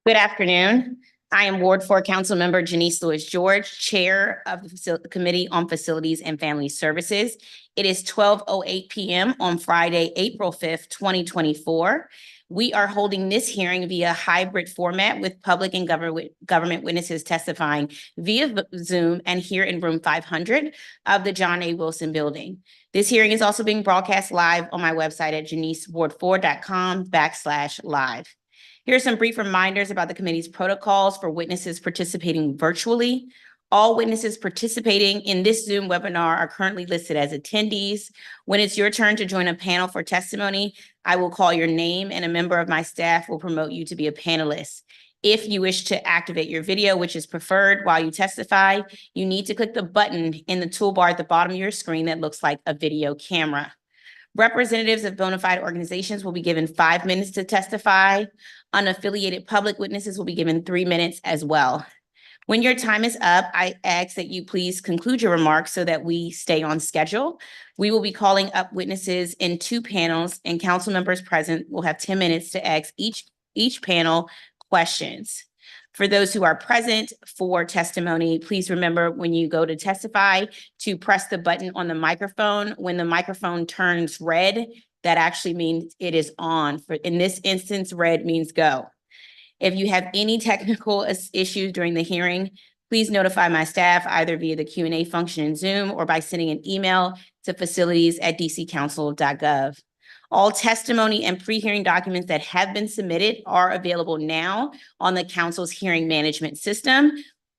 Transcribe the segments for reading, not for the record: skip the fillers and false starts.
Good afternoon. I am Ward 4 Councilmember Janice Lewis-George, Chair of the Committee on Facilities and Family Services. It is 12:08 p.m. on Friday, April 5th, 2024. We are holding this hearing via hybrid format with public and government witnesses testifying via Zoom and here in room 500 of the John A. Wilson Building. This hearing is also being broadcast live on my website at janiceward4.com/live. Here are some brief reminders about the committee's protocols for witnesses participating virtually. All witnesses participating in this Zoom webinar are currently listed as attendees. When it's your turn to join a panel for testimony, I will call your name and a member of my staff will promote you to be a panelist. If you wish to activate your video, which is preferred while you testify, you need to click the button in the toolbar at the bottom of your screen that looks like a video camera. Representatives of bona fide organizations will be given 5 minutes to testify. Unaffiliated public witnesses will be given 3 minutes as well. When your time is up, I ask that you please conclude your remarks so that we stay on schedule. We will be calling up witnesses in 2 panels, and council members present will have 10 minutes to ask each panel questions. For those who are present for testimony, please remember when you go to testify to press the button on the microphone. When the microphone turns red, that actually means it is on. In this instance, red means go. If you have any technical issues during the hearing, please notify my staff either via the Q&A function in Zoom or by sending an email to facilities@dccouncil.gov. All testimony and pre-hearing documents that have been submitted are available now on the council's hearing management system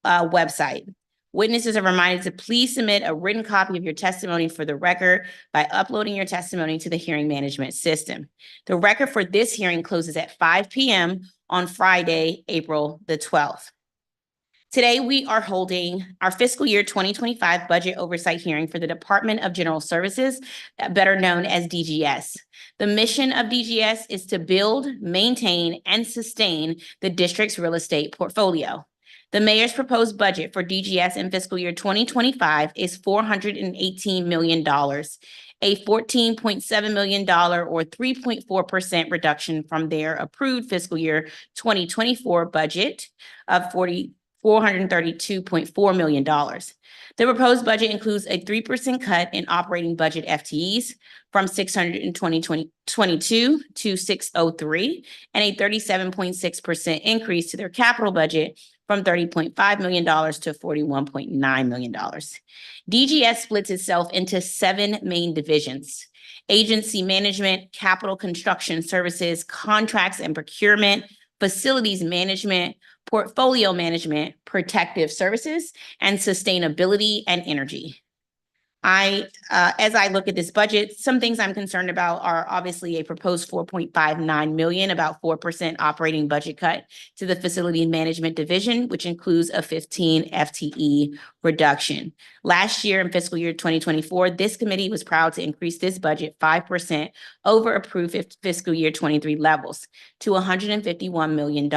website. Witnesses are reminded to please submit a written copy of your testimony for the record by uploading your testimony to the hearing management system. The record for this hearing closes at 5 p.m. on Friday, April the 12th. Today, we are holding our fiscal year 2025 budget oversight hearing for the Department of General Services, better known as DGS. The mission of DGS is to build, maintain, and sustain the district's real estate portfolio. The mayor's proposed budget for DGS in fiscal year 2025 is $418 million, a $14.7 million or 3.4% reduction from their approved fiscal year 2024 budget of $432.4 million. The proposed budget includes a 3% cut in operating budget FTEs from 600 in 2022 to 603, and a 37.6% increase to their capital budget from $30.5 million to $41.9 million. DGS splits itself into 7 main divisions: agency management, capital construction services, contracts and procurement, facilities management, portfolio management, protective services, and sustainability and energy. As I look at this budget, some things I'm concerned about are obviously a proposed $4.59 million, about 4% operating budget cut to the facility management division, which includes a 15 FTE reduction. Last year in fiscal year 2024, this committee was proud to increase this budget 5% over approved fiscal year 23 levels to $151 million.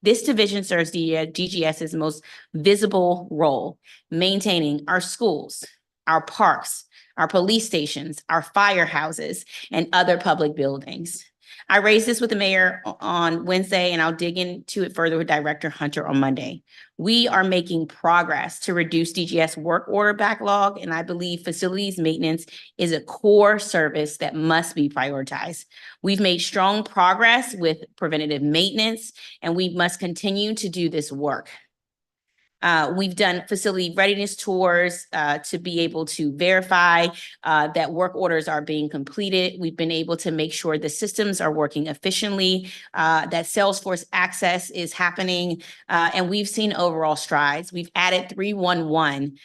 This division serves DGS's most visible role, maintaining our schools, our parks, our police stations, our firehouses, and other public buildings. I raised this with the mayor on Wednesday, and I'll dig into it further with Director Hunter on Monday. We are making progress to reduce DGS work order backlog, and I believe facilities maintenance is a core service that must be prioritized. We've made strong progress with preventative maintenance, and we must continue to do this work. We've done facility readiness tours to be able to verify that work orders are being completed. We've been able to make sure the systems are working efficiently, that Salesforce access is happening, and we've seen overall strides. We've added 311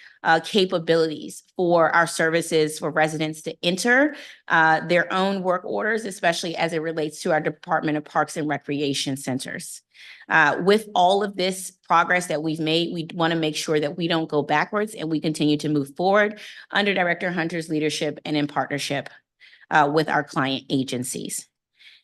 capabilities for our services for residents to enter their own work orders, especially as it relates to our Department of Parks and Recreation centers. With all of this progress that we've made, we want to make sure that we don't go backwards and we continue to move forward under Director Hunter's leadership and in partnership with our client agencies.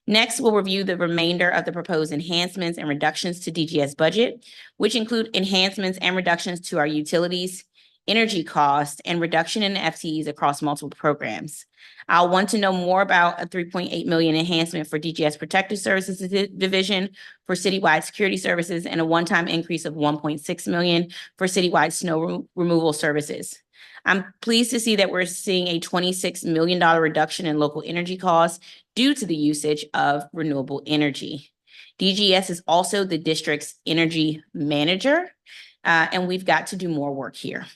Next, we'll review the remainder of the proposed enhancements and reductions to DGS budget, which include enhancements and reductions to our utilities, energy costs, and reduction in FTEs across multiple programs. I'll want to know more about a $3.8 million enhancement for DGS Protective Services Division for citywide security services and a one-time increase of $1.6 million for citywide snow removal services. I'm pleased to see that we're seeing a $26 million reduction in local energy costs due to the usage of renewable energy. DGS is also the district's energy manager, and we've got to do more work here.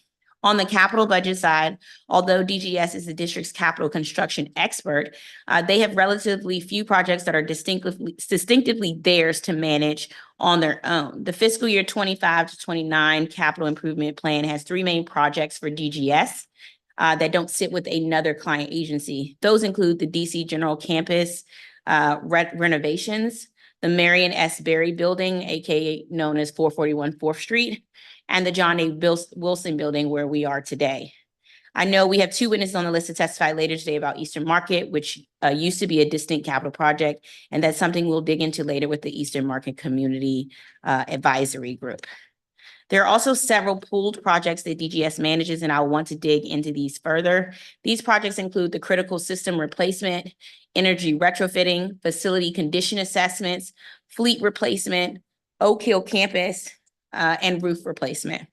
On the capital budget side, although DGS is the district's capital construction expert, they have relatively few projects that are distinctively theirs to manage on their own. The fiscal year 25 to 29 capital improvement plan has three main projects for DGS that don't sit with another client agency. Those include the DC General Campus renovations, the Marion S. Berry Building, aka known as 441 4th Street, and the John A. Wilson Building where we are today. I know we have two witnesses on the list to testify later today about Eastern Market, which used to be a distinct capital project, and that's something we'll dig into later with the Eastern Market Community Advisory Group. There are also several pooled projects that DGS manages, and I want to dig into these further. These projects include the critical system replacement, energy retrofitting, facility condition assessments, fleet replacement, Oak Hill campus, and roof replacement.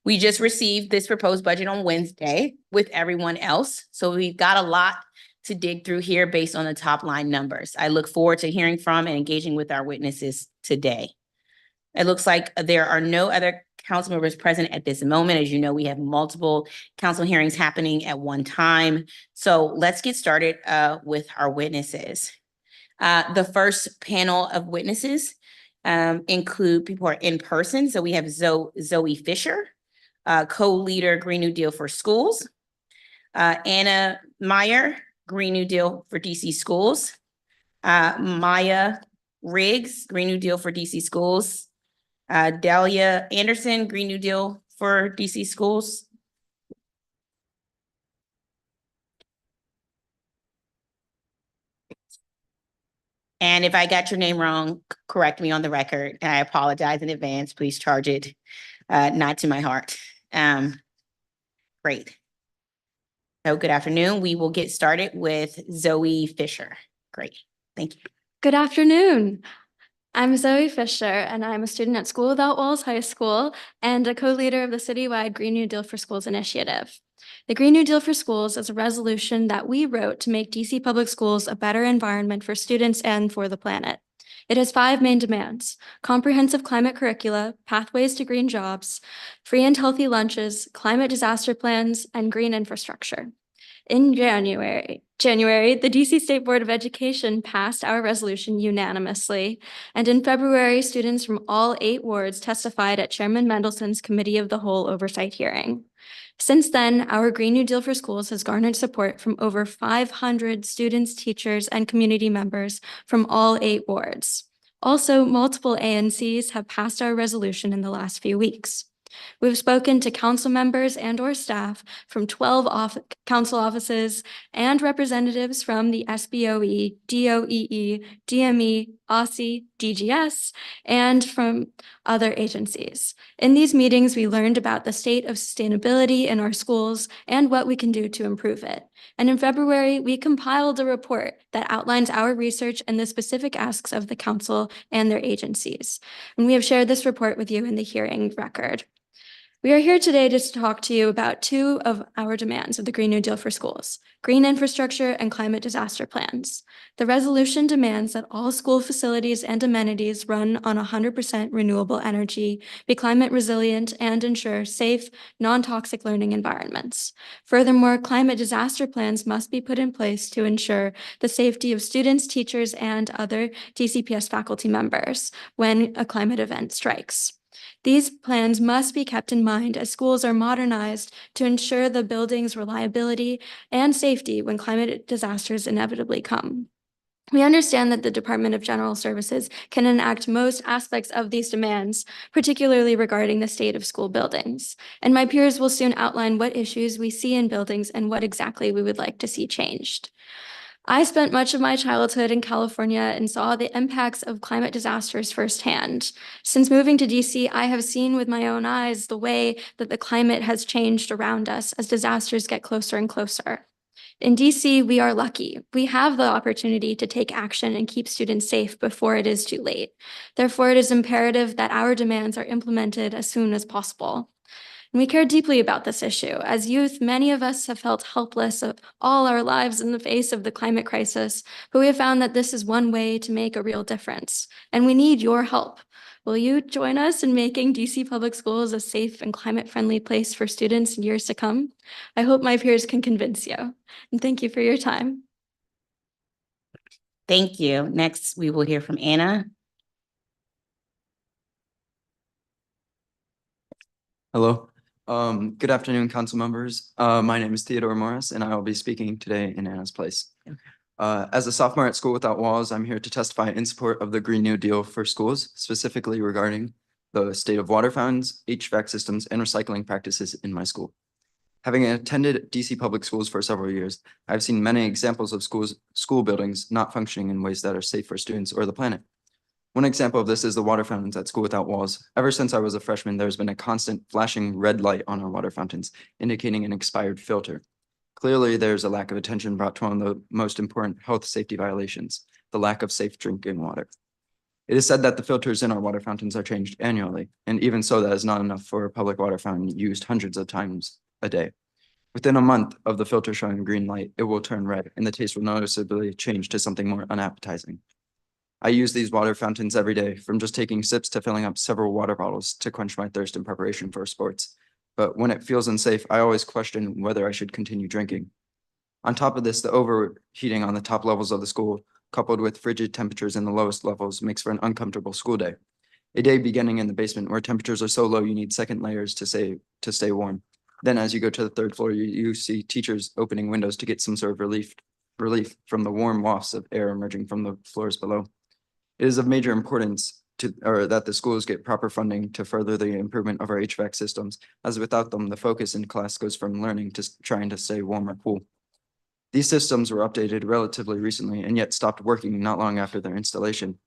We just received this proposed budget on Wednesday with everyone else, so we've got a lot to dig through here based on the top line numbers. I look forward to hearing from and engaging with our witnesses today. It looks like there are no other council members present at this moment. As you know, we have multiple council hearings happening at one time. So let's get started with our witnesses. The first panel of witnesses include people who are in person. So we have Zoe Fisher, co-leader Green New Deal for Schools, Anna Meyer, Green New Deal for DC Schools, Maya Riggs, Green New Deal for DC Schools, Dahlia Anderson, Green New Deal for DC Schools. And if I got your name wrong, correct me on the record. And I apologize in advance. Please charge it not to my heart. Great. So good afternoon. We will get started with Zoe Fisher. Great. Thank you. Good afternoon. I'm Zoe Fisher, and I'm a student at School Without Walls High School and a co-leader of the citywide Green New Deal for Schools initiative. The Green New Deal for Schools is a resolution that we wrote to make DC public schools a better environment for students and for the planet. It has 5 main demands: comprehensive climate curricula, pathways to green jobs, free and healthy lunches, climate disaster plans, and green infrastructure. In January, the DC State Board of Education passed our resolution unanimously, and in February, students from all 8 wards testified at Chairman Mendelson's Committee of the Whole oversight hearing. Since then, our Green New Deal for Schools has garnered support from over 500 students, teachers, and community members from all 8 wards. Also, multiple ANCs have passed our resolution in the last few weeks. We've spoken to council members and/or staff from 12 council offices and representatives from the SBOE, DOEE, DME, OSSI, DGS, and from other agencies. In these meetings, we learned about the state of sustainability in our schools and what we can do to improve it. And in February, we compiled a report that outlines our research and the specific asks of the council and their agencies. And we have shared this report with you in the hearing record. We are here today to talk to you about 2 of our demands of the Green New Deal for Schools: green infrastructure and climate disaster plans. The resolution demands that all school facilities and amenities run on 100% renewable energy, be climate resilient, and ensure safe, non-toxic learning environments. Furthermore, climate disaster plans must be put in place to ensure the safety of students, teachers, and other DCPS faculty members when a climate event strikes. These plans must be kept in mind as schools are modernized to ensure the building's reliability and safety when climate disasters inevitably come. We understand that the Department of General Services can enact most aspects of these demands, particularly regarding the state of school buildings. And my peers will soon outline what issues we see in buildings and what exactly we would like to see changed. I spent much of my childhood in California and saw the impacts of climate disasters firsthand. Since moving to DC, I have seen with my own eyes the way that the climate has changed around us as disasters get closer and closer. In DC, we are lucky. We have the opportunity to take action and keep students safe before it is too late. Therefore, it is imperative that our demands are implemented as soon as possible. And we care deeply about this issue. As youth, many of us have felt helpless all our lives in the face of the climate crisis, but we have found that this is one way to make a real difference, and we need your help. Will you join us in making DC Public Schools a safe and climate-friendly place for students in years to come? I hope my peers can convince you, and thank you for your time. Thank you. Next, we will hear from Anna. Hello. Good afternoon, council members. My name is Theodore Morris, and I will be speaking today in Anna's place. As a sophomore at School Without Walls, I'm here to testify in support of the Green New Deal for schools, specifically regarding the state of water fountains, HVAC systems, and recycling practices in my school. Having attended DC public schools for several years, I've seen many examples of school buildings not functioning in ways that are safe for students or the planet. One example of this is the water fountains at School Without Walls. Ever since I was a freshman, there's been a constant flashing red light on our water fountains, indicating an expired filter. Clearly, there's a lack of attention brought to one of the most important health safety violations, the lack of safe drinking water. It is said that the filters in our water fountains are changed annually, and even so, that is not enough for a public water fountain used hundreds of times a day. Within a month of the filter showing a green light, it will turn red, and the taste will noticeably change to something more unappetizing. I use these water fountains every day, from just taking sips to filling up several water bottles to quench my thirst in preparation for sports. But when it feels unsafe, I always question whether I should continue drinking. On top of this, the overheating on the top levels of the school, coupled with frigid temperatures in the lowest levels, makes for an uncomfortable school day. A day beginning in the basement where temperatures are so low you need second layers to stay warm. Then as you go to the third floor, you see teachers opening windows to get some sort of relief from the warm wafts of air emerging from the floors below. It is of major importance that the schools get proper funding to further the improvement of our HVAC systems, as without them, the focus in class goes from learning to trying to stay warm or cool. These systems were updated relatively recently and yet stopped working not long after their installation.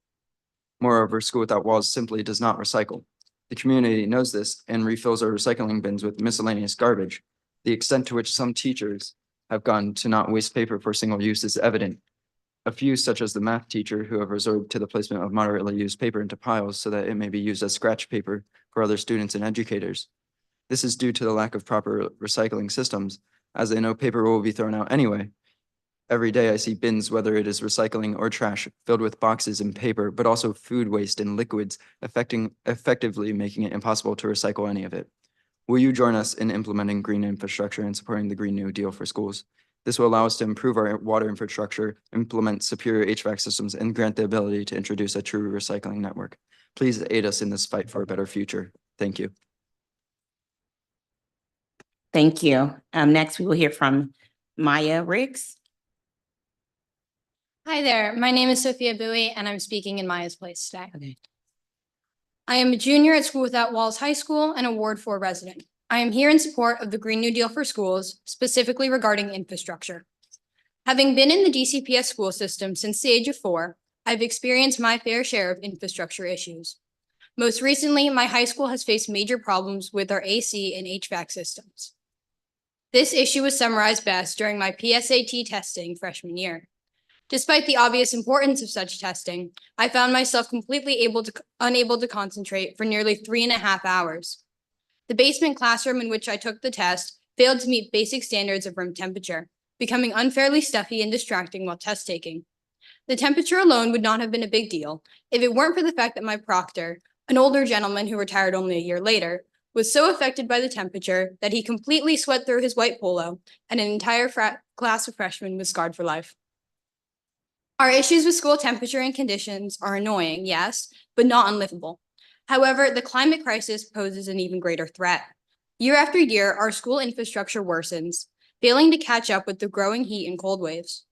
Moreover, School Without Walls simply does not recycle. The community knows this and refills our recycling bins with miscellaneous garbage. The extent to which some teachers have gone to not waste paper for single use is evident. A few, such as the math teacher, who have resorted to the placement of moderately used paper into piles so that it may be used as scratch paper for other students and educators. This is due to the lack of proper recycling systems, as they know paper will be thrown out anyway. Every day I see bins, whether it is recycling or trash, filled with boxes and paper, but also food waste and liquids, effectively making it impossible to recycle any of it. Will you join us in implementing green infrastructure and supporting the Green New Deal for schools? This will allow us to improve our water infrastructure, implement superior HVAC systems, and grant the ability to introduce a true recycling network. Please aid us in this fight for a better future. Thank you. Thank you. Next, we will hear from Maya Riggs. Hi there, my name is Sophia Bowie and I'm speaking in Maya's place today. Okay. I am a junior at School Without Walls High School and a Ward 4 resident. I am here in support of the Green New Deal for schools, specifically regarding infrastructure. Having been in the DCPS school system since the age of 4, I've experienced my fair share of infrastructure issues. Most recently, my high school has faced major problems with our AC and HVAC systems. This issue was summarized best during my PSAT testing freshman year. Despite the obvious importance of such testing, I found myself completely unable to concentrate for nearly 3.5 hours. The basement classroom in which I took the test failed to meet basic standards of room temperature, becoming unfairly stuffy and distracting while test taking. The temperature alone would not have been a big deal if it weren't for the fact that my proctor, an older gentleman who retired only a year later, was so affected by the temperature that he completely sweat through his white polo, and an entire class of freshmen was scarred for life. Our issues with school temperature and conditions are annoying, yes, but not unlivable. However, the climate crisis poses an even greater threat. Year after year, our school infrastructure worsens, failing to catch up with the growing heat and cold waves.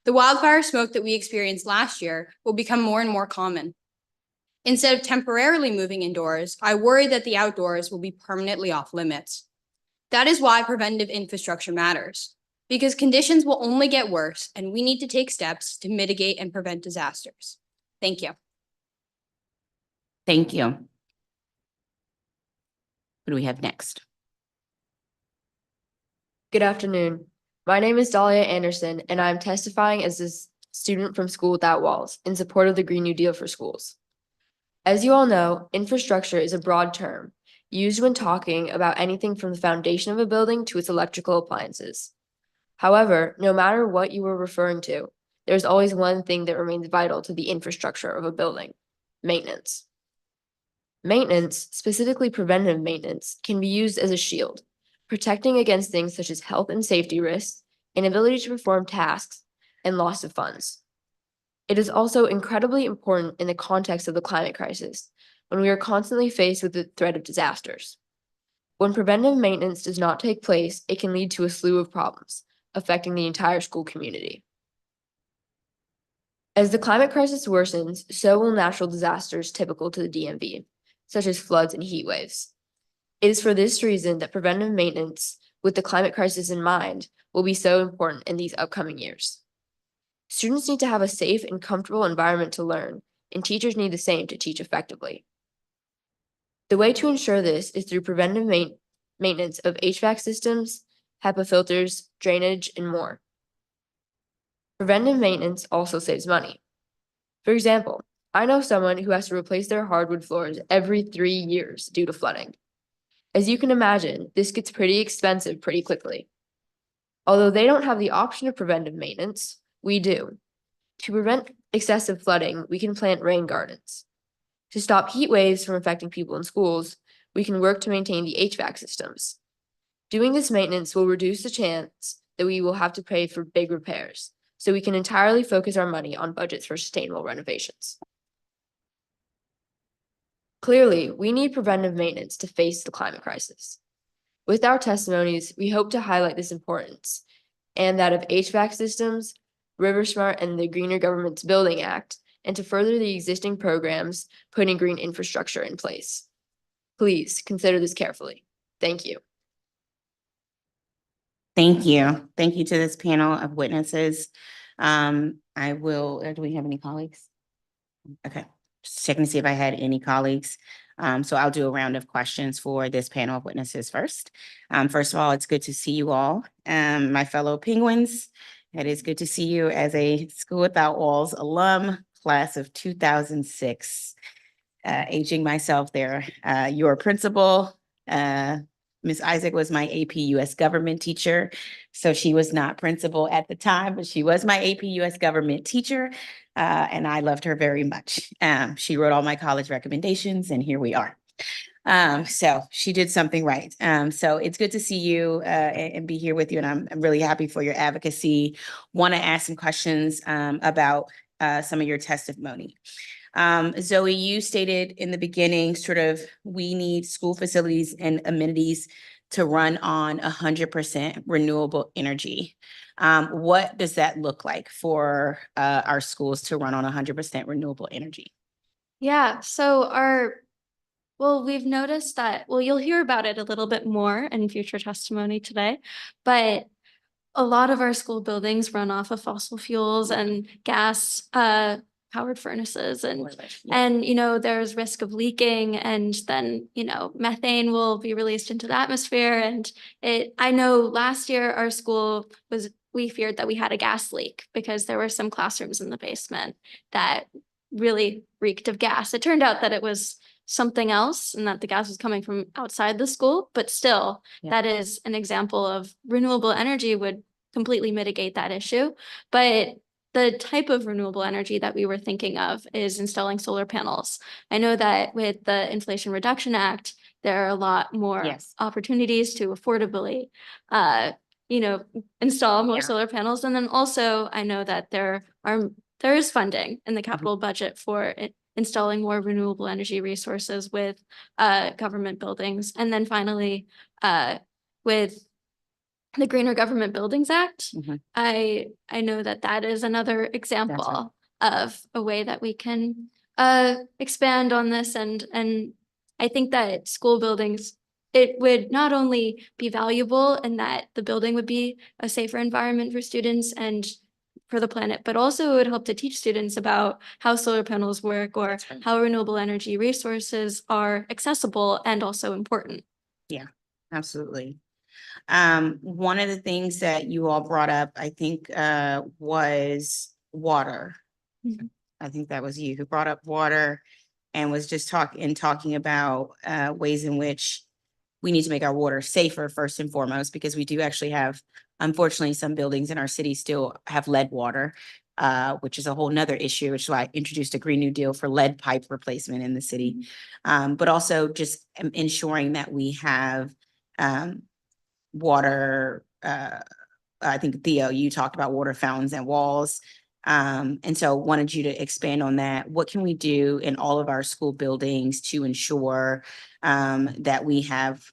The wildfire smoke that we experienced last year will become more and more common. Instead of temporarily moving indoors, I worry that the outdoors will be permanently off limits. That is why preventative infrastructure matters. because conditions will only get worse and we need to take steps to mitigate and prevent disasters. Thank you. Thank you. What do we have next? Good afternoon. My name is Dahlia Anderson, and I'm testifying as a student from School Without Walls in support of the Green New Deal for schools. As you all know, infrastructure is a broad term used when talking about anything from the foundation of a building to its electrical appliances. However, no matter what you were referring to, there's always one thing that remains vital to the infrastructure of a building: maintenance. Maintenance, specifically preventative maintenance, can be used as a shield, protecting against things such as health and safety risks, inability to perform tasks, and loss of funds. It is also incredibly important in the context of the climate crisis, when we are constantly faced with the threat of disasters. When preventive maintenance does not take place, it can lead to a slew of problems, affecting the entire school community. As the climate crisis worsens, so will natural disasters typical to the DMV, such as floods and heat waves. It is for this reason that preventive maintenance, with the climate crisis in mind, will be so important in these upcoming years. Students need to have a safe and comfortable environment to learn, and teachers need the same to teach effectively. The way to ensure this is through preventive maintenance of HVAC systems, HEPA filters, drainage, and more. Preventive maintenance also saves money. For example, I know someone who has to replace their hardwood floors every 3 years due to flooding. As you can imagine, this gets pretty expensive pretty quickly. Although they don't have the option of preventive maintenance, we do. To prevent excessive flooding, we can plant rain gardens. To stop heat waves from affecting people in schools, we can work to maintain the HVAC systems. Doing this maintenance will reduce the chance that we will have to pay for big repairs, so we can entirely focus our money on budgets for sustainable renovations. Clearly, we need preventive maintenance to face the climate crisis. With our testimonies, we hope to highlight this importance and that of HVAC systems, RiverSmart, and the Greener Government's Building Act, and to further the existing programs putting green infrastructure in place. Please consider this carefully. Thank you. Thank you. Thank you to this panel of witnesses. I will, do we have any colleagues? Okay, just checking to see if I had any colleagues. So I'll do a round of questions for this panel of witnesses first. First of all, it's good to see you all, my fellow Penguins. It is good to see you as a School Without Walls alum, class of 2006. Aging myself there. Your principal, Ms. Isaac, was my AP US government teacher. So she was not principal at the time, but she was my AP US government teacher. And I loved her very much. She wrote all my college recommendations, and here we are. So she did something right. So it's good to see you and be here with you. And I'm really happy for your advocacy. Want to ask some questions about some of your testimony. Zoe, you stated in the beginning, sort of, we need school facilities and amenities to run on 100% renewable energy. What does that look like for our schools to run on 100% renewable energy? Yeah, so we've noticed that, you'll hear about it a little bit more in future testimony today, but a lot of our school buildings run off of fossil fuels and gas powered furnaces, and there's risk of leaking, and then methane will be released into the atmosphere. And I know last year our school we feared that we had a gas leak because there were some classrooms in the basement that really reeked of gas. It turned out that it was something else and that the gas was coming from outside the school, but still, that is an example of renewable energy would completely mitigate that issue. But the type of renewable energy that we were thinking of is installing solar panels. I know that with the Inflation Reduction Act, there are a lot more opportunities to affordably, install more solar panels. And then also, I know that there is funding in the capital budget for installing more renewable energy resources with government buildings. And then finally, with the Greener Government Buildings Act, I know that is another example of a way that we can expand on this. And I think that school buildings it would not only be valuable in that the building would be a safer environment for students and for the planet, but also it would help to teach students about how solar panels work or That's right. how renewable energy resources are accessible and also important. Absolutely. One of the things that you all brought up, I think, was water. Mhm. I think that was you who brought up water and was just talking about ways in which we need to make our water safer first and foremost, because we do actually have, unfortunately, some buildings in our city still have lead water, which is a whole nother issue, which is why I introduced a Green New Deal for lead pipe replacement in the city. But also just ensuring that we have water, I think Theo, you talked about water fountains and walls. And so wanted you to expand on that. What can we do in all of our school buildings to ensure that we have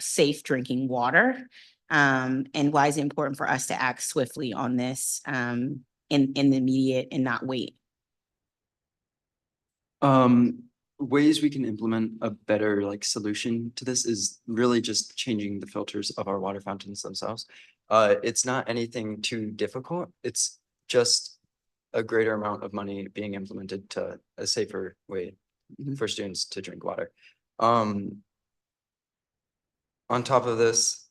safe drinking water? And why is it important for us to act swiftly on this in the immediate and not wait? Ways we can implement a better like solution to this is really just changing the filters of our water fountains themselves. It's not anything too difficult. It's just a greater amount of money being implemented to a safer way Mhm. for students to drink water. On top of this,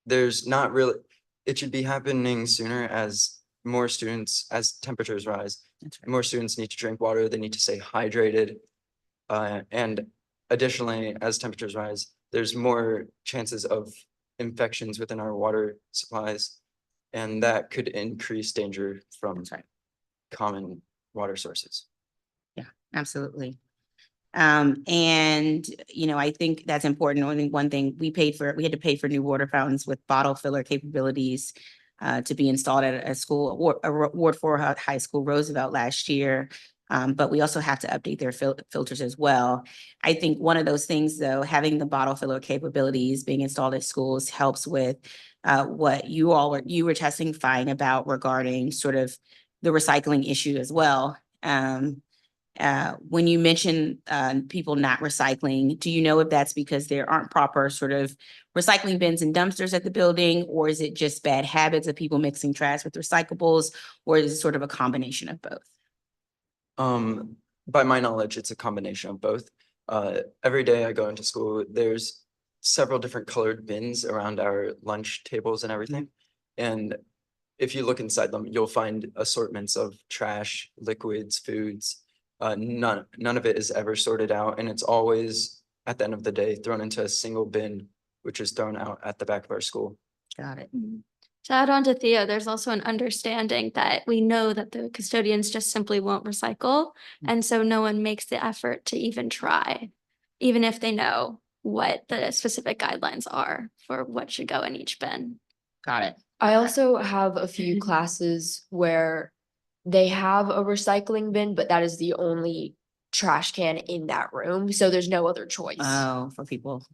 there's not really, it should be happening sooner as more students, as temperatures rise, That's right. more students need to drink water, they need to stay hydrated. And additionally, as temperatures rise, there's more chances of infections within our water supplies. And that could increase danger from That's right. common water sources. Absolutely. And I think that's important. I think one thing we had to pay for new water fountains with bottle filler capabilities to be installed at a school, Ward 4 High School, Roosevelt, last year. But we also have to update their filters as well. I think one of those things, though, having the bottle filler capabilities being installed at schools helps with what you were testifying about regarding sort of the recycling issue as well. When you mention people not recycling, do you know if that's because there aren't proper sort of recycling bins and dumpsters at the building, or is it just bad habits of people mixing trash with recyclables, or is it sort of a combination of both? By my knowledge, it's a combination of both. Every day I go into school, there's several different colored bins around our lunch tables and everything. And if you look inside them, you'll find assortments of trash, liquids, foods. None of it is ever sorted out, and it's always at the end of the day thrown into a single bin, which is thrown out at the back of our school. Got it. To add on to Theo, there's also an understanding that we know that the custodians just simply won't recycle. And so no one makes the effort to even try, even if they know what the specific guidelines are for what should go in each bin. Got it. I also have a few classes where they have a recycling bin, but that is the only trash can in that room, so there's no other choice. Oh, for people,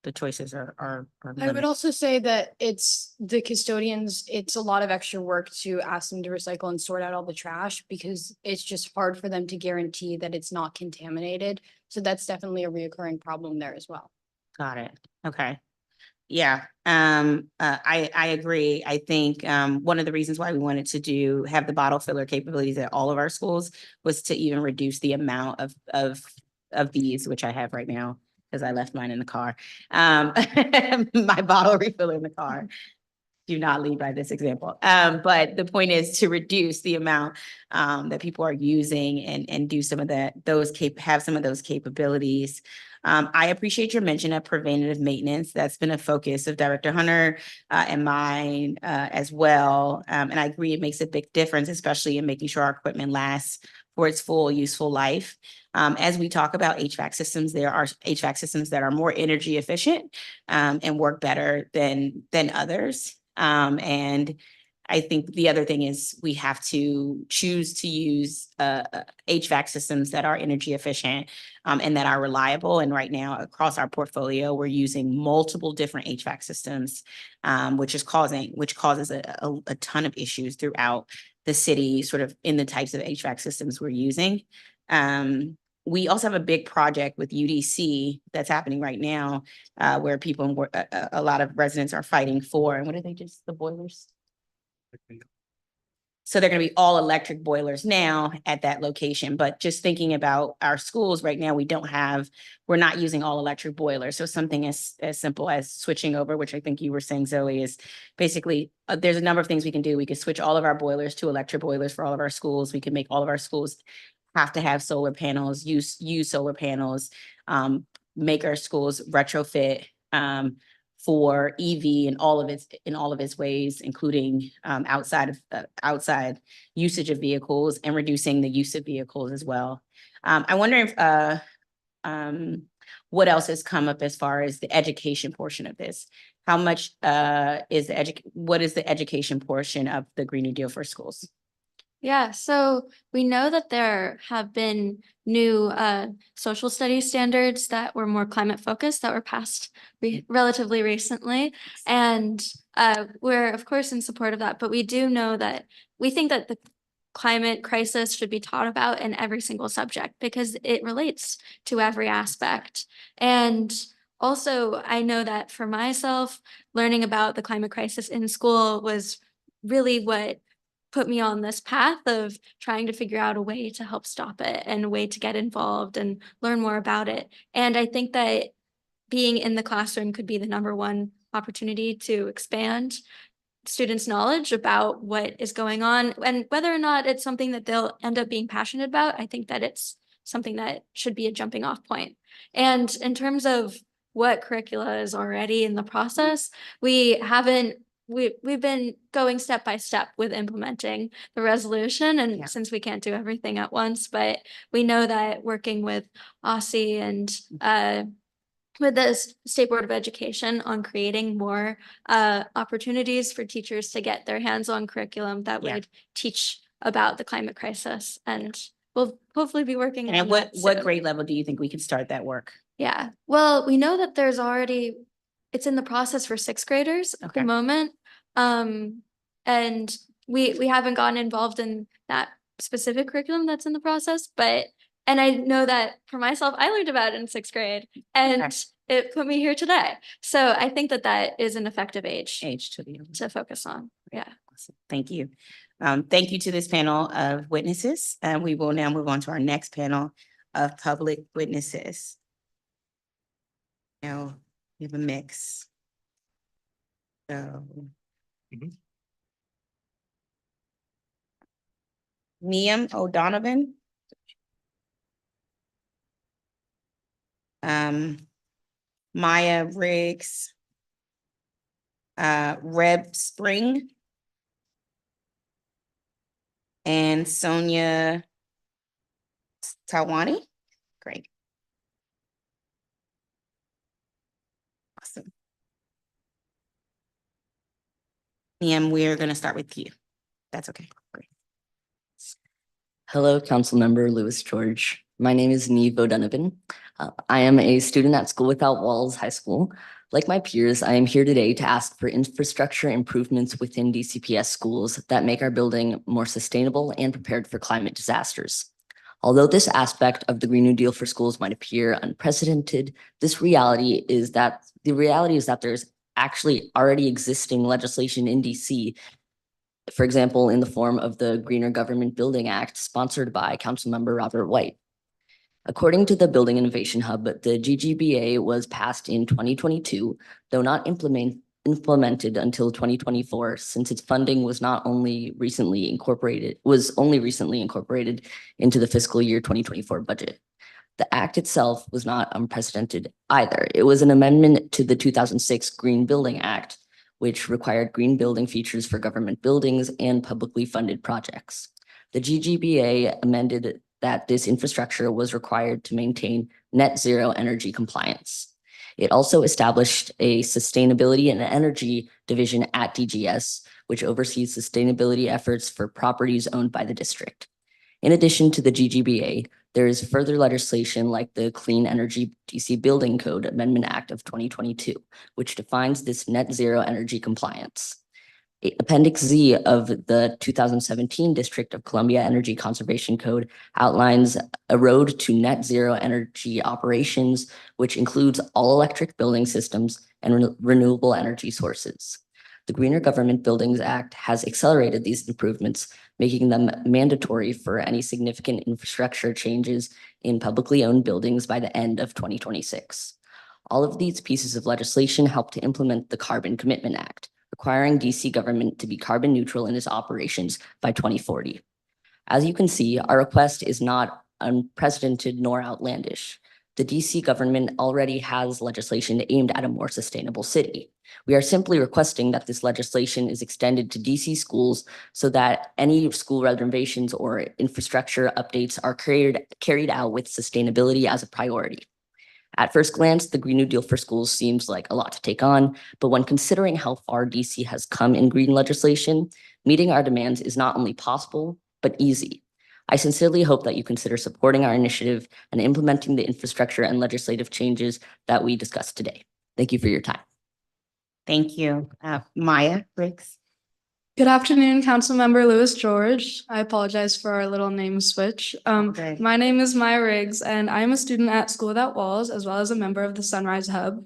the choices are I would limited. also say that it's the custodians, it's a lot of extra work to ask them to recycle and sort out all the trash because it's just hard for them to guarantee that it's not contaminated. So that's definitely a reoccurring problem there as well. Got it. Okay. Yeah, I agree. I think one of the reasons why we wanted to have the bottle filler capabilities at all of our schools was to even reduce the amount of these, which I have right now because I left mine in the car. My bottle refiller in the car. Do not lead by this example. But the point is to reduce the amount that people are using and do some of that, have some of those capabilities. I appreciate your mention of preventative maintenance. That's been a focus of Director Hunter and mine as well. And I agree it makes a big difference, especially in making sure our equipment lasts for its full useful life. As we talk about HVAC systems, there are HVAC systems that are more energy efficient and work better than others. And I think the other thing is we have to choose to use HVAC systems that are energy efficient and that are reliable. And right now across our portfolio, we're using multiple different HVAC systems, which causes a ton of issues throughout the city, sort of in the types of HVAC systems we're using. we also have a big project with UDC that's happening right now, where a lot of residents are fighting for, and what are they just, the boilers? So they're gonna be all electric boilers now at that location, but just thinking about our schools right now, we're not using all electric boilers. So something as simple as switching over, which I think you were saying, Zoe, is basically, there's a number of things we can do. We could switch all of our boilers to electric boilers for all of our schools. We can make all of our schools have to have solar panels, use solar panels, make our schools retrofit, for EV in all of its ways, including outside usage of vehicles and reducing the use of vehicles as well. I wonder if what else has come up as far as the education portion of this? How much what is the education portion of the Green New Deal for schools? Yeah, so we know that there have been new social studies standards that were more climate focused that were passed relatively recently. And we're of course in support of that, but we do know that we think that the climate crisis should be taught about in every single subject because it relates to every aspect. And also, I know that for myself, learning about the climate crisis in school was really what put me on this path of trying to figure out a way to help stop it and a way to get involved and learn more about it. And I think that being in the classroom could be the number one opportunity to expand students' knowledge about what is going on, and whether or not it's something that they'll end up being passionate about. I think that it's something that should be a jumping off point. And in terms of what curricula is already in the process, we've been going step by step with implementing the resolution, and Yeah. since we can't do everything at once, but we know that working with OSSI and with the State Board of Education on creating more opportunities for teachers to get their hands on curriculum that Yeah. would teach about the climate crisis, and we'll hopefully be working And on at what that soon. grade level do you think we can start that work? Yeah, well, we know that it's in the process for sixth graders at the Okay. moment. And we haven't gotten involved in that specific curriculum that's in the process, and I know that for myself, I learned about it in sixth grade and Okay. it put me here today. So I think that that is an effective age To to focus on. Yeah. Awesome. Thank you. Thank you to this panel of witnesses. And we will now move on to our next panel of public witnesses. Now, we have a mix. So. Liam O'Donovan. Maya Riggs. Reb Spring. And Sonia Tawani. Great. Awesome. Liam, we're going to start with you. That's okay. Great. Hello, Councilmember Lewis George. My name is Neve O'Donovan. I am a student at School Without Walls High School. Like my peers, I am here today to ask for infrastructure improvements within DCPS schools that make our building more sustainable and prepared for climate disasters. Although this aspect of the Green New Deal for schools might appear unprecedented, the reality is that there's actually already existing legislation in DC, for example, in the form of the Greener Government Building Act sponsored by Councilmember Robert White. According to the Building Innovation Hub, the GGBA was passed in 2022, though not implemented until 2024, since its funding was only recently incorporated into the fiscal year 2024 budget. The act itself was not unprecedented either. It was an amendment to the 2006 Green Building Act, which required green building features for government buildings and publicly funded projects. The GGBA amended that this infrastructure was required to maintain net zero energy compliance. It also established a sustainability and energy division at DGS, which oversees sustainability efforts for properties owned by the district. In addition to the GGBA, there is further legislation like the Clean Energy DC Building Code Amendment Act of 2022, which defines this net zero energy compliance. Appendix Z of the 2017 District of Columbia Energy Conservation Code outlines a road to net zero energy operations, which includes all electric building systems and renewable energy sources. The Greener Government Buildings Act has accelerated these improvements, making them mandatory for any significant infrastructure changes in publicly owned buildings by the end of 2026. All of these pieces of legislation help to implement the Carbon Commitment Act, requiring DC government to be carbon neutral in its operations by 2040. As you can see, our request is not unprecedented nor outlandish. The DC government already has legislation aimed at a more sustainable city. We are simply requesting that this legislation is extended to DC schools so that any school renovations or infrastructure updates are carried out with sustainability as a priority. At first glance, the Green New Deal for schools seems like a lot to take on, but when considering how far DC has come in green legislation, meeting our demands is not only possible, but easy. I sincerely hope that you consider supporting our initiative and implementing the infrastructure and legislative changes that we discussed today. Thank you for your time. Thank you. Maya Briggs. Good afternoon, Councilmember Lewis George. I apologize for our little name switch. Okay. My name is Maya Riggs, and I am a student at School Without Walls, as well as a member of the Sunrise Hub.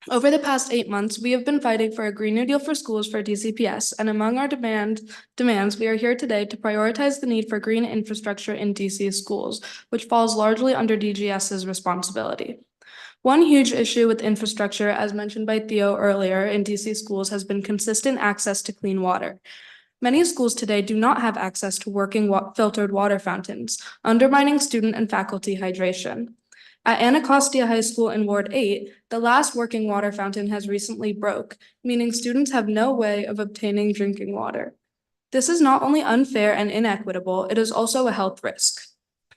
Over the past 8 months, we have been fighting for a Green New Deal for schools for DCPS, and among our demands, we are here today to prioritize the need for green infrastructure in DC schools, which falls largely under DGS's responsibility. One huge issue with infrastructure, as mentioned by Theo earlier, in DC schools has been consistent access to clean water. Many schools today do not have access to working filtered water fountains, undermining student and faculty hydration. At Anacostia High School in Ward 8, the last working water fountain has recently broke, meaning students have no way of obtaining drinking water. This is not only unfair and inequitable, it is also a health risk.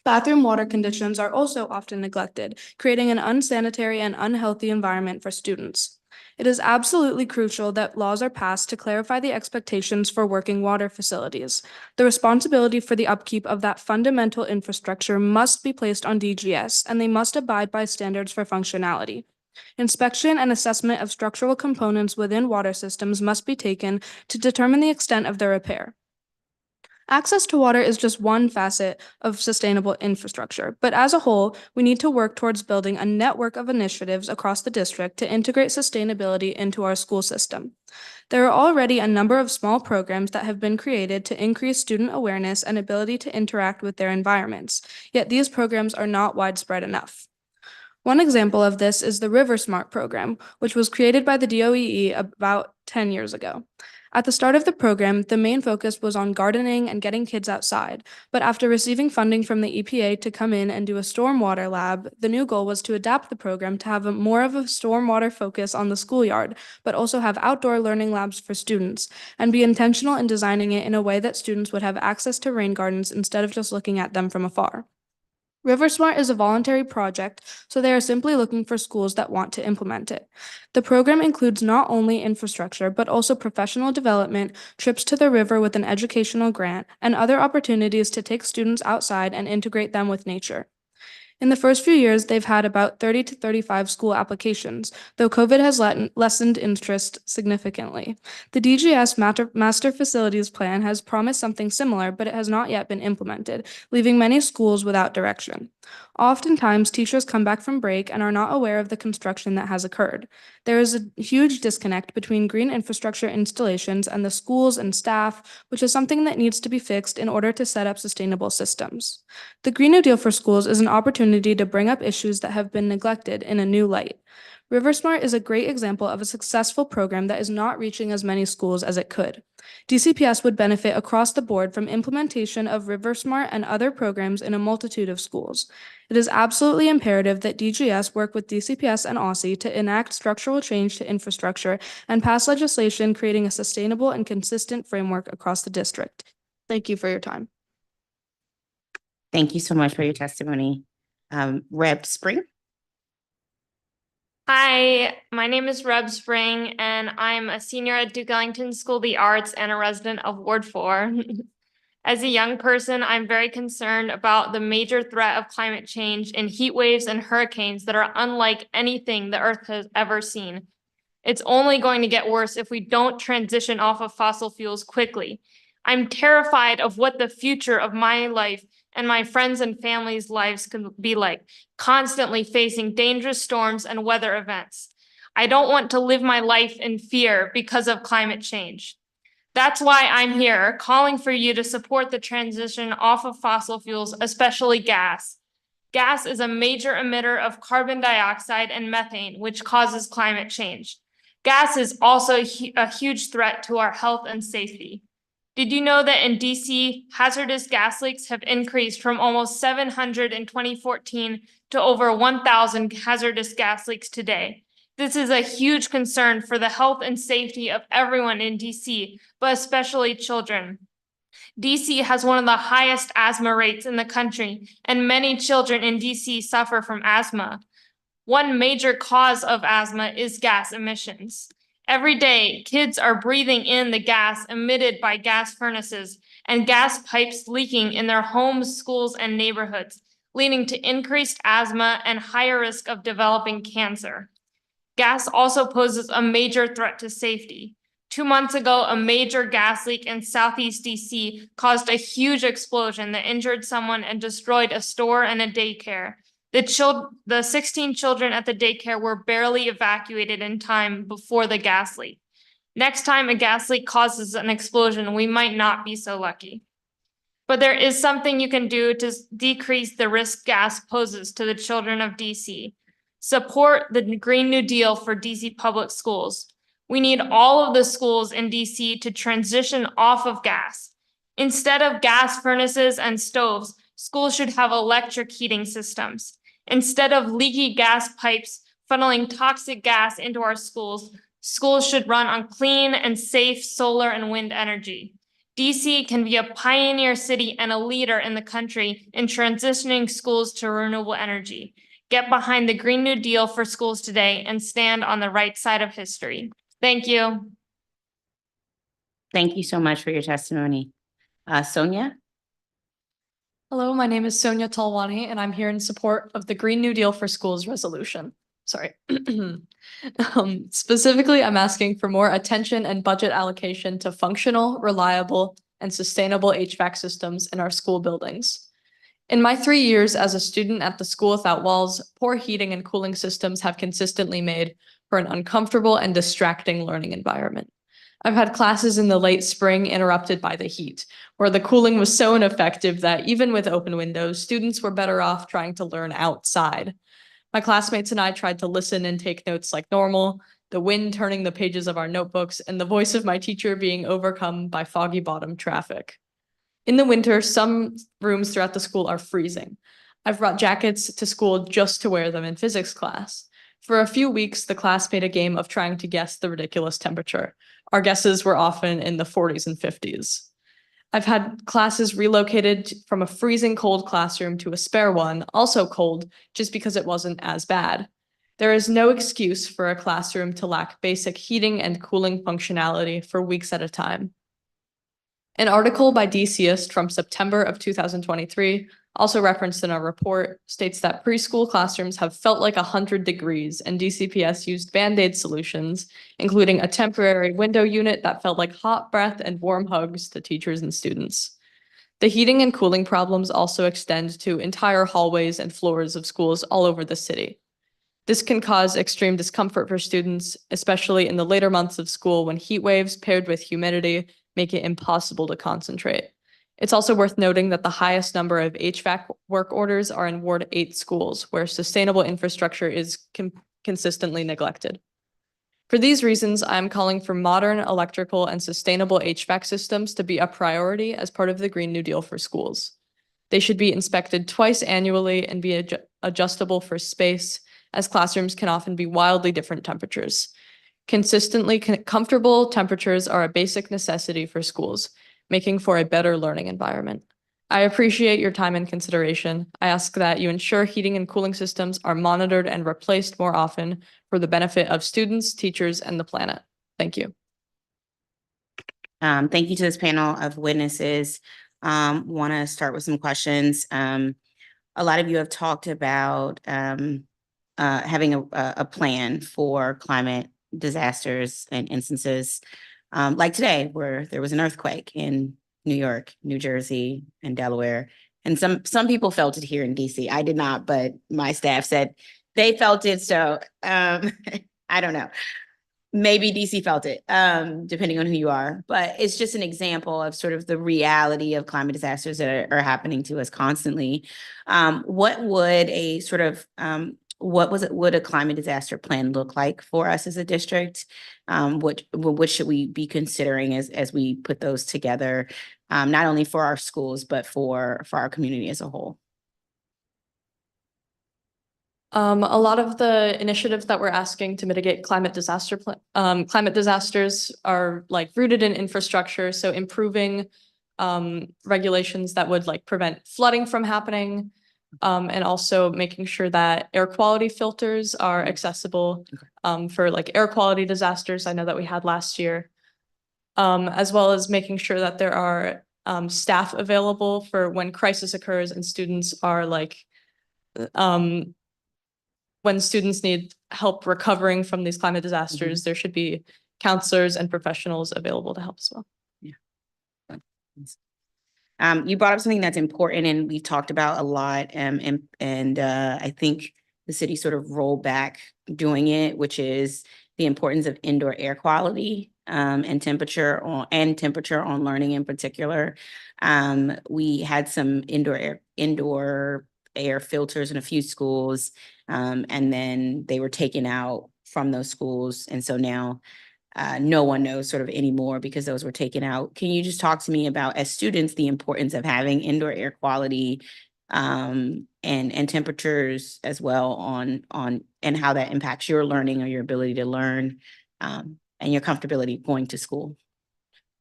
Bathroom water conditions are also often neglected, creating an unsanitary and unhealthy environment for students. It is absolutely crucial that laws are passed to clarify the expectations for working water facilities. The responsibility for the upkeep of that fundamental infrastructure must be placed on DGS, and they must abide by standards for functionality. Inspection and assessment of structural components within water systems must be taken to determine the extent of their repair. Access to water is just one facet of sustainable infrastructure, but as a whole, we need to work towards building a network of initiatives across the district to integrate sustainability into our school system. There are already a number of small programs that have been created to increase student awareness and ability to interact with their environments, yet these programs are not widespread enough. One example of this is the River Smart program, which was created by the DOEE about 10 years ago. At the start of the program, the main focus was on gardening and getting kids outside, but after receiving funding from the EPA to come in and do a stormwater lab, the new goal was to adapt the program to have more of a stormwater focus on the schoolyard, but also have outdoor learning labs for students, and be intentional in designing it in a way that students would have access to rain gardens instead of just looking at them from afar. RiverSmart is a voluntary project, so they are simply looking for schools that want to implement it. The program includes not only infrastructure, but also professional development, trips to the river with an educational grant, and other opportunities to take students outside and integrate them with nature. In the first few years, they've had about 30 to 35 school applications, though COVID has lessened interest significantly. The DGS Master Facilities Plan has promised something similar, but it has not yet been implemented, leaving many schools without direction. Oftentimes, teachers come back from break and are not aware of the construction that has occurred. There is a huge disconnect between green infrastructure installations and the schools and staff, which is something that needs to be fixed in order to set up sustainable systems. The Green New Deal for schools is an opportunity to bring up issues that have been neglected in a new light. RiverSmart is a great example of a successful program that is not reaching as many schools as it could. DCPS would benefit across the board from implementation of RiverSmart and other programs in a multitude of schools. It is absolutely imperative that DGS work with DCPS and OSSI to enact structural change to infrastructure and pass legislation creating a sustainable and consistent framework across the district. Thank you for your time. Thank you so much for your testimony. Rep Spring. Hi, my name is Reb Spring, and I'm a senior at Duke Ellington School of the Arts and a resident of Ward 4. As a young person, I'm very concerned about the major threat of climate change and heat waves and hurricanes that are unlike anything the Earth has ever seen. It's only going to get worse if we don't transition off of fossil fuels quickly. I'm terrified of what the future of my life and my friends and family's lives could be like, constantly facing dangerous storms and weather events. I don't want to live my life in fear because of climate change. That's why I'm here, calling for you to support the transition off of fossil fuels, especially gas. Gas is a major emitter of carbon dioxide and methane, which causes climate change. Gas is also a huge threat to our health and safety. Did you know that in DC, hazardous gas leaks have increased from almost 700 in 2014 to over 1,000 hazardous gas leaks today? This is a huge concern for the health and safety of everyone in DC, but especially children. DC has one of the highest asthma rates in the country, and many children in DC suffer from asthma. One major cause of asthma is gas emissions. Every day, kids are breathing in the gas emitted by gas furnaces and gas pipes leaking in their homes, schools, and neighborhoods, leading to increased asthma and higher risk of developing cancer. Gas also poses a major threat to safety. 2 months ago, a major gas leak in Southeast DC caused a huge explosion that injured someone and destroyed a store and a daycare. The 16 children at the daycare were barely evacuated in time before the gas leak. Next time a gas leak causes an explosion, we might not be so lucky. But there is something you can do to decrease the risk gas poses to the children of DC. Support the Green New Deal for DC public schools. We need all of the schools in DC to transition off of gas. Instead of gas furnaces and stoves, schools should have electric heating systems. Instead of leaky gas pipes funneling toxic gas into our schools, schools should run on clean and safe solar and wind energy. DC can be a pioneer city and a leader in the country in transitioning schools to renewable energy. Get behind the Green New Deal for schools today and stand on the right side of history. Thank you. Thank you so much for your testimony. Sonia? Hello, my name is Sonia Talwani, and I'm here in support of the Green New Deal for Schools resolution. Sorry. Specifically, I'm asking for more attention and budget allocation to functional, reliable, and sustainable HVAC systems in our school buildings. In my 3 years as a student at the School Without Walls, poor heating and cooling systems have consistently made for an uncomfortable and distracting learning environment. I've had classes in the late spring interrupted by the heat, where the cooling was so ineffective that even with open windows, students were better off trying to learn outside. My classmates and I tried to listen and take notes like normal, the wind turning the pages of our notebooks, and the voice of my teacher being overcome by foggy bottom traffic. In the winter, some rooms throughout the school are freezing. I've brought jackets to school just to wear them in physics class. For a few weeks, the class made a game of trying to guess the ridiculous temperature. Our guesses were often in the 40s and 50s. I've had classes relocated from a freezing cold classroom to a spare one, also cold, just because it wasn't as bad. There is no excuse for a classroom to lack basic heating and cooling functionality for weeks at a time. An article by DCist from September of 2023, also referenced in our report, states that preschool classrooms have felt like 100 degrees, and DCPS used Band-Aid solutions, including a temporary window unit that felt like hot breath and warm hugs to teachers and students. The heating and cooling problems also extend to entire hallways and floors of schools all over the city. This can cause extreme discomfort for students, especially in the later months of school when heat waves paired with humidity make it impossible to concentrate. It's also worth noting that the highest number of HVAC work orders are in Ward 8 schools, where sustainable infrastructure is consistently neglected. For these reasons, I'm calling for modern electrical and sustainable HVAC systems to be a priority as part of the Green New Deal for schools. They should be inspected twice annually and be adjustable for space, as classrooms can often be wildly different temperatures. Consistently comfortable temperatures are a basic necessity for schools, making for a better learning environment. I appreciate your time and consideration. I ask that you ensure heating and cooling systems are monitored and replaced more often for the benefit of students, teachers, and the planet. Thank you. Thank you to this panel of witnesses. Want to start with some questions. A lot of you have talked about having a plan for climate disasters and instances, like today, where there was an earthquake in New York, New Jersey, and Delaware. And some people felt it here in DC. I did not, but my staff said they felt it. So I don't know. Maybe DC felt it, depending on who you are. But it's just an example of sort of the reality of climate disasters that are happening to us constantly. What would a sort of would a climate disaster plan look like for us as a district? What should we be considering as we put those together, not only for our schools, but for our community as a whole? A lot of the initiatives that we're asking to mitigate climate disasters are like rooted in infrastructure. So improving regulations that would like prevent flooding from happening, and also making sure that air quality filters are accessible for like air quality disasters. I know that we had last year, as well as making sure that there are staff available for when crisis occurs and students are like when students need help recovering from these climate disasters, there should be counselors and professionals available to help as well. You brought up something that's important and we've talked about a lot, and I think the city sort of rolled back doing it, which is the importance of indoor air quality and temperature on learning in particular. We had some indoor air filters in a few schools, and then they were taken out from those schools, and so now no one knows sort of anymore because those were taken out. Can you just talk to me about, as students, the importance of having indoor air quality and temperatures as well on and how that impacts your learning or your ability to learn and your comfortability going to school?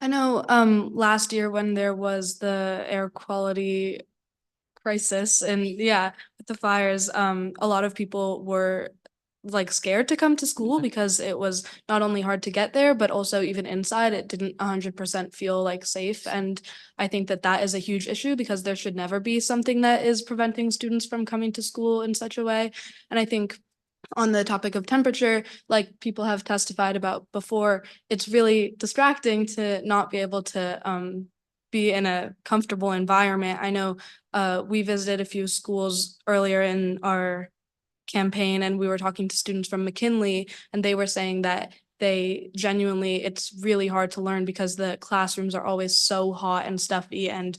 I know last year when there was the air quality crisis and with the fires, a lot of people were like scared to come to school because it was not only hard to get there, but also even inside it didn't 100% feel like safe. And I think that that is a huge issue because there should never be something that is preventing students from coming to school in such a way. And I think on the topic of temperature, like people have testified about before, it's really distracting to not be able to be in a comfortable environment. I know we visited a few schools earlier in our campaign and we were talking to students from McKinley and they were saying that it's really hard to learn because the classrooms are always so hot and stuffy. And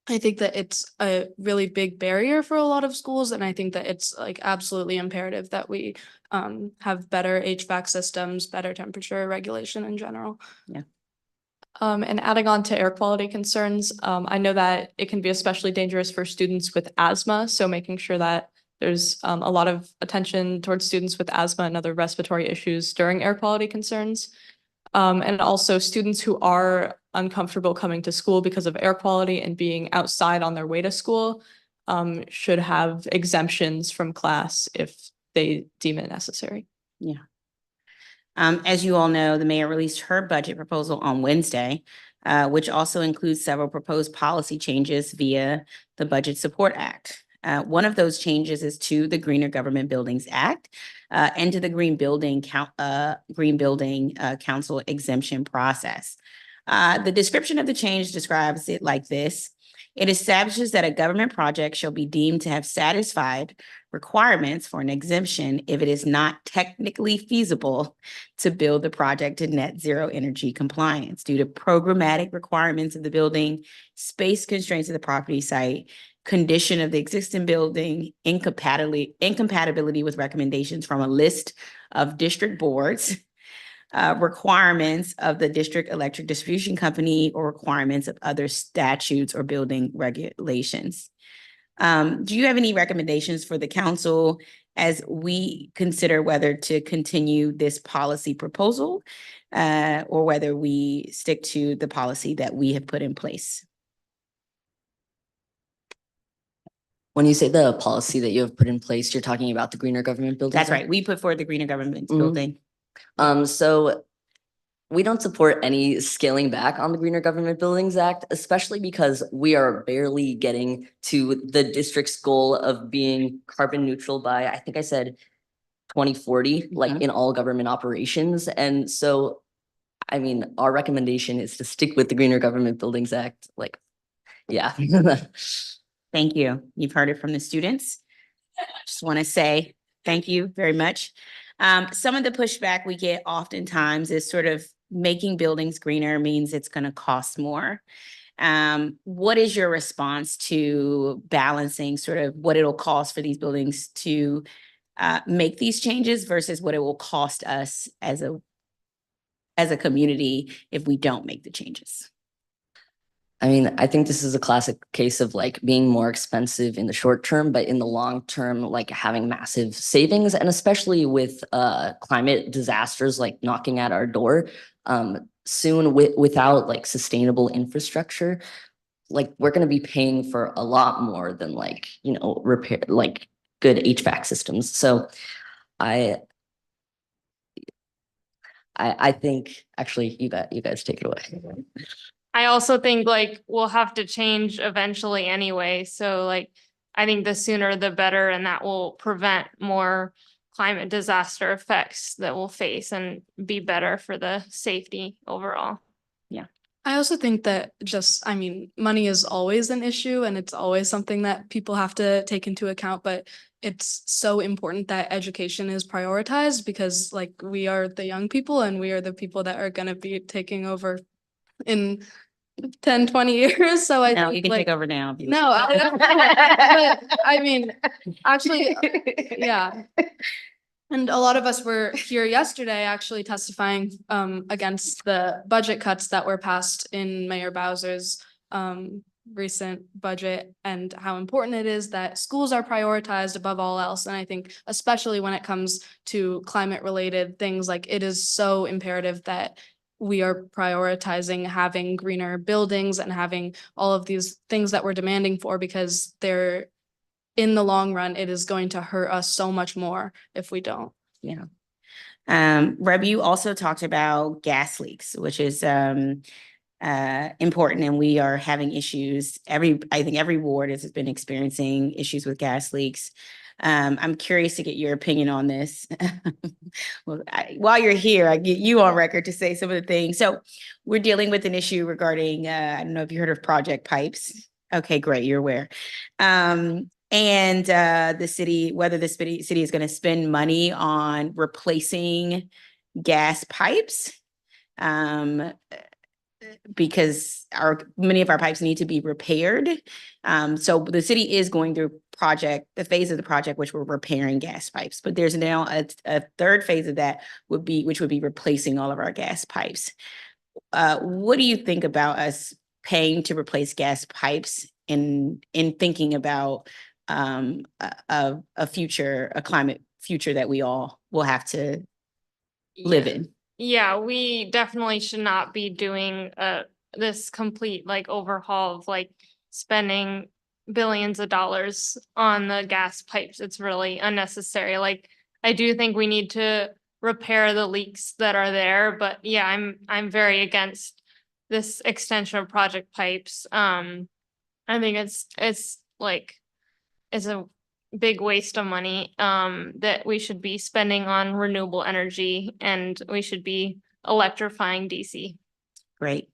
I think that it's a really big barrier for a lot of schools. And I think that it's like absolutely imperative that we have better HVAC systems, better temperature regulation in general. Yeah. And adding on to air quality concerns, I know that it can be especially dangerous for students with asthma. So making sure that there's a lot of attention towards students with asthma and other respiratory issues during air quality concerns. And also students who are uncomfortable coming to school because of air quality and being outside on their way to school should have exemptions from class if they deem it necessary. Yeah. As you all know, the mayor released her budget proposal on Wednesday, which also includes several proposed policy changes via the Budget Support Act. One of those changes is to the Greener Government Buildings Act and to the Green Building Council exemption process. The description of the change describes it like this. It establishes that a government project shall be deemed to have satisfied requirements for an exemption if it is not technically feasible to build the project to net zero energy compliance due to programmatic requirements of the building, space constraints of the property site, condition of the existing building, incompatibility with recommendations from a list of district boards, requirements of the district electric distribution company, or requirements of other statutes or building regulations. Do you have any recommendations for the council as we consider whether to continue this policy proposal or whether we stick to the policy that we have put in place? When you say the policy that you have put in place, you're talking about the Greener Government Buildings That's Act? right. We put forward the Greener Government Mhm. Building. So we don't support any scaling back on the Greener Government Buildings Act, especially because we are barely getting to the district's goal of being carbon neutral by, I think I said 2040, like Mhm. in all government operations. And so, I mean, our recommendation is to stick with the Greener Government Buildings Act, like, yeah. Thank you. You've heard it from the students. Just want to say thank you very much. Some of the pushback we get oftentimes is sort of making buildings greener means it's going to cost more. What is your response to balancing sort of what it'll cost for these buildings to make these changes versus what it will cost us as a community if we don't make the changes? I mean, I think this is a classic case of like being more expensive in the short term, but in the long term, like having massive savings. And especially with climate disasters like knocking at our door soon without like sustainable infrastructure, like we're going to be paying for a lot more than like, you know, repair like good HVAC systems. So I think actually you guys take it away. I also think like we'll have to change eventually anyway. So like, I think the sooner the better, and that will prevent more climate disaster effects that we'll face and be better for the safety overall. I also think that I mean, money is always an issue and it's always something that people have to take into account, but it's so important that education is prioritized because like we are the young people and we are the people that are going to be taking over in 10, 20 years. So I No, think you can like, take over now. if you no, wish. but I mean, actually, yeah. And a lot of us were here yesterday actually testifying against the budget cuts that were passed in Mayor Bowser's recent budget and how important it is that schools are prioritized above all else. And I think especially when it comes to climate related things, like it is so imperative that we are prioritizing having greener buildings and having all of these things that we're demanding for, because they're in the long run, it is going to hurt us so much more if we don't. Yeah. Reb, you also talked about gas leaks, which is important, and we are having issues. I think every ward has been experiencing issues with gas leaks. I'm curious to get your opinion on this. Well, while you're here, I get you on record to say some of the things. So we're dealing with an issue regarding, I don't know if you heard of project pipes. Okay, great, you're aware. And the city, whether the city is going to spend money on replacing gas pipes, because many of our pipes need to be repaired. So the city is going through the phase of the project, which we're repairing gas pipes, but there's now a third phase of that which would be replacing all of our gas pipes. What do you think about us paying to replace gas pipes in thinking about a climate future that we all will have to live in? Yeah, we definitely should not be doing this complete like overhaul of like spending billions of dollars on the gas pipes. It's really unnecessary. Like I do think we need to repair the leaks that are there, but yeah, I'm very against this extension of project pipes. I think it's a big waste of money that we should be spending on renewable energy, and we should be electrifying DC. Great.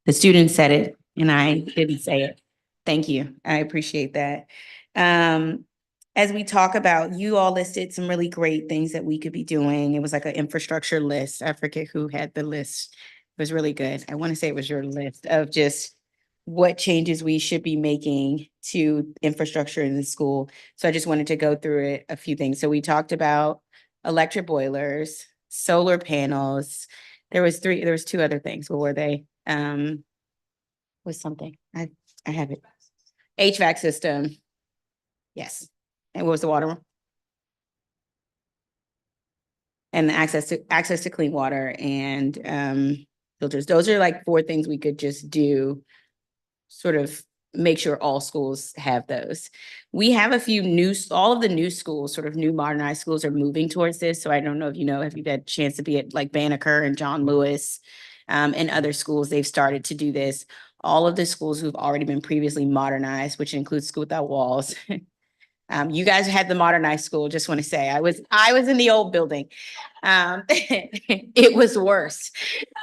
The student said it and I didn't say it. Thank you. I appreciate that. As we talk about, you all listed some really great things that we could be doing. It was like an infrastructure list. I forget who had the list. It was really good. I want to say it was your list of just what changes we should be making to infrastructure in the school. So I just wanted to go through it, a few things. So we talked about electric boilers, solar panels. There was two other things. What were they? Was something. I have it. HVAC system. Yes. And what was the water one? And access to clean water and filters. Those are like 4 things we could just do, sort of make sure all schools have those. We have all of the new schools, sort of new modernized schools, are moving towards this. So I don't know if have you had a chance to be at like Banneker and John Lewis and other schools? They've started to do this. All of the schools who've already been previously modernized, which includes School Without Walls, You guys had the modernized school, just want to say. I was in the old building. It was worse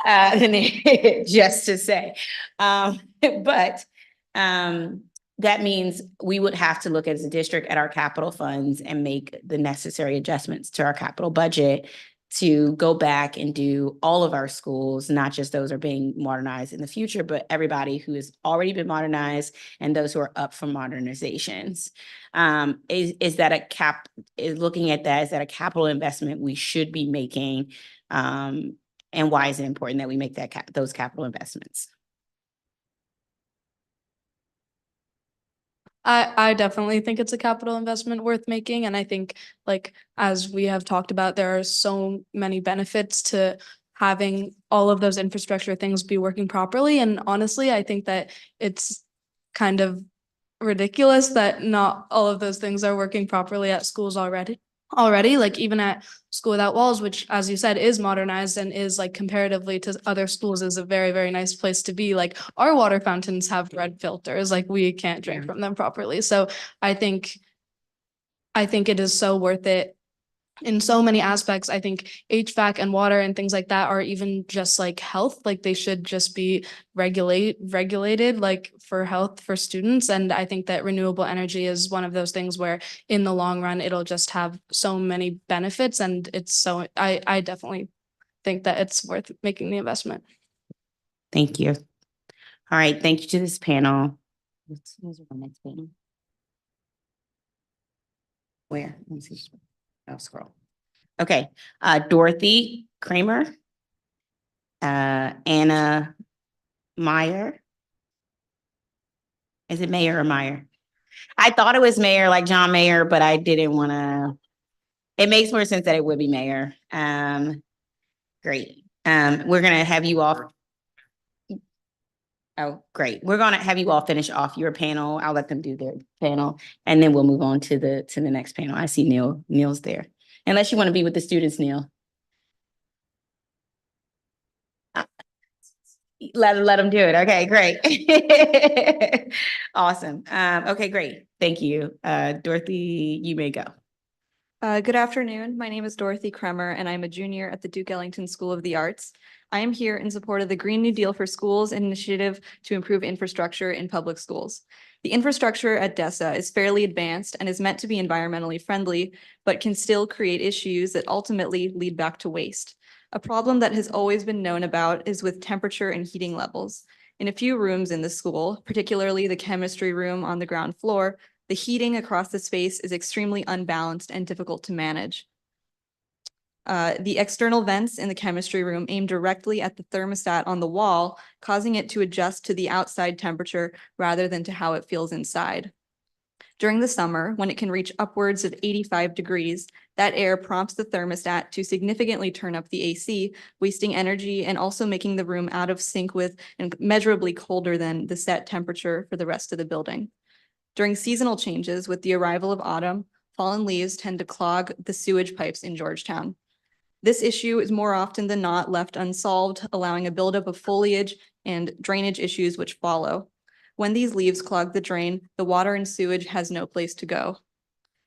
than it, just to say. But that means we would have to look as a district at our capital funds and make the necessary adjustments to our capital budget to go back and do all of our schools, not just those are being modernized in the future, but everybody who has already been modernized and those who are up for modernizations. Is looking at that, is that a capital investment we should be making? And why is it important that we make those capital investments? I definitely think it's a capital investment worth making. And I think, like, as we have talked about, there are so many benefits to having all of those infrastructure things be working properly. And honestly, I think that it's kind of ridiculous that not all of those things are working properly at schools already. Like even at School Without Walls, which, as you said, is modernized and is, like, comparatively to other schools, is a very, very nice place to be. Like, our water fountains have red filters, like we can't drink from them properly. So I think it is so worth it in so many aspects. I think HVAC and water and things like that are even just like health, like they should just be regulated like for health for students. And I think that renewable energy is one of those things where in the long run, it'll just have so many benefits. And I definitely think that it's worth making the investment. Thank you. All right, thank you to this panel. Who's our next panel? Where? Let me see. I'll scroll. Okay, Dorothy Kramer, Anna Meyer. Is it Mayer or Meyer? I thought it was Mayer, like John Mayer, but I didn't want to. It makes more sense that it would be Mayer. Great. We're gonna have you all. Oh, great. We're gonna have you all finish off your panel. I'll let them do their panel, and then we'll move on to the next panel. I see Neil's there. Unless you want to be with the students, Neil. Let them do it. Okay, great. Awesome. Okay, great. Thank you. Dorothy, you may go. Good afternoon. My name is Dorothy Kremer, and I'm a junior at the Duke Ellington School of the Arts. I am here in support of the Green New Deal for Schools initiative to improve infrastructure in public schools. The infrastructure at DESA is fairly advanced and is meant to be environmentally friendly, but can still create issues that ultimately lead back to waste. A problem that has always been known about is with temperature and heating levels. In a few rooms in the school, particularly the chemistry room on the ground floor, the heating across the space is extremely unbalanced and difficult to manage. The external vents in the chemistry room aim directly at the thermostat on the wall, causing it to adjust to the outside temperature rather than to how it feels inside. During the summer, when it can reach upwards of 85 degrees, that air prompts the thermostat to significantly turn up the AC, wasting energy and also making the room out of sync with and measurably colder than the set temperature for the rest of the building. During seasonal changes with the arrival of autumn, fallen leaves tend to clog the sewage pipes in Georgetown. This issue is more often than not left unsolved, allowing a buildup of foliage and drainage issues which follow. When these leaves clog the drain, the water and sewage has no place to go.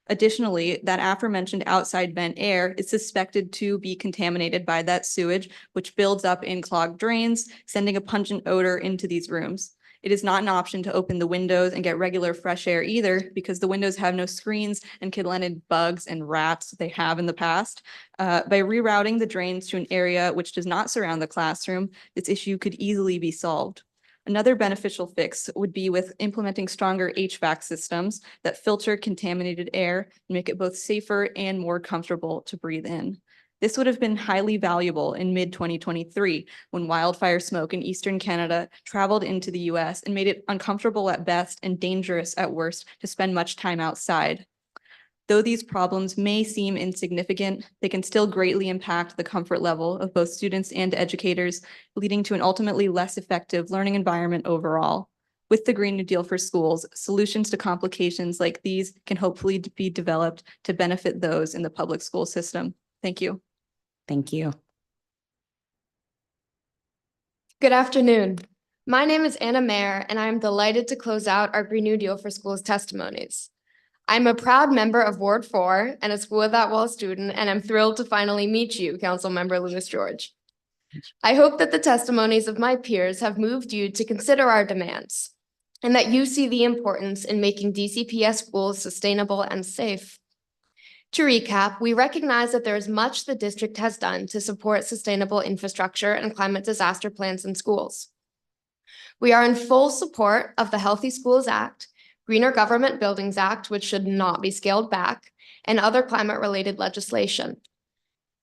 Additionally, that aforementioned outside vent air is suspected to be contaminated by that sewage, which builds up in clogged drains, sending a pungent odor into these rooms. It is not an option to open the windows and get regular fresh air either, because the windows have no screens and can let in bugs and rats they have in the past. By rerouting the drains to an area which does not surround the classroom, this issue could easily be solved. Another beneficial fix would be with implementing stronger HVAC systems that filter contaminated air and make it both safer and more comfortable to breathe in. This would have been highly valuable in mid-2023 when wildfire smoke in Eastern Canada traveled into the US and made it uncomfortable at best and dangerous at worst to spend much time outside. Though these problems may seem insignificant, they can still greatly impact the comfort level of both students and educators, leading to an ultimately less effective learning environment overall. With the Green New Deal for Schools, solutions to complications like these can hopefully be developed to benefit those in the public school system. Thank you. Thank you. Good afternoon. My name is Anna Mayer, and I am delighted to close out our Green New Deal for Schools testimonies. I'm a proud member of Ward 4 and a School Without Walls student, and I'm thrilled to finally meet you, Councilmember Lewis George. I hope that the testimonies of my peers have moved you to consider our demands and that you see the importance in making DCPS schools sustainable and safe. To recap, we recognize that there is much the district has done to support sustainable infrastructure and climate disaster plans in schools. We are in full support of the Healthy Schools Act, Greener Government Buildings Act, which should not be scaled back, and other climate-related legislation.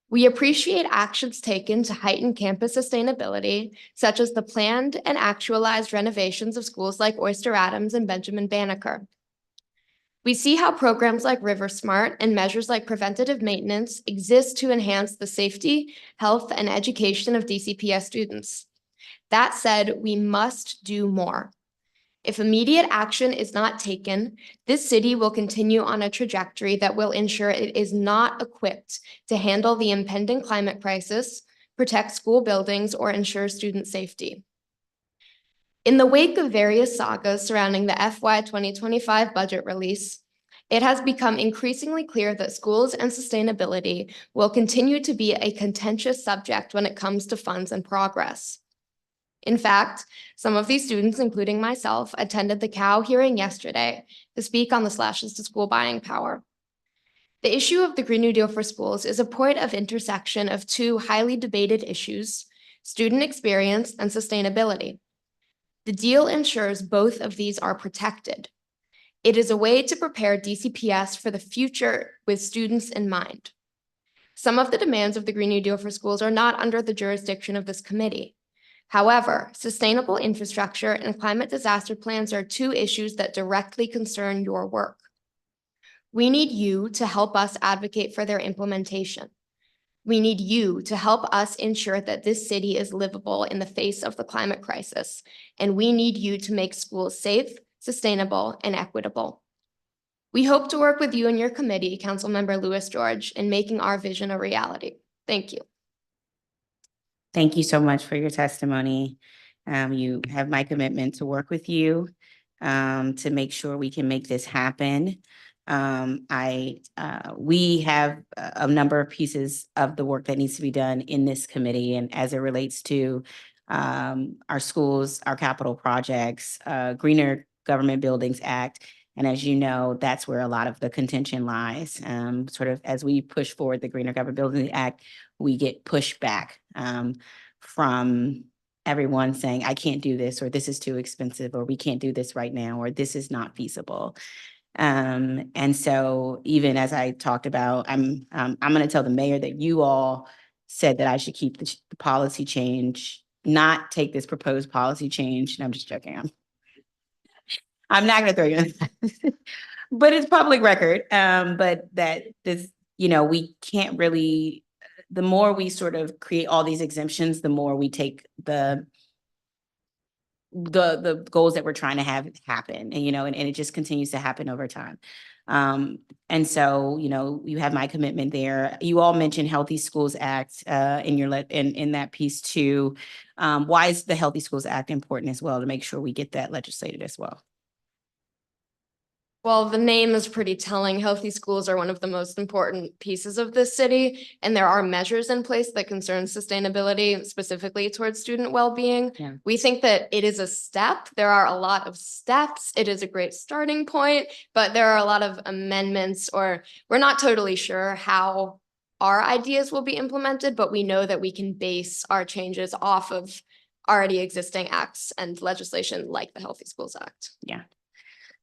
We appreciate actions taken to heighten campus sustainability, such as the planned and actualized renovations of schools like Oyster Adams and Benjamin Banneker. We see how programs like River Smart and measures like preventative maintenance exist to enhance the safety, health, and education of DCPS students. That said, we must do more. If immediate action is not taken, this city will continue on a trajectory that will ensure it is not equipped to handle the impending climate crisis, protect school buildings, or ensure student safety. In the wake of various sagas surrounding the FY 2025 budget release, it has become increasingly clear that schools and sustainability will continue to be a contentious subject when it comes to funds and progress. In fact, some of these students, including myself, attended the COW hearing yesterday to speak on the slashes to school buying power. The issue of the Green New Deal for schools is a point of intersection of two highly debated issues: student experience and sustainability. The deal ensures both of these are protected. It is a way to prepare DCPS for the future with students in mind. Some of the demands of the Green New Deal for schools are not under the jurisdiction of this committee. However, sustainable infrastructure and climate disaster plans are two issues that directly concern your work. We need you to help us advocate for their implementation. We need you to help us ensure that this city is livable in the face of the climate crisis, and we need you to make schools safe, sustainable, and equitable. We hope to work with you and your committee, Councilmember Lewis George, in making our vision a reality. Thank you. Thank you so much for your testimony. You have my commitment to work with you to make sure we can make this happen. We have a number of pieces of the work that needs to be done in this committee, and as it relates to our schools, our capital projects, Greener Government Buildings Act. And as you know, that's where a lot of the contention lies. Sort of as we push forward the Greener Government Buildings Act, we get pushback from everyone saying, I can't do this, or this is too expensive, or we can't do this right now, or this is not feasible. And so even as I talked about, I'm going to tell the mayor that you all said that I should keep the policy change, not take this proposed policy change. And I'm just joking. I'm not going to throw you in that. But it's public record. But that this, we can't really, the more we sort of create all these exemptions, the more we take the goals that we're trying to have happen, and it just continues to happen over time. And so, you have my commitment there. You all mentioned Healthy Schools Act in that piece too. Why is the Healthy Schools Act important as well, to make sure we get that legislated as well? Well, the name is pretty telling. Healthy schools are one of the most important pieces of this city, and there are measures in place that concern sustainability, specifically towards student well-being. Yeah. We think that it is a step. There are a lot of steps. It is a great starting point, but there are a lot of amendments, or we're not totally sure how our ideas will be implemented, but we know that we can base our changes off of already existing acts and legislation like the Healthy Schools Act. Yeah.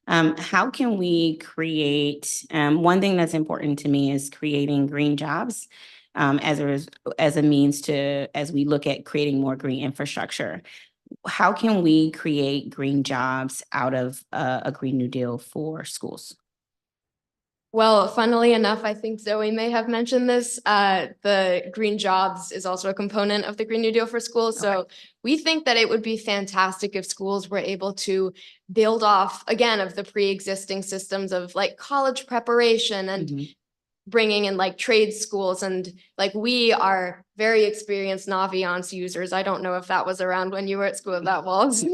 How can we create, one thing that's important to me is creating green jobs as a means to, as we look at creating more green infrastructure. How can we create green jobs out of a Green New Deal for schools? Well, funnily enough, I think Zoe may have mentioned this. The green jobs is also a component of the Green New Deal for schools. So we think that it would be fantastic if schools were able to build off, again, of the pre-existing systems of like college preparation and bringing in like trade schools, and like we are very experienced Naviance users. I don't know if that was around when you were at School Without Walls.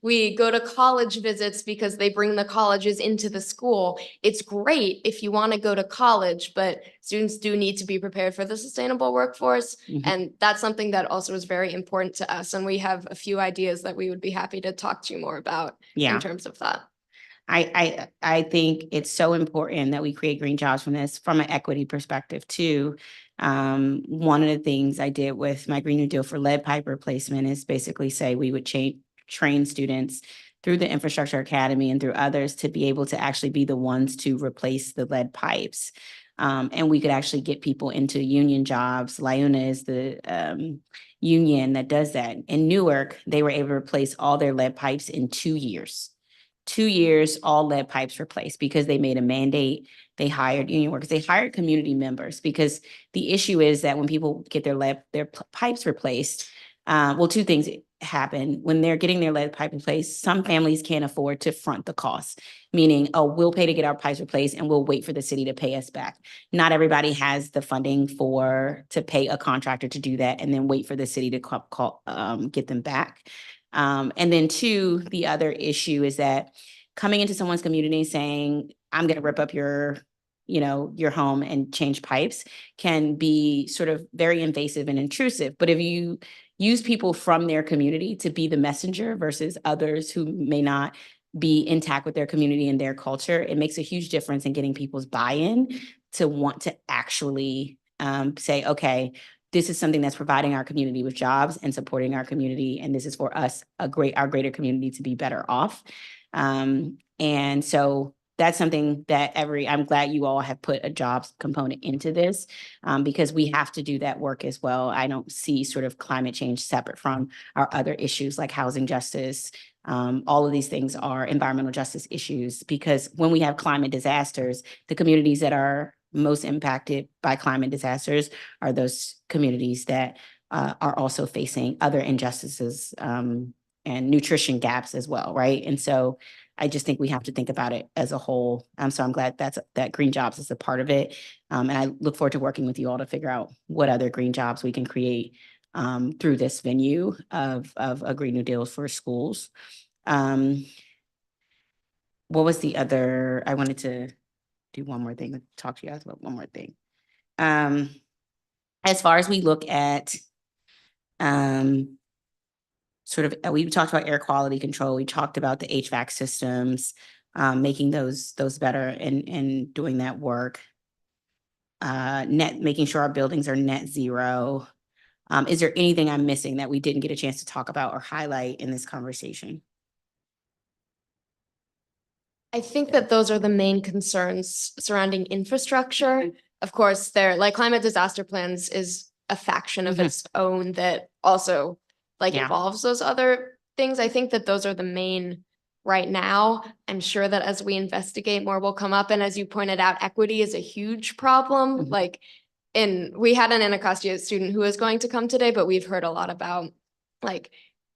We go to college visits because they bring the colleges into the school. It's great if you want to go to college, but students do need to be prepared for the sustainable workforce. Mhm. And that's something that also is very important to us. And we have a few ideas that we would be happy to talk to you more about Yeah. in terms of that. I think it's so important that we create green jobs from this, from an equity perspective too. One of the things I did with my Green New Deal for lead pipe replacement is basically say we would train students through the Infrastructure Academy and through others to be able to actually be the ones to replace the lead pipes. And we could actually get people into union jobs. LIUNA is the union that does that. In Newark, they were able to replace all their lead pipes in 2 years. 2 years, all lead pipes replaced because they made a mandate. They hired union workers. They hired community members because the issue is that when people get their pipes replaced, well, two things happen. When they're getting their lead pipe replaced, some families can't afford to front the cost, meaning, oh, we'll pay to get our pipes replaced and we'll wait for the city to pay us back. Not everybody has the funding to pay a contractor to do that and then wait for the city to get them back. And then two, the other issue is that coming into someone's community saying, I'm going to rip up your home and change pipes can be sort of very invasive and intrusive. But if you use people from their community to be the messenger versus others who may not be intact with their community and their culture, it makes a huge difference in getting people's buy-in to want to actually say, okay, this is something that's providing our community with jobs and supporting our community. And this is for us, our greater community to be better off. And so that's something that I'm glad you all have put a jobs component into this because we have to do that work as well. I don't see sort of climate change separate from our other issues like housing justice. All of these things are environmental justice issues because when we have climate disasters, the communities that are most impacted by climate disasters are those communities that are also facing other injustices and nutrition gaps as well, right? And so I just think we have to think about it as a whole. So I'm glad that green jobs is a part of it. And I look forward to working with you all to figure out what other green jobs we can create through this venue of a Green New Deal for schools. What was the other? I wanted to do one more thing, talk to you guys about one more thing. As far as we look at we talked about air quality control, we talked about the HVAC systems, making those better and doing that work. Making sure our buildings are net zero. Is there anything I'm missing that we didn't get a chance to talk about or highlight in this conversation? I think that those are the main concerns surrounding infrastructure. Of course, climate disaster plans is a faction of its own that also involves those other things. I think that those are the main right now. I'm sure that as we investigate more will come up. And as you pointed out, equity is a huge problem. We had an Anacostia student who is going to come today, but we've heard a lot about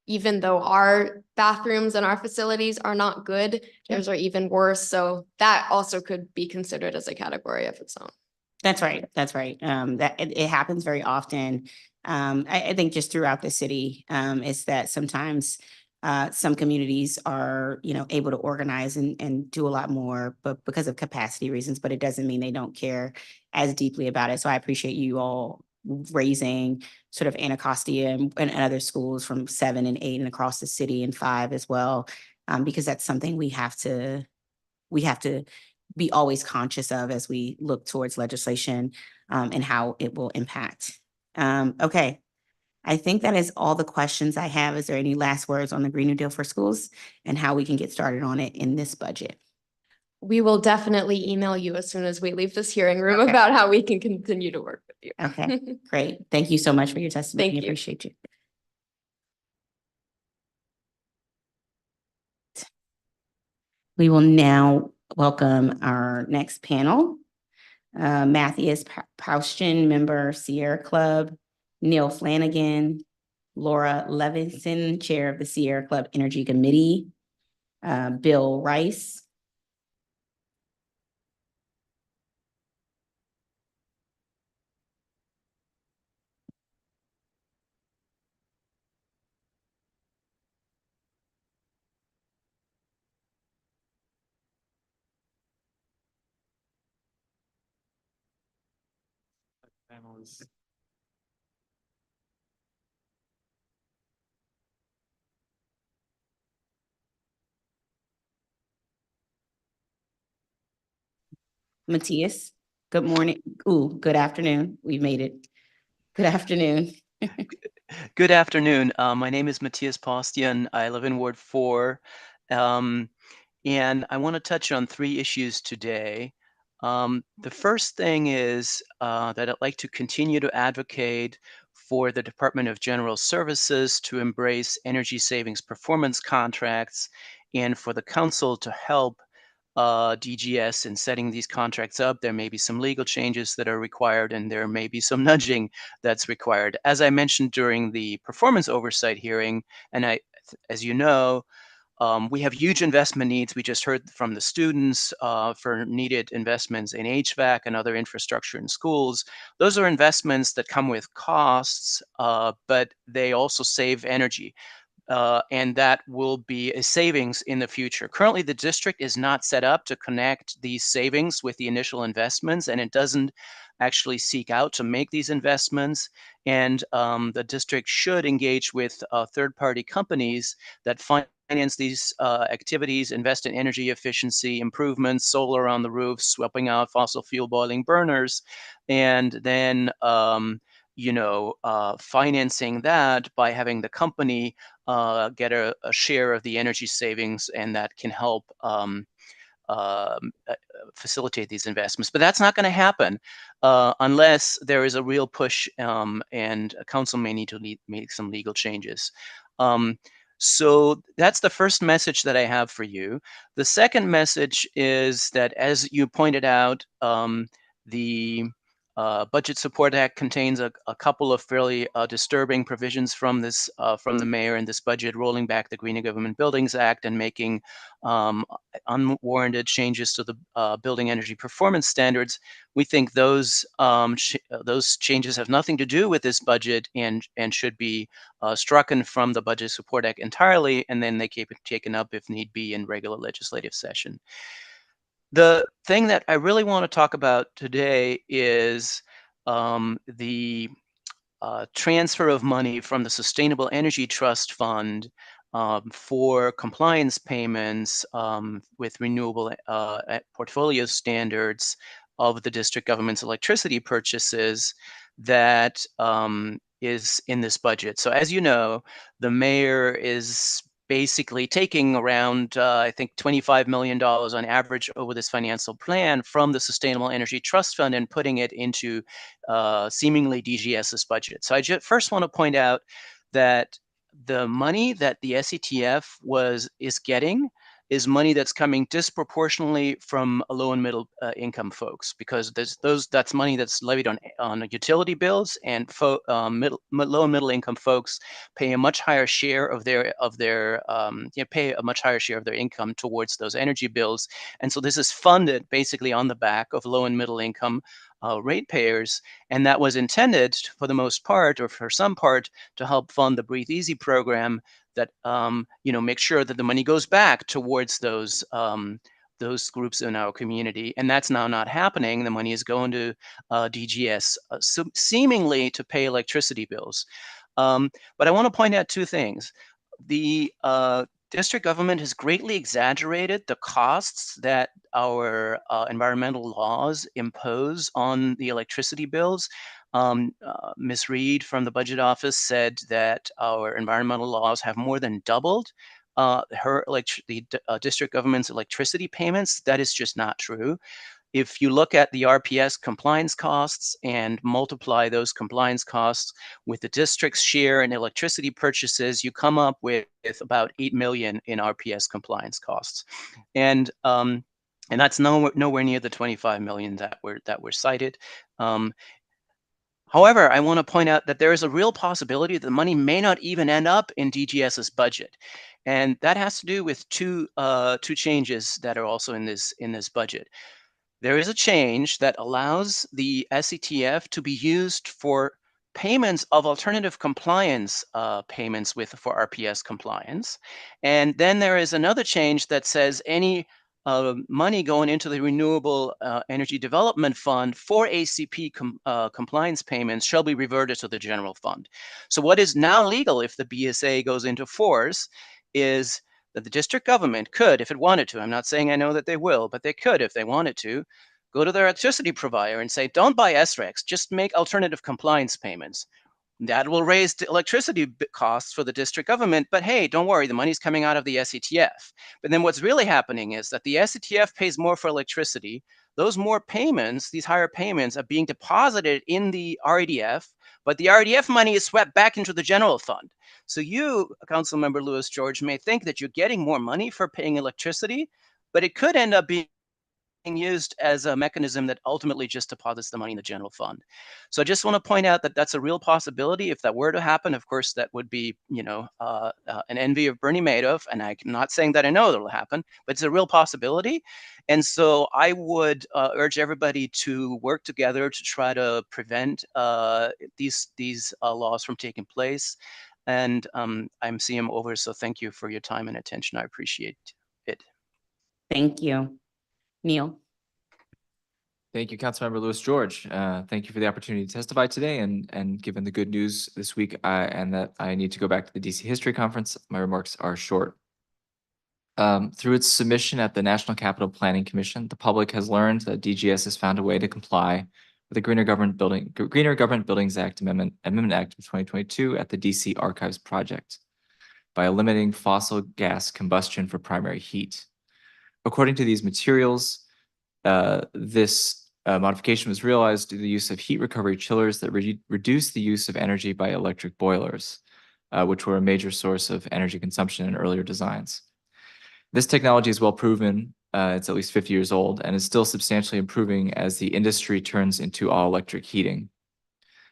even though our bathrooms and our facilities are not good, theirs are even worse. So that also could be considered as a category of its own. That's right. That's right. It happens very often. I think just throughout the city, is that sometimes some communities are, able to organize and do a lot more, but because of capacity reasons, but it doesn't mean they don't care as deeply about it. So I appreciate you all raising sort of Anacostia and other schools from 7 and 8 and across the city and 5 as well, because that's something we have to be always conscious of as we look towards legislation and how it will impact. Okay, I think that is all the questions I have. Is there any last words on the Green New Deal for schools and how we can get started on it in this budget? We will definitely email you as soon as we leave this hearing room about how we can continue to work with you. Okay, great. Thank you so much for your testimony. Thank you. I appreciate you. We will now welcome our next panel. Matthias Paustian, member Sierra Club, Neil Flanagan, Laura Levinson, chair of the Sierra Club Energy Committee, Bill Rice, Matthias, good morning. Ooh, good afternoon. We made it. Good afternoon. Good afternoon. My name is Matthias Postian. I live in Ward 4. And I want to touch on 3 issues today. The first thing is that I'd like to continue to advocate for the Department of General Services to embrace energy savings performance contracts and for the council to help DGS in setting these contracts up. There may be some legal changes that are required, and there may be some nudging that's required. As I mentioned during the performance oversight hearing, and as you know, we have huge investment needs. We just heard from the students for needed investments in HVAC and other infrastructure in schools. Those are investments that come with costs, but they also save energy. And that will be a savings in the future. Currently, the district is not set up to connect these savings with the initial investments, and it doesn't actually seek out to make these investments. And the district should engage with third-party companies that finance these activities, invest in energy efficiency improvements, solar on the roofs, swapping out fossil fuel boiling burners, and then financing that by having the company get a share of the energy savings, and that can help facilitate these investments. But that's not going to happen unless there is a real push, and a council may need to make some legal changes. So that's the first message that I have for you. The second message is that, as you pointed out, the Budget Support Act contains a couple of fairly disturbing provisions from the mayor in this budget, rolling back the Green Government Buildings Act and making unwarranted changes to the building energy performance standards. We think those changes have nothing to do with this budget and should be strucken from the Budget Support Act entirely, and then they can be taken up if need be in regular legislative session. The thing that I really want to talk about today is the transfer of money from the Sustainable Energy Trust Fund for compliance payments with renewable portfolio standards of the district government's electricity purchases that is in this budget. So as you know, the mayor is basically taking around, I think, $25 million on average over this financial plan from the Sustainable Energy Trust Fund and putting it into seemingly DGS's budget. So I first want to point out that the money that the SETF is getting is money that's coming disproportionately from low and middle income folks, because that's money that's levied on utility bills, and low and middle income folks pay a much higher share of their income towards those energy bills. And so this is funded basically on the back of low and middle income ratepayers, and that was intended for the most part, or for some part, to help fund the Breathe Easy program that make sure that the money goes back towards those groups in our community. And that's now not happening. The money is going to DGS, seemingly to pay electricity bills. But I want to point out 2 things. The district government has greatly exaggerated the costs that our environmental laws impose on the electricity bills. Ms. Reed from the budget office said that our environmental laws have more than doubled the district government's electricity payments. That is just not true. If you look at the RPS compliance costs and multiply those compliance costs with the district's share in electricity purchases, you come up with about 8 million in RPS compliance costs. And that's nowhere near the 25 million that were cited. However, I want to point out that there is a real possibility that the money may not even end up in DGS's budget. And that has to do with two changes that are also in this budget. There is a change that allows the SETF to be used for payments of alternative compliance payments for RPS compliance. And then there is another change that says any money going into the Renewable Energy Development Fund for ACP compliance payments shall be reverted to the general fund. So what is now legal if the BSA goes into force is that the district government could, if it wanted to, I'm not saying I know that they will, but they could, if they wanted to, go to their electricity provider and say, don't buy SRECs, just make alternative compliance payments. That will raise the electricity costs for the district government, but hey, don't worry, the money's coming out of the SETF. But then what's really happening is that the SETF pays more for electricity. Those more payments, these higher payments, are being deposited in the REDF, but the REDF money is swept back into the general fund. So you, Councilmember Lewis George, may think that you're getting more money for paying electricity, but it could end up being used as a mechanism that ultimately just deposits the money in the general fund. So I just want to point out that that's a real possibility. If that were to happen, of course, that would be, an envy of Bernie Madoff. And I'm not saying that I know it'll happen, but it's a real possibility. And so I would urge everybody to work together to try to prevent these laws from taking place. And I'm seeing them over. So thank you for your time and attention. I appreciate it. Thank you. Neil. Thank you, Councilmember Lewis George. Thank you for the opportunity to testify today, and given the good news this week and that I need to go back to the DC History Conference, my remarks are short. Through its submission at the National Capital Planning Commission, the public has learned that DGS has found a way to comply with the Greener Government Buildings Act Amendment Act of 2022 at the DC Archives project by eliminating fossil gas combustion for primary heat. According to these materials, this modification was realized through the use of heat recovery chillers that reduce the use of energy by electric boilers, which were a major source of energy consumption in earlier designs. This technology is well proven. It's at least 50 years old and is still substantially improving as the industry turns into all electric heating.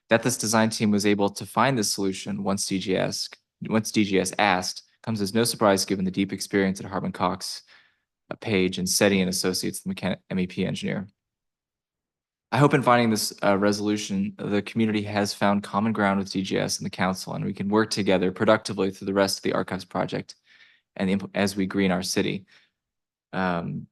That this design team was able to find this solution once DGS asked comes as no surprise given the deep experience at Harman Cox, Page, and SETI and Associates, the MEP engineer. I hope in finding this resolution, the community has found common ground with DGS and the council, and we can work together productively through the rest of the archives project and as we green our city. And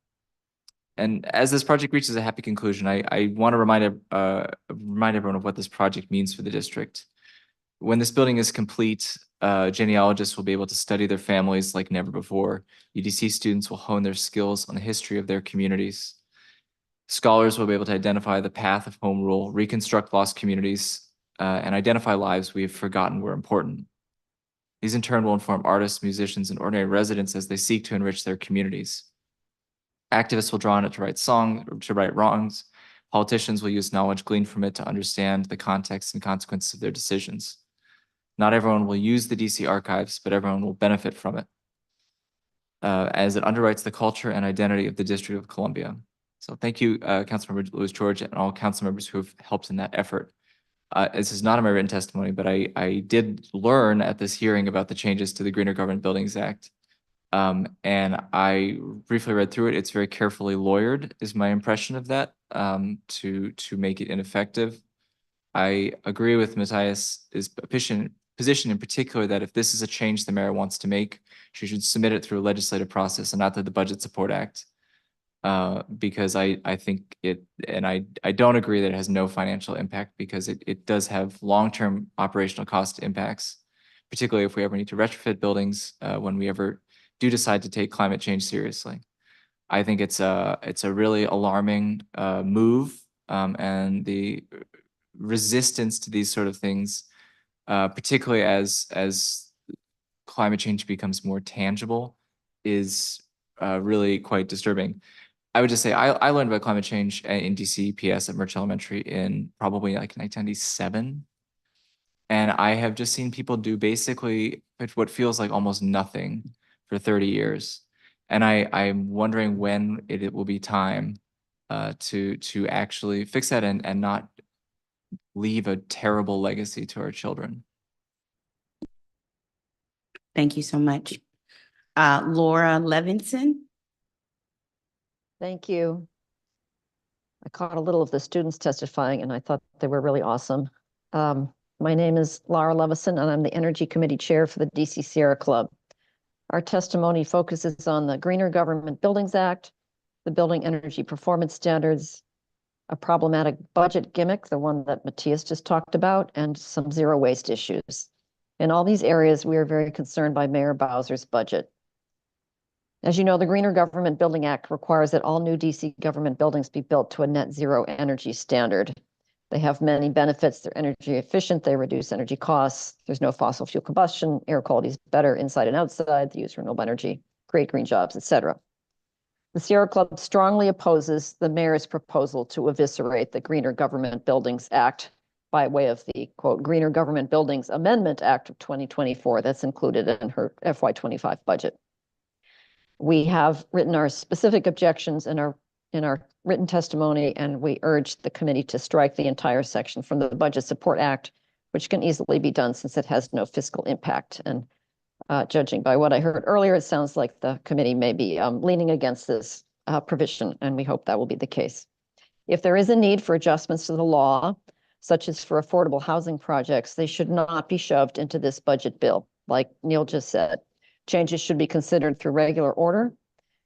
as this project reaches a happy conclusion, I want to remind everyone of what this project means for the district. When this building is complete, genealogists will be able to study their families like never before. UDC students will hone their skills on the history of their communities. Scholars will be able to identify the path of home rule, reconstruct lost communities, and identify lives we have forgotten were important. These in turn will inform artists, musicians, and ordinary residents as they seek to enrich their communities. Activists will draw on it to right wrongs. Politicians will use knowledge gleaned from it to understand the context and consequences of their decisions. Not everyone will use the DC archives, but everyone will benefit from it as it underwrites the culture and identity of the District of Columbia. So thank you, Councilmember Lewis George, and all council members who have helped in that effort. This is not in my written testimony, but I did learn at this hearing about the changes to the Greener Government Buildings Act. And I briefly read through it. It's very carefully lawyered, is my impression of that, to make it ineffective. I agree with Matthias's position in particular that if this is a change the mayor wants to make, she should submit it through a legislative process and not through the Budget Support Act. Because I think it, and I don't agree that it has no financial impact, because it does have long-term operational cost impacts, particularly if we ever need to retrofit buildings, when we ever do decide to take climate change seriously. I think it's a really alarming move, and the resistance to these sort of things, particularly as climate change becomes more tangible, is really quite disturbing. I would just say I learned about climate change in DCPS at Murch Elementary in probably like 1997. And I have just seen people do basically what feels like almost nothing for 30 years. And I'm wondering when it will be time to actually fix that and not leave a terrible legacy to our children. Thank you so much. Laura Levinson. Thank you. I caught a little of the students testifying and I thought they were really awesome. My name is Laura Levison and I'm the Energy Committee Chair for the DC Sierra Club. Our testimony focuses on the Greener Government Buildings Act, the building energy performance standards, a problematic budget gimmick, the one that Matthias just talked about, and some zero waste issues. In all these areas, we are very concerned by Mayor Bowser's budget. As you know, the Greener Government Building Act requires that all new DC government buildings be built to a net zero energy standard. They have many benefits. They're energy efficient. They reduce energy costs. There's no fossil fuel combustion. Air quality is better inside and outside. They use renewable energy, create green jobs, etc. The Sierra Club strongly opposes the mayor's proposal to eviscerate the Greener Government Buildings Act by way of the, quote, Greener Government Buildings Amendment Act of 2024 that's included in her FY25 budget. We have written our specific objections in our written testimony, and we urge the committee to strike the entire section from the Budget Support Act, which can easily be done since it has no fiscal impact. And judging by what I heard earlier, it sounds like the committee may be leaning against this provision, and we hope that will be the case. If there is a need for adjustments to the law, such as for affordable housing projects, they should not be shoved into this budget bill, like Neil just said. Changes should be considered through regular order.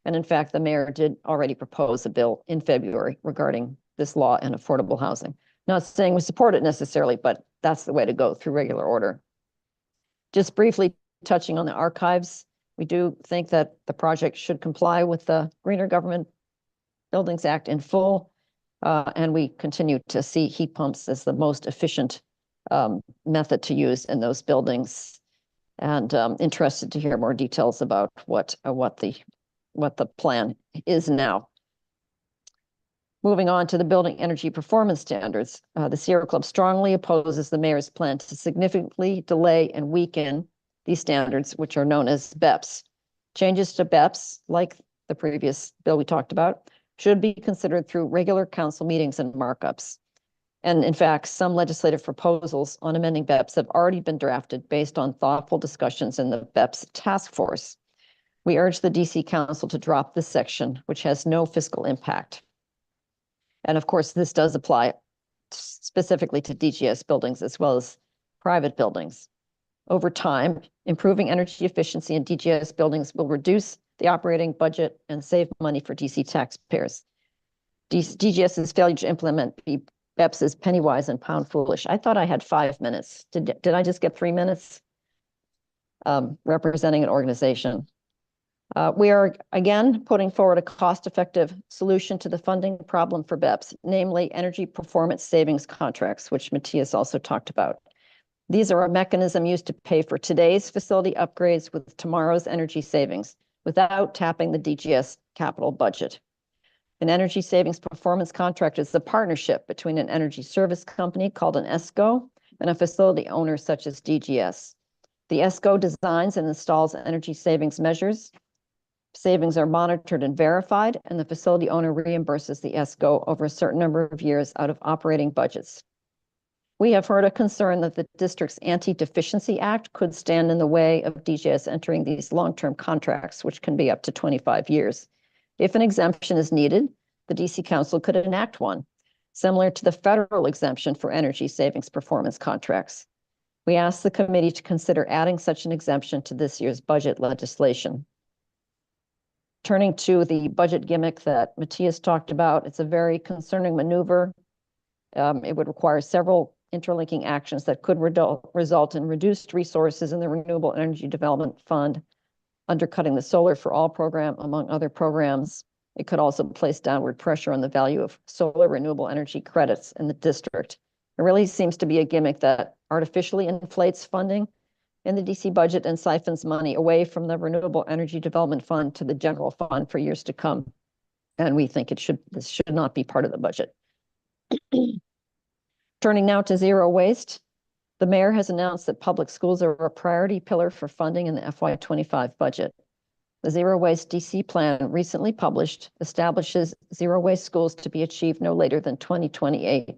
And in fact, the mayor did already propose a bill in February regarding this law and affordable housing. Not saying we support it necessarily, but that's the way to go, through regular order. Just briefly touching on the archives, we do think that the project should comply with the Greener Government Buildings Act in full. And we continue to see heat pumps as the most efficient method to use in those buildings. And interested to hear more details about what the plan is now. Moving on to the building energy performance standards, the Sierra Club strongly opposes the mayor's plan to significantly delay and weaken these standards, which are known as BEPS. Changes to BEPS, like the previous bill we talked about, should be considered through regular council meetings and markups. And in fact, some legislative proposals on amending BEPS have already been drafted based on thoughtful discussions in the BEPS task force. We urge the DC Council to drop this section, which has no fiscal impact. And of course, this does apply specifically to DGS buildings as well as private buildings. Over time, improving energy efficiency in DGS buildings will reduce the operating budget and save money for DC taxpayers. DGS's failure to implement BEPS is penny wise and pound foolish. I thought I had 5 minutes. Did I just get 3 minutes? Representing an organization. We are, again, putting forward a cost-effective solution to the funding problem for BEPS, namely energy performance savings contracts, which Matthias also talked about. These are a mechanism used to pay for today's facility upgrades with tomorrow's energy savings without tapping the DGS capital budget. An energy savings performance contract is the partnership between an energy service company called an ESCO and a facility owner such as DGS. The ESCO designs and installs energy savings measures. Savings are monitored and verified, and the facility owner reimburses the ESCO over a certain number of years out of operating budgets. We have heard a concern that the district's Anti-Deficiency Act could stand in the way of DGS entering these long-term contracts, which can be up to 25 years. If an exemption is needed, the DC Council could enact one, similar to the federal exemption for energy savings performance contracts. We ask the committee to consider adding such an exemption to this year's budget legislation. Turning to the budget gimmick that Matthias talked about, it's a very concerning maneuver. It would require several interlinking actions that could result in reduced resources in the Renewable Energy Development Fund, undercutting the Solar for All program, among other programs. It could also place downward pressure on the value of solar renewable energy credits in the district. It really seems to be a gimmick that artificially inflates funding in the DC budget and siphons money away from the Renewable Energy Development Fund to the general fund for years to come. And we think this should not be part of the budget. Turning now to zero waste, the mayor has announced that public schools are a priority pillar for funding in the FY25 budget. The Zero Waste DC plan recently published establishes zero waste schools to be achieved no later than 2028.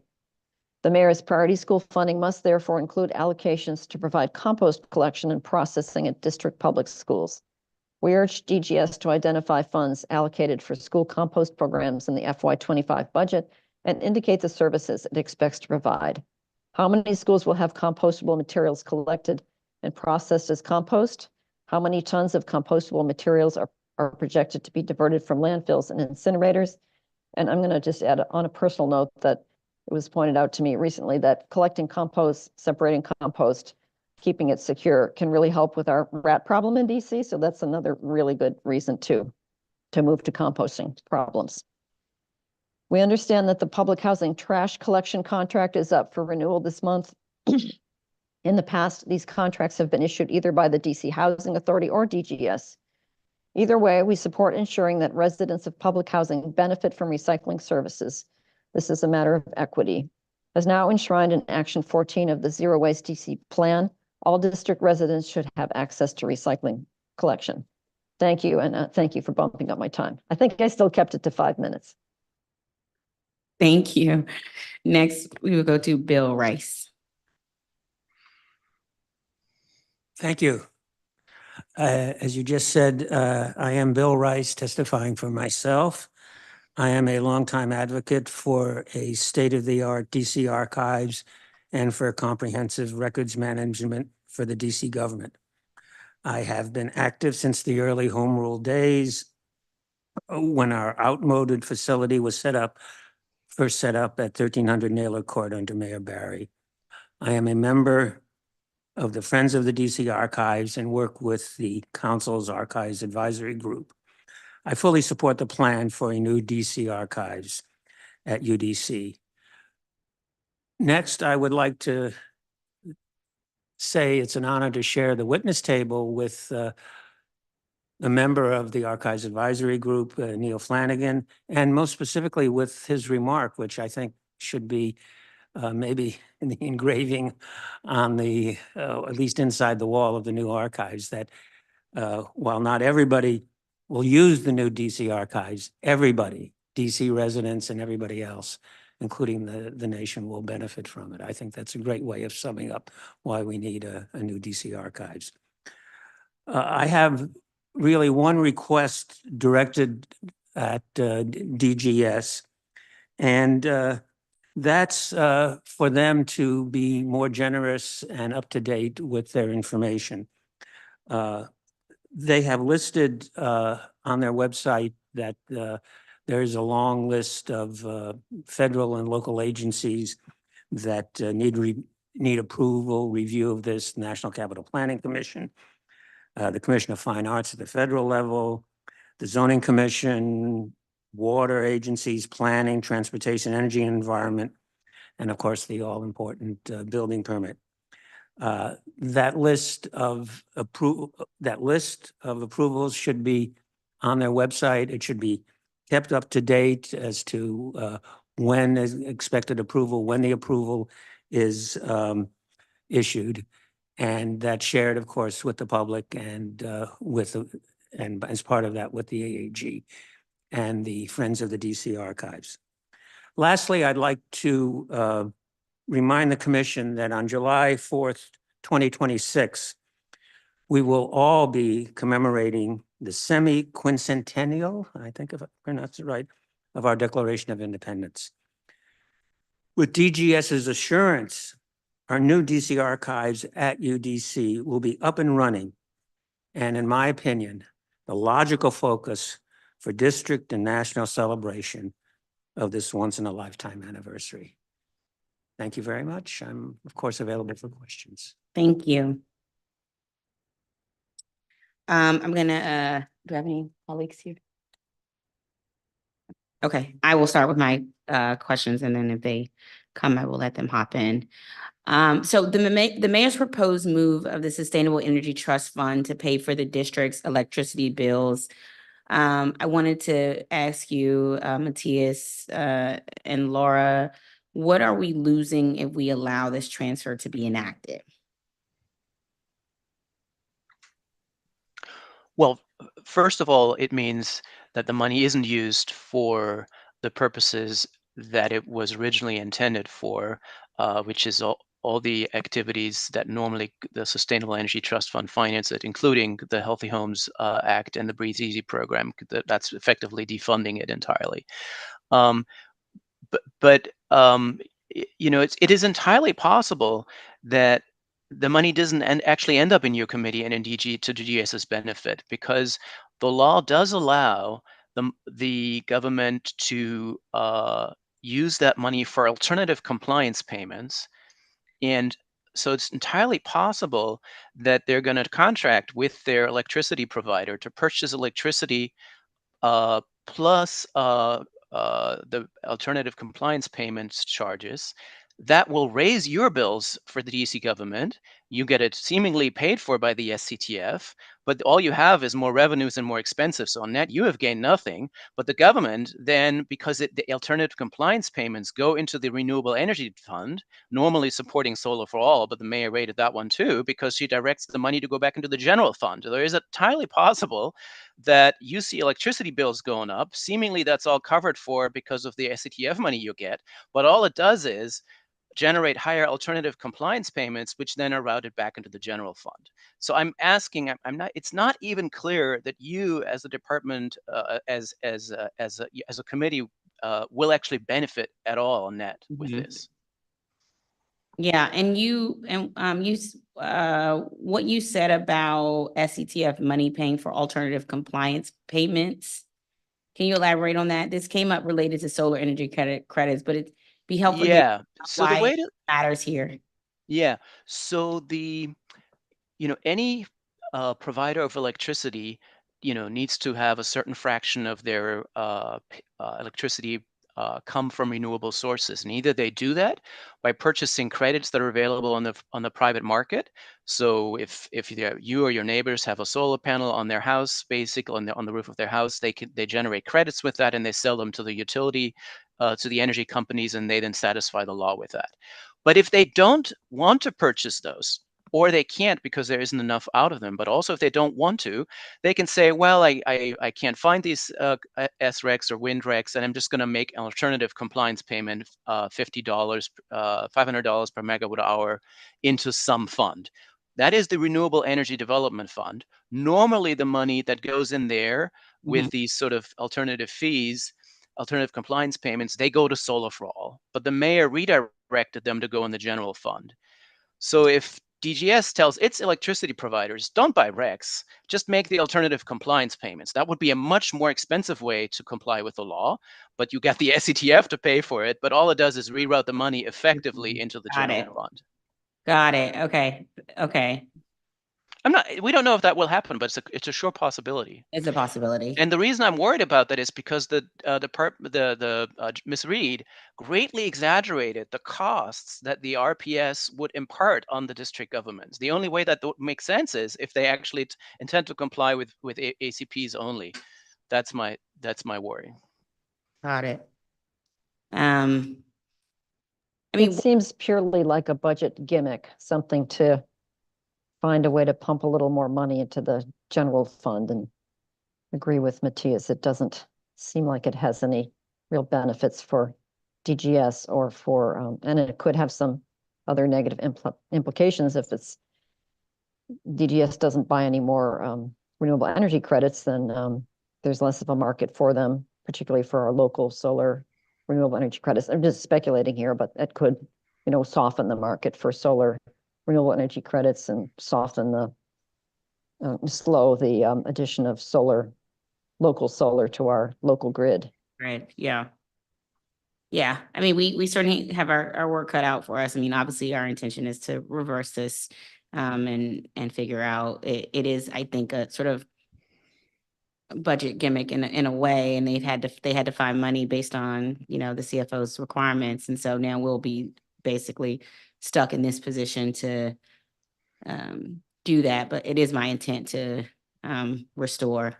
The mayor's priority school funding must therefore include allocations to provide compost collection and processing at district public schools. We urge DGS to identify funds allocated for school compost programs in the FY25 budget and indicate the services it expects to provide. How many schools will have compostable materials collected and processed as compost? How many tons of compostable materials are are projected to be diverted from landfills and incinerators. And I'm going to just add on a personal note that it was pointed out to me recently that collecting compost, separating compost, keeping it secure can really help with our rat problem in DC. So that's another really good reason to move to composting problems. We understand that the public housing trash collection contract is up for renewal this month. In the past, these contracts have been issued either by the DC Housing Authority or DGS. Either way, we support ensuring that residents of public housing benefit from recycling services. This is a matter of equity. As now enshrined in Action 14 of the Zero Waste DC plan, all district residents should have access to recycling collection. Thank you, and thank you for bumping up my time. I think I still kept it to 5 minutes. Thank you. Next, we will go to Bill Rice. Thank you. As you just said, I am Bill Rice, testifying for myself. I am a longtime advocate for a state-of-the-art DC archives and for comprehensive records management for the DC government. I have been active since the early home rule days when our outmoded facility was first set up at 1300 Naylor Court under Mayor Barry. I am a member of the Friends of the DC Archives and work with the Council's Archives Advisory Group. I fully support the plan for a new DC archives at UDC. Next, I would like to say it's an honor to share the witness table with a member of the Archives Advisory Group, Neil Flanagan, and most specifically with his remark, which I think should be maybe in the engraving on the, at least inside the wall of the new archives, that while not everybody will use the new DC archives, everybody, DC residents and everybody else, including the nation, will benefit from it. I think that's a great way of summing up why we need a new DC archives. I have really one request directed at DGS, and that's for them to be more generous and up to date with their information. They have listed on their website that there's a long list of federal and local agencies that need approval, review of this: National Capital Planning Commission, the Commission of Fine Arts at the federal level, the Zoning Commission, water agencies, planning, transportation, energy and environment, and of course the all-important building permit. That list of approvals should be on their website. It should be kept up to date as to when is expected approval, when the approval is issued, and that's shared, of course, with the public and and as part of that with the AAG and the Friends of the DC Archives. Lastly, I'd like to remind the Commission that on July 4th, 2026, we will all be commemorating the semi-quincentennial, I think if I pronounce it right, of our Declaration of Independence. With DGS's assurance, our new DC archives at UDC will be up and running, and in my opinion, the logical focus for district and national celebration of this once-in-a-lifetime anniversary. Thank you very much. I'm, of course, available for questions. Thank you. I'm gonna, do I have any colleagues here? Okay, I will start with my questions, and then if they come, I will let them hop in. So the mayor's proposed move of the Sustainable Energy Trust Fund to pay for the district's electricity bills. I wanted to ask you, Matthias and Laura, what are we losing if we allow this transfer to be enacted? Well, first of all, it means that the money isn't used for the purposes that it was originally intended for, which is all the activities that normally the Sustainable Energy Trust Fund finances, including the Healthy Homes Act and the Breathe Easy program. That's effectively defunding it entirely. But you know, it is entirely possible that the money doesn't actually end up in your committee and in to DGS's benefit, because the law does allow the government to use that money for alternative compliance payments. And so it's entirely possible that they're going to contract with their electricity provider to purchase electricity plus the alternative compliance payments charges. That will raise your bills for the DC government. You get it seemingly paid for by the SCTF, but all you have is more revenues and more expensive. So on net, you have gained nothing. But the government then, because the alternative compliance payments go into the Renewable Energy Fund, normally supporting solar for all, but the mayor rated that one too, because she directs the money to go back into the general fund. There is entirely possible that you see electricity bills going up. Seemingly that's all covered for because of the SCTF money you get. But all it does is generate higher alternative compliance payments, which then are routed back into the general fund. So I'm asking, it's not even clear that you as a department, as a committee, will actually benefit at all net with this. Yeah, and what you said about SCTF money paying for alternative compliance payments, can you elaborate on that? This came up related to solar energy credits, but it'd be helpful to Yeah. So the why way it matters here. Yeah. So any provider of electricity, needs to have a certain fraction of their electricity come from renewable sources, and either they do that by purchasing credits that are available on the private market. So if you or your neighbors have a solar panel on their house, basically on the roof of their house, they generate credits with that, and they sell them to the utility, to the energy companies, and they then satisfy the law with that. But if they don't want to purchase those, or they can't because there isn't enough out of them, but also if they don't want to, they can say, well, I can't find these SRECs or WindRECs, and I'm just going to make an alternative compliance payment, $50, $500 per megawatt hour into some fund. That is the Renewable Energy Development Fund. Normally, the money that goes in there with these sort of alternative fees, alternative compliance payments, they go to Solar for All, but the mayor redirected them to go in the general fund. So if DGS tells its electricity providers, don't buy RECs, just make the alternative compliance payments, that would be a much more expensive way to comply with the law, but you get the SCTF to pay for it, but all it does is reroute the money effectively into the general fund. Got it. Okay. Okay. We don't know if that will happen, but it's a sure possibility. It's a possibility. And the reason I'm worried about that is because Ms. Reed greatly exaggerated the costs that the RPS would impart on the district governments. The only way that makes sense is if they actually intend to comply with ACPs only. That's my worry. Got it. It seems purely like a budget gimmick, something to find a way to pump a little more money into the general fund, and agree with Matthias. It doesn't seem like it has any real benefits for DGS or for, and it could have some other negative implications if DGS doesn't buy any more renewable energy credits, then there's less of a market for them, particularly for our local solar renewable energy credits. I'm just speculating here, but it could, soften the market for solar renewable energy credits and soften slow the addition of local solar to our local grid. Right. Yeah. Yeah. I mean, we certainly have our work cut out for us. I mean, obviously our intention is to reverse this and figure out it is, I think, a sort of budget gimmick in a way, and they had to find money based on, the CFO's requirements. And so now we'll be basically stuck in this position to do that. But it is my intent to restore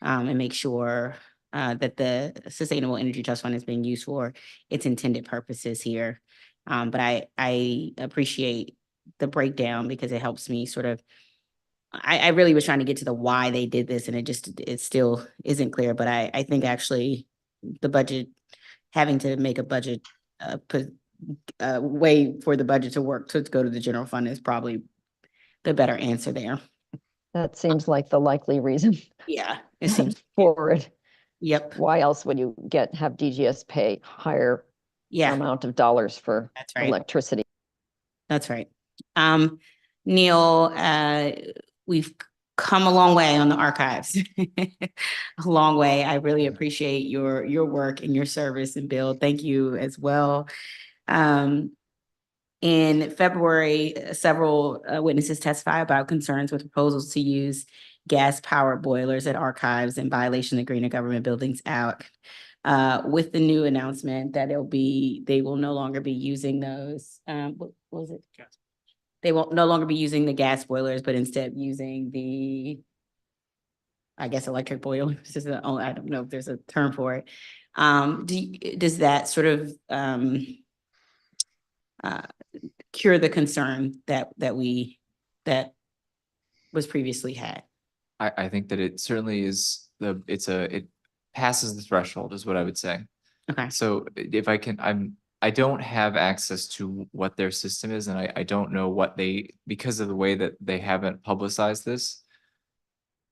and make sure that the Sustainable Energy Trust Fund is being used for its intended purposes here. But I appreciate the breakdown because it helps me sort of, I really was trying to get to the why they did this, and it still isn't clear. But I think actually the budget, having to make a budget way for the budget to work to go to the general fund is probably the better answer there. That seems like the likely reason. Yeah, it seems for it. Yep. Why else would you have DGS pay higher amount of dollars for electricity? That's right. Neil, we've come a long way on the archives. A long way. I really appreciate your work and your service, and Bill, thank you as well. In February, several witnesses testified about concerns with proposals to use gas-powered boilers at archives in violation of the Greener Government Buildings Act. With the new announcement that they will no longer be using those, what was it? They will no longer be using the gas boilers, but instead using the, I guess, electric boilers. This is the only, I don't know if there's a term for it. Does that sort of cure the concern that was previously had? I think that it certainly is it passes the threshold is what I would say. Okay. So if I can, I don't have access to what their system is, and I don't know what because of the way that they haven't publicized this,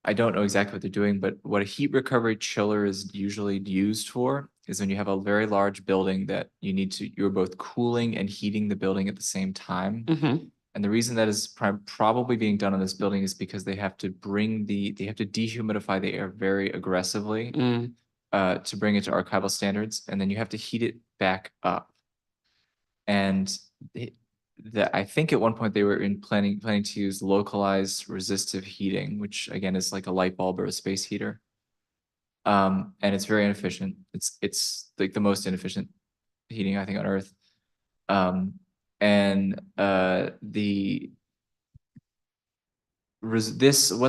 I don't know exactly what they're doing, but what a heat recovery chiller is usually used for is when you have a very large building that you're both cooling and heating the building at the same time. Mm-hmm. And the reason that is probably being done on this building is because they have to dehumidify the air very aggressively to bring it to archival standards, and then you have to heat it back up. And I think at one point they were planning to use localized resistive heating, which again is like a light bulb or a space heater. And it's very inefficient. It's like the most inefficient heating, I think, on Earth. What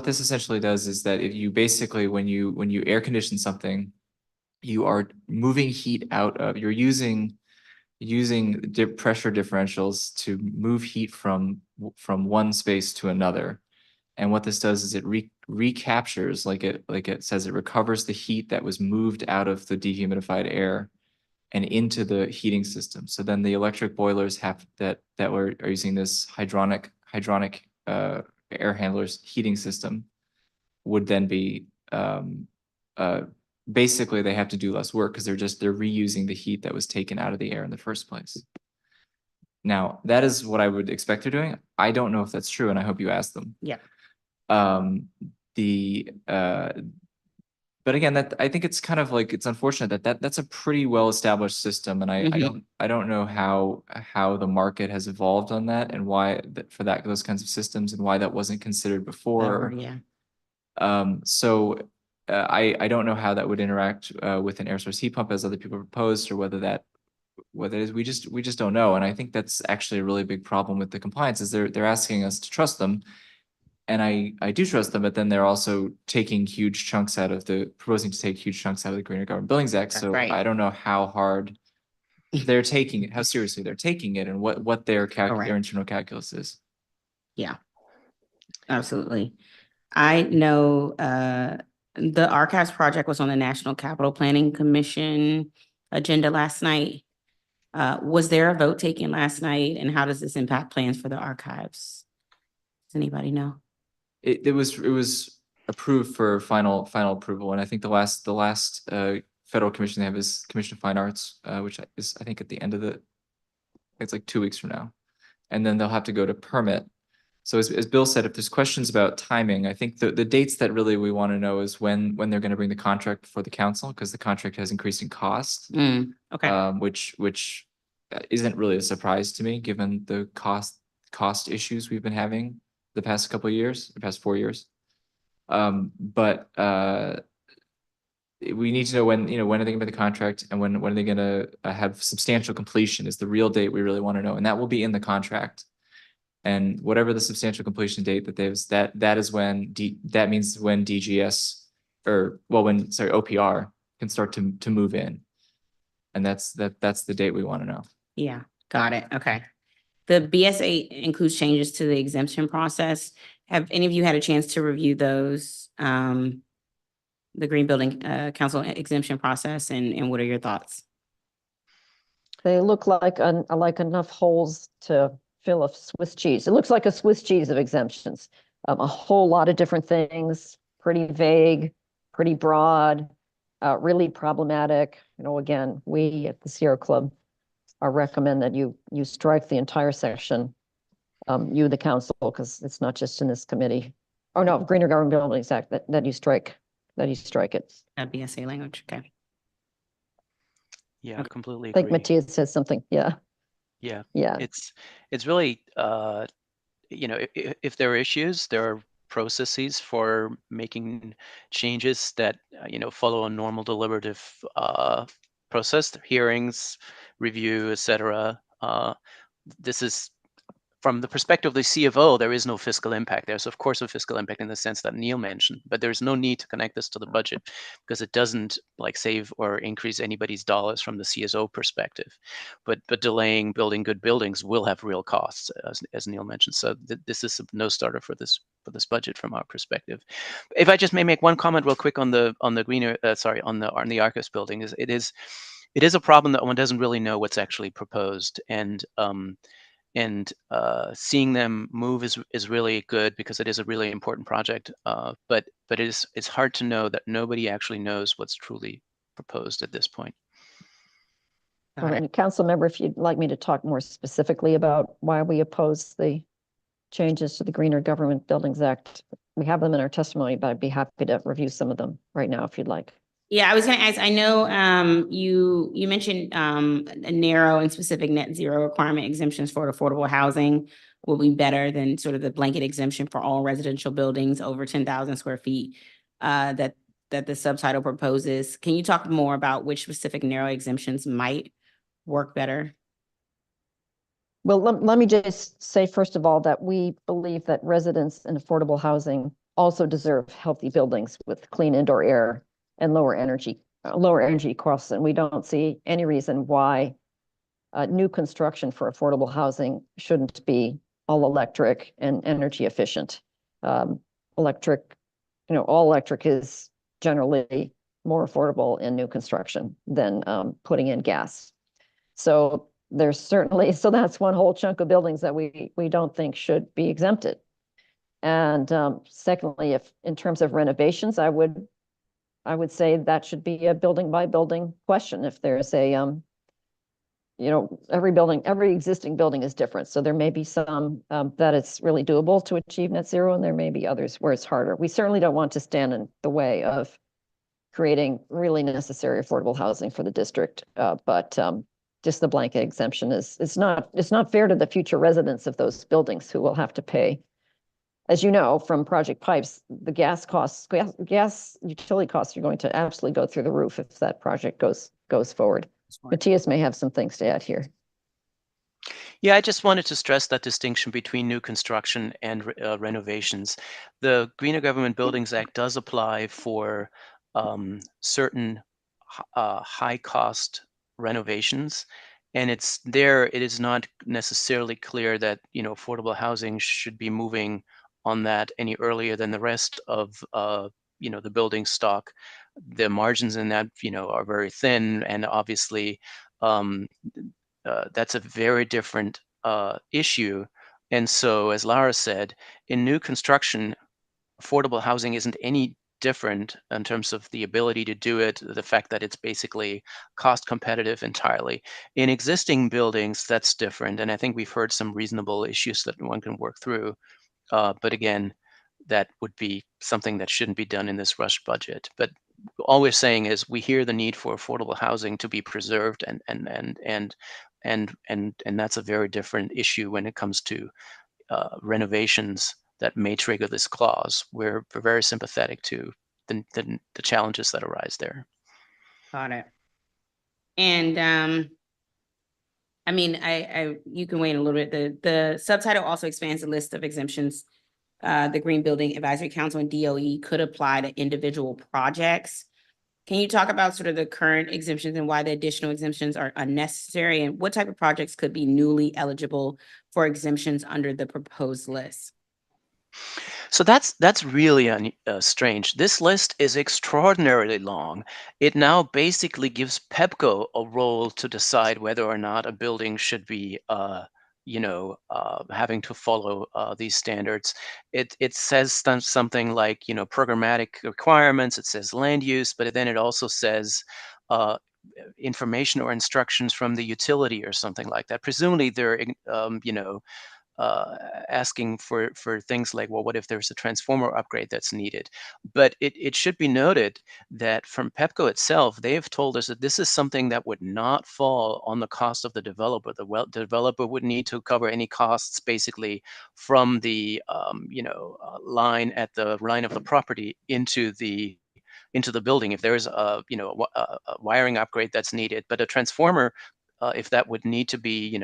this essentially does is that if you basically, when you air condition something, you are moving heat out of, you're using pressure differentials to move heat from one space to another. And what this does is it recaptures, like it says, it recovers the heat that was moved out of the dehumidified air and into the heating system. So then the electric boilers that are using this hydronic air handlers heating system would then be basically they have to do less work because they're reusing the heat that was taken out of the air in the first place. Now, that is what I would expect they're doing. I don't know if that's true, and I hope you ask them. Yeah. But again, that I think it's kind of like, it's unfortunate that's a pretty well-established system, and I don't know how the market has evolved on that and why for those kinds of systems and why that wasn't considered before. Yeah. I don't know how that would interact with an air source heat pump as other people proposed, or whether it is, we just don't know. And I think that's actually a really big problem with the compliance is they're asking us to trust them. And I do trust them, but then they're also proposing to take huge chunks out of the Greener Government Buildings Act. So right. I don't know how hard they're taking it, how seriously they're taking it, and what their internal calculus is. Yeah, absolutely. I know the archives project was on the National Capital Planning Commission agenda last night. Was there a vote taken last night, and how does this impact plans for the archives? Does anybody know? It was approved for final approval, and I think the last federal commission they have is Commission of Fine Arts, which is I think at the end of it's like 2 weeks from now, and then they'll have to go to permit. So as Bill said, if there's questions about timing, I think the dates that really we want to know is when they're going to bring the contract before the council, because the contract has increasing cost. Okay. Which isn't really a surprise to me, given the cost issues we've been having the past 4 years. But we need to know when are they going to make the contract, and when are they going to have substantial completion is the real date we really want to know, and that will be in the contract. And whatever the substantial completion date that is when that means when DGS when OPR can start to move in, and that's the date we want to know. Yeah, got it. Okay. The BSA includes changes to the exemption process. Have any of you had a chance to review those? The Green Building Council exemption process, and what are your thoughts? They look like enough holes to fill a Swiss cheese. It looks like a Swiss cheese of exemptions. A whole lot of different things, pretty vague, pretty broad, really problematic. Again, we at the Sierra Club recommend that you strike the entire section you, the council, because it's not just in this committee. Or no, Greener Government Buildings Act, that you strike it. BSA language, okay. Yeah, completely I think agree. Matthias said something, yeah. Yeah, Yeah. it's really, you know, if there are issues, there are processes for making changes that, you know, follow a normal deliberative process, hearings, review, etc. This is from the perspective of the CFO, there is no fiscal impact. There's of course a fiscal impact in the sense that Neil mentioned, but there's no need to connect this to the budget because it doesn't like save or increase anybody's dollars from the CSO perspective. But delaying building good buildings will have real costs, as Neil mentioned. So this is a no starter for this budget from our perspective. If I just may make one comment real quick on the greener, on the Arcus building, it is a problem that one doesn't really know what's actually proposed, and seeing them move is really good because it is a really important project. But it's hard to know that nobody actually knows what's truly proposed at this point. And council member, if you'd like me to talk more specifically about why we oppose the changes to the Greener Government Buildings Act, we have them in our testimony, but I'd be happy to review some of them right now if you'd like. Yeah, I was gonna ask, I know you mentioned a narrow and specific net zero requirement exemptions for affordable housing will be better than sort of the blanket exemption for all residential buildings over 10,000 square feet that the subtitle proposes. Can you talk more about which specific narrow exemptions might work better? Well, let me just say, first of all, that we believe that residents in affordable housing also deserve healthy buildings with clean indoor air and lower energy costs. And we don't see any reason why new construction for affordable housing shouldn't be all electric and energy efficient. Electric, all electric is generally more affordable in new construction than putting in gas. So there's certainly, so that's one whole chunk of buildings that we don't think should be exempted. And secondly, if in terms of renovations, I would say that should be a building by building question. If there's a, every existing building is different. So there may be some that it's really doable to achieve net zero, and there may be others where it's harder. We certainly don't want to stand in the way of creating really necessary affordable housing for the district, but just the blanket exemption it's not fair to the future residents of those buildings who will have to pay. As you know, from Project Pipes, the gas utility costs are going to absolutely go through the roof if that project goes forward. Matthias may have some things to add here. Yeah, I just wanted to stress that distinction between new construction and renovations. The Greener Government Buildings Act does apply for certain high cost renovations, and it is not necessarily clear that affordable housing should be moving on that any earlier than the rest of the building stock. The margins in that are very thin, and obviously that's a very different issue. And so, as Lara said, in new construction, affordable housing isn't any different in terms of the ability to do it, the fact that it's basically cost competitive entirely. In existing buildings, that's different. And I think we've heard some reasonable issues that one can work through. But again, that would be something that shouldn't be done in this rush budget. But all we're saying is we hear the need for affordable housing to be preserved, and that's a very different issue when it comes to renovations that may trigger this clause. We're very sympathetic to the challenges that arise there. Got it. And I mean, you can wait a little bit. The subtitle also expands the list of exemptions. The Green Building Advisory Council and DOE could apply to individual projects. Can you talk about sort of the current exemptions and why the additional exemptions are unnecessary, and what type of projects could be newly eligible for exemptions under the proposed list? So that's really strange. This list is extraordinarily long. It now basically gives PEPCO a role to decide whether or not a building should be having to follow these standards. It says something like programmatic requirements. It says land use, but then it also says information or instructions from the utility or something like that. Presumably they're asking for things like, well, what if there's a transformer upgrade that's needed? But it should be noted that from Pepco itself, they have told us that this is something that would not fall on the cost of the developer. The developer would need to cover any costs basically from the line at the line of the property into the building if there's a wiring upgrade that's needed. But a transformer, if that would need to be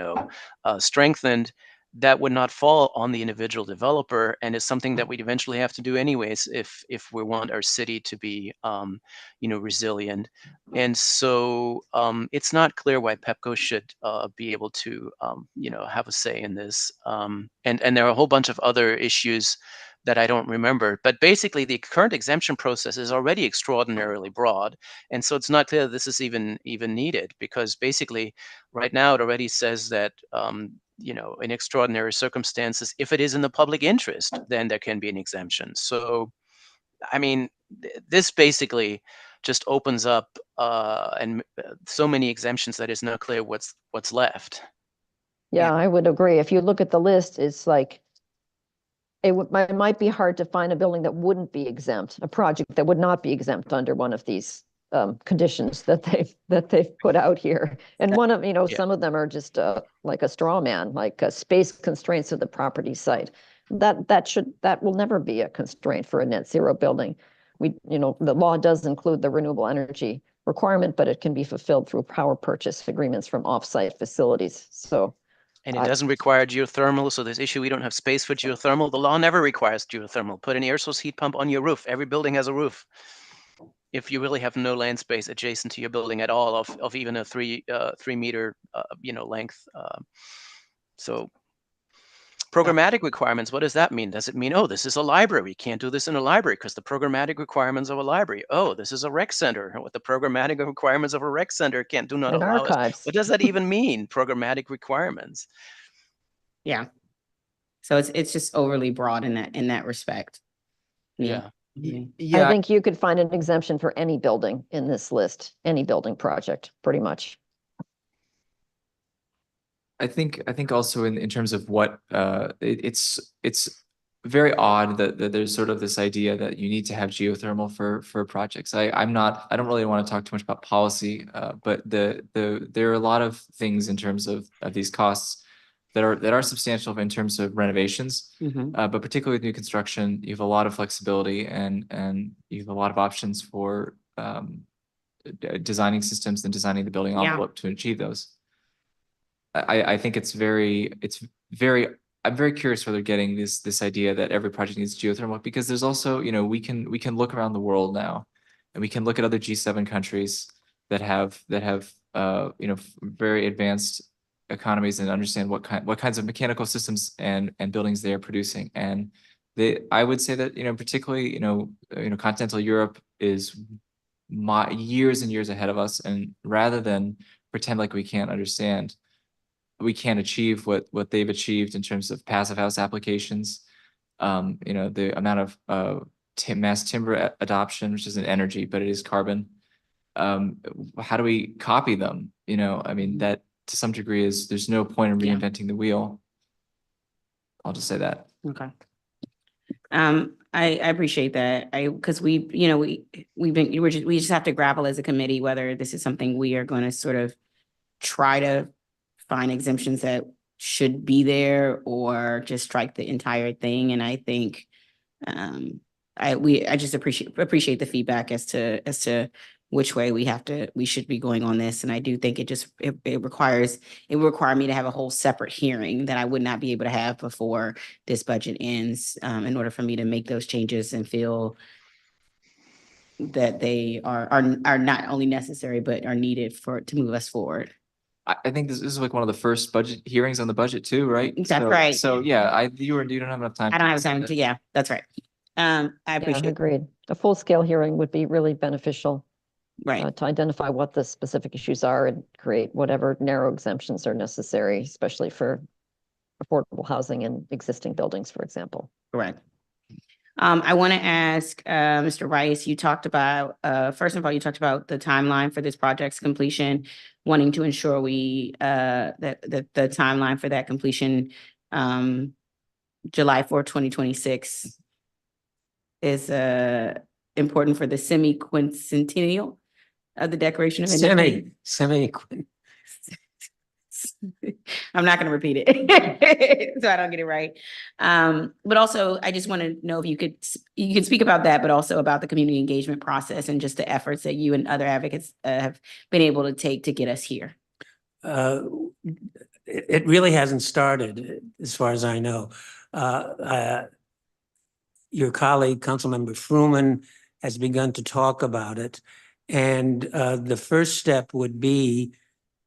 strengthened, that would not fall on the individual developer, and is something that we'd eventually have to do anyways if we want our city to be resilient. And so it's not clear why Pepco should be able to have a say in this. And there are a whole bunch of other issues that I don't remember. But basically, the current exemption process is already extraordinarily broad, and so it's not clear that this is even needed, because basically, right now it already says that in extraordinary circumstances, if it is in the public interest, then there can be an exemption. So, I mean, this basically just opens up so many exemptions that it's not clear what's left. Yeah, I would agree. If you look at the list, it's like it might be hard to find a building that wouldn't be exempt, a project that would not be exempt under one of these conditions that they've put out here. And one of, some of them are just like a straw man, like space constraints of the property site. That will never be a constraint for a net zero building. The law does include the renewable energy requirement, but it can be fulfilled through power purchase agreements from offsite facilities. So. And it doesn't require geothermal, so this issue, we don't have space for geothermal. The law never requires geothermal. Put an air source heat pump on your roof. Every building has a roof. If you really have no land space adjacent to your building at all, of even a 3 meter length. So programmatic requirements, what does that mean? Does it mean, oh, this is a library, we can't do this in a library because the programmatic requirements of a library? Oh, this is a rec center, what the programmatic requirements of a rec center do not and allow archives. us. What does that even mean, programmatic requirements? Yeah. So it's just overly broad in that respect. Yeah. I think you could find an exemption for any building in this list, any building project, pretty much. I think also in terms of what it's very odd that there's sort of this idea that you need to have geothermal for projects. I don't really want to talk too much about policy, but there are a lot of things in terms of these costs that are substantial in terms of renovations, but particularly with new construction, you have a lot of flexibility and you have a lot of options for designing systems and designing the building envelope to achieve those. I think I'm very curious where they're getting this idea that every project needs geothermal, because there's also, we can look around the world now and we can look at other G7 countries that have very advanced economies and understand what kinds of mechanical systems and buildings they are producing. And I would say that, particularly, continental Europe is years and years ahead of us. And rather than pretend like we can't understand, we can't achieve what they've achieved in terms of passive house applications. The amount of mass timber adoption, which isn't energy, but it is carbon. How do we copy them? That to some degree there's no point in reinventing the wheel. I'll just say that. Okay. I appreciate that. Because we just have to grapple as a committee whether this is something we are going to sort of try to find exemptions that should be there or just strike the entire thing. And I think I just appreciate the feedback as to which way we should be going on this. And I do think it would require me to have a whole separate hearing that I would not be able to have before this budget ends, in order for me to make those changes and feel that they are not only necessary, but are needed to move us forward. I think this is like one of the first budget hearings on the budget too, right? That's right. So yeah, you don't have enough time. I don't have time to, yeah, that's right. I appreciate it. Agreed. A full-scale hearing would be really beneficial. Right. To identify what the specific issues are and create whatever narrow exemptions are necessary, especially for affordable housing in existing buildings, for example. Correct. I want to ask Mr. Rice, you talked about, first of all, you talked about the timeline for this project's completion, wanting to ensure that the timeline for that completion July 4, 2026 is important for the semi-quincentennial of the Declaration of Independence. Semi. I'm not gonna repeat it, so I don't get it right. But also, I just want to know if you could speak about that, but also about the community engagement process and just the efforts that you and other advocates have been able to take to get us here. It really hasn't started, as far as I know. Your colleague, Councilmember Fruman, has begun to talk about it. And the first step would be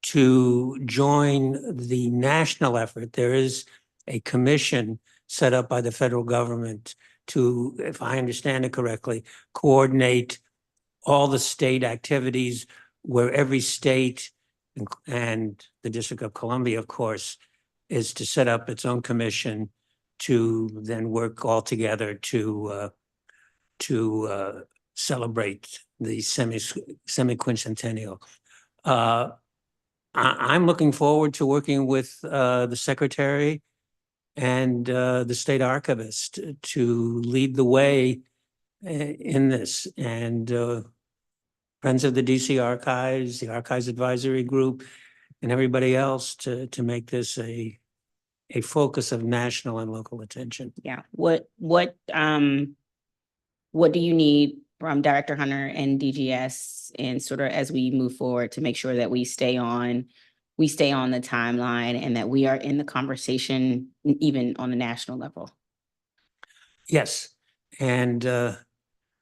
to join the national effort. There is a commission set up by the federal government to, if I understand it correctly, coordinate all the state activities where every state and the District of Columbia, of course, is to set up its own commission to then work all together to celebrate the semi-quincentennial. I'm looking forward to working with the secretary and the state archivist to lead the way in this. And Friends of the DC Archives, the Archives Advisory Group, and everybody else to make this a focus of national and local attention. Yeah. What do you need from Director Hunter and DGS and sort of as we move forward to make sure that we stay on the timeline and that we are in the conversation even on the national level? Yes, and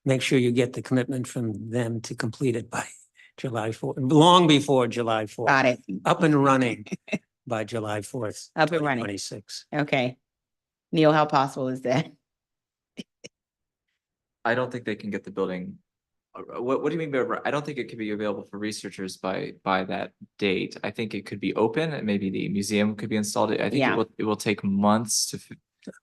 make sure you get the commitment from them to complete it by July 4th, long before July 4th. Got it. Up and running by July 4th. Up and running. 2026. Okay. Neil, how possible is that? I don't think they can get the building. What do you mean by, I don't think it could be available for researchers by that date. I think it could be open and maybe the museum could be installed. I think Yeah. it will take months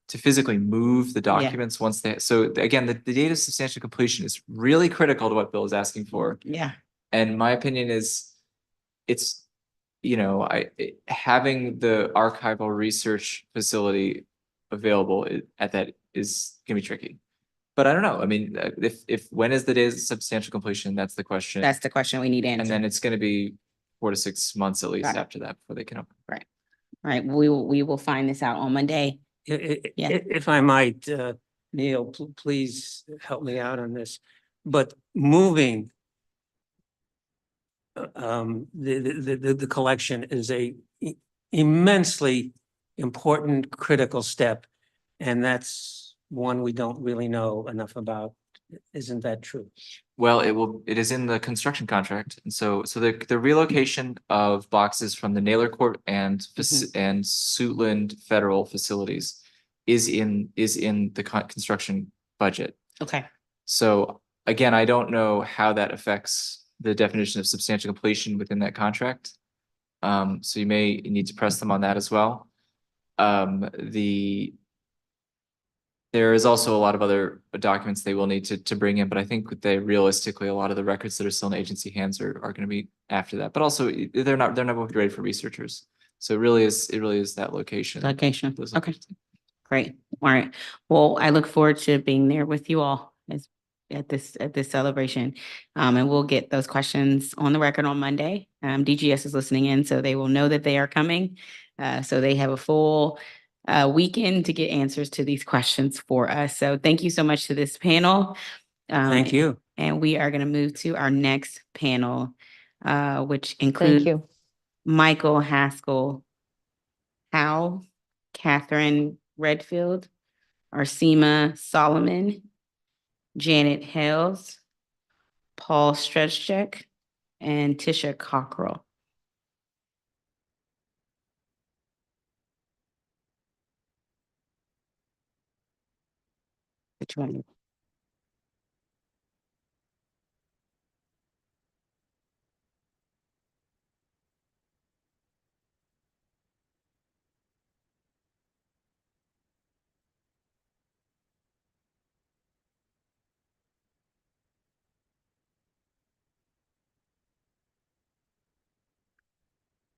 to physically move the documents once they, so again, the date of substantial completion is really critical to what Bill is asking for. Yeah. And my opinion is it's, having the archival research facility available at that is gonna be tricky. But I don't know. I mean, if when is the day of substantial completion? That's the question. That's the question we need And answered. then it's gonna be 4 to 6 months at least Got it. after that before they can open. Right. All right. We will find this out on Monday. Yeah. If I might, Neil, please help me out on this. But moving the collection is a immensely important, critical step. And that's one we don't really know enough about. Isn't that true? Well, it is in the construction contract. And so the relocation of boxes from the Naylor Court and Suitland federal facilities is in the construction budget. Okay. So again, I don't know how that affects the definition of substantial completion within that contract. So you may need to press them on that as well. There is also a lot of other documents they will need to bring in, but I think realistically, a lot of the records that are still in agency hands are going to be after that. But also they're not going to be ready for researchers. So it really is that location. Location. Okay. Great. All right. Well, I look forward to being there with you all at this celebration. And we'll get those questions on the record on Monday. DGS is listening in, so they will know that they are coming. So they have a full weekend to get answers to these questions for us. So thank you so much to this panel. Thank you. And we are going to move to our next panel, which includes Thank you. Michael Haskell, Howe, Catherine Redfield, Arsema Solomon, Janet Hales, Paul Stretchcheck, and Tisha Cockrell. Which one?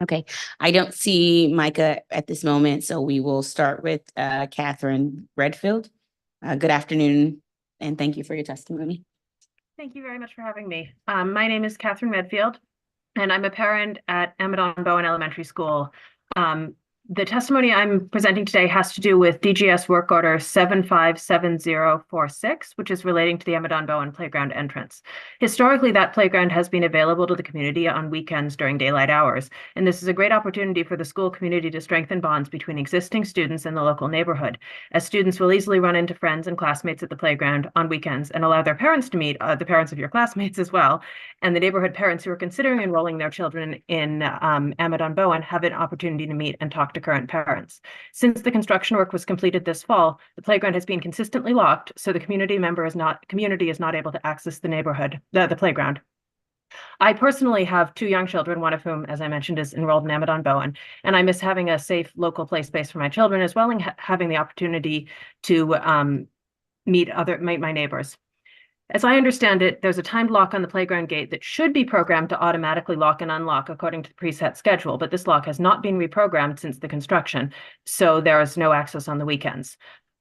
Okay, I don't see Micah at this moment, so we will start with Catherine Redfield. Good afternoon, and thank you for your testimony. Thank you very much for having me. My name is Catherine Redfield, and I'm a parent at Amadon Bowen Elementary School. The testimony I'm presenting today has to do with DGS work order 757046, which is relating to the Amadon Bowen playground entrance. Historically, that playground has been available to the community on weekends during daylight hours, and this is a great opportunity for the school community to strengthen bonds between existing students and the local neighborhood, as students will easily run into friends and classmates at the playground on weekends and allow their parents to meet the parents of your classmates as well, and the neighborhood parents who are considering enrolling their children in Amadon Bowen have an opportunity to meet and talk to current parents. Since the construction work was completed this fall, the playground has been consistently locked, so the community is not able to access the the playground. I personally have 2 young children, one of whom, as I mentioned, is enrolled in Amadon Bowen, and I miss having a safe local play space for my children, as well as having the opportunity to meet my neighbors. As I understand it, there's a timed lock on the playground gate that should be programmed to automatically lock and unlock according to the preset schedule, but this lock has not been reprogrammed since the construction, so there is no access on the weekends.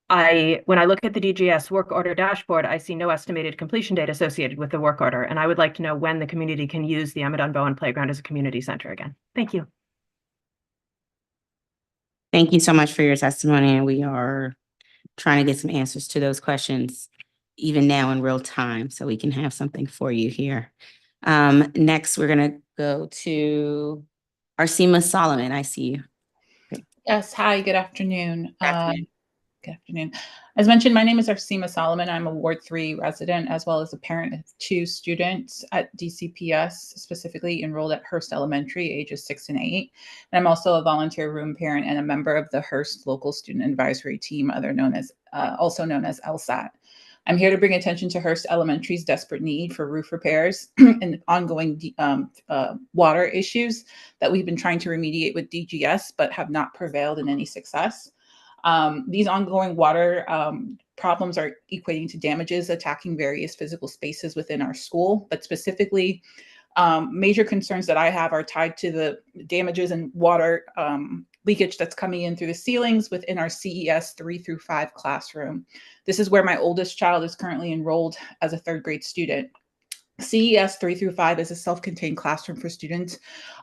When I look at the DGS work order dashboard, I see no estimated completion date associated with the work order, and I would like to know when the community can use the Amadon Bowen playground as a community center again. Thank you. Thank you so much for your testimony, and we are trying to get some answers to those questions even now in real time, so we can have something for you here. Next, we're gonna go to Arsima Solomon. I see you. Yes, hi, good afternoon. Good afternoon. As mentioned, my name is Arsima Solomon. I'm a Ward 3 resident, as well as a parent of 2 students at DCPS, specifically enrolled at Hearst Elementary, ages 6 and 8. And I'm also a volunteer room parent and a member of the Hearst Local Student Advisory Team, also known as LSAT. I'm here to bring attention to Hearst Elementary's desperate need for roof repairs and ongoing water issues that we've been trying to remediate with DGS, but have not prevailed in any success. These ongoing water problems are equating to damages attacking various physical spaces within our school, but specifically, major concerns that I have are tied to the damages and water leakage that's coming in through the ceilings within our CES 3 through 5 classroom. This is where my oldest child is currently enrolled as a 3rd grade student. CES 3 through 5 is a self-contained classroom for students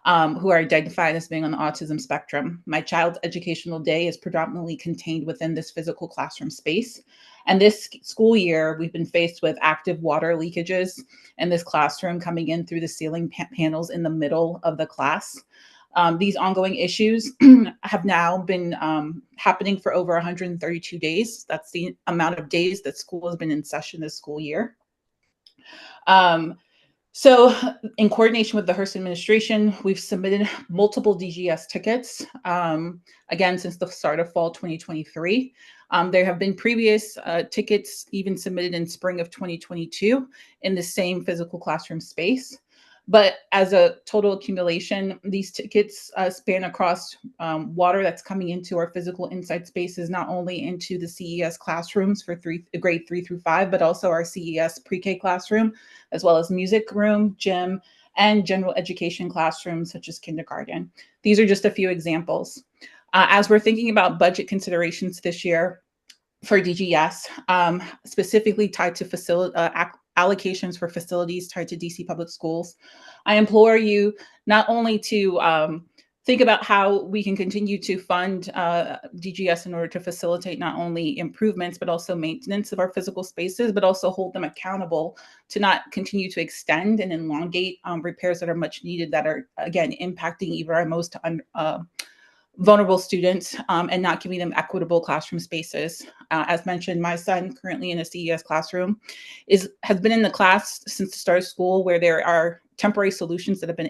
who are identified as being on the autism spectrum. My child's educational day is predominantly contained within this physical classroom space. And this school year, we've been faced with active water leakages in this classroom coming in through the ceiling panels in the middle of the class. These ongoing issues have now been happening for over 132 days. That's the amount of days that school has been in session this school year. So in coordination with the Hearst administration, we've submitted multiple DGS tickets, again, since the start of fall 2023. There have been previous tickets even submitted in spring of 2022 in the same physical classroom space. But as a total accumulation, these tickets span across water that's coming into our physical inside spaces, not only into the CES classrooms for grade 3 through 5, but also our CES pre-K classroom, as well as music room, gym, and general education classrooms such as kindergarten. These are just a few examples. As we're thinking about budget considerations this year for DGS, specifically tied to allocations for facilities tied to DC Public Schools, I implore you not only to think about how we can continue to fund DGS in order to facilitate not only improvements, but also maintenance of our physical spaces, but also hold them accountable to not continue to extend and elongate repairs that are much needed that are, again, impacting even our most vulnerable students and not giving them equitable classroom spaces. As mentioned, my son currently in a CES classroom has been in the class since the start of school where there are temporary solutions that have been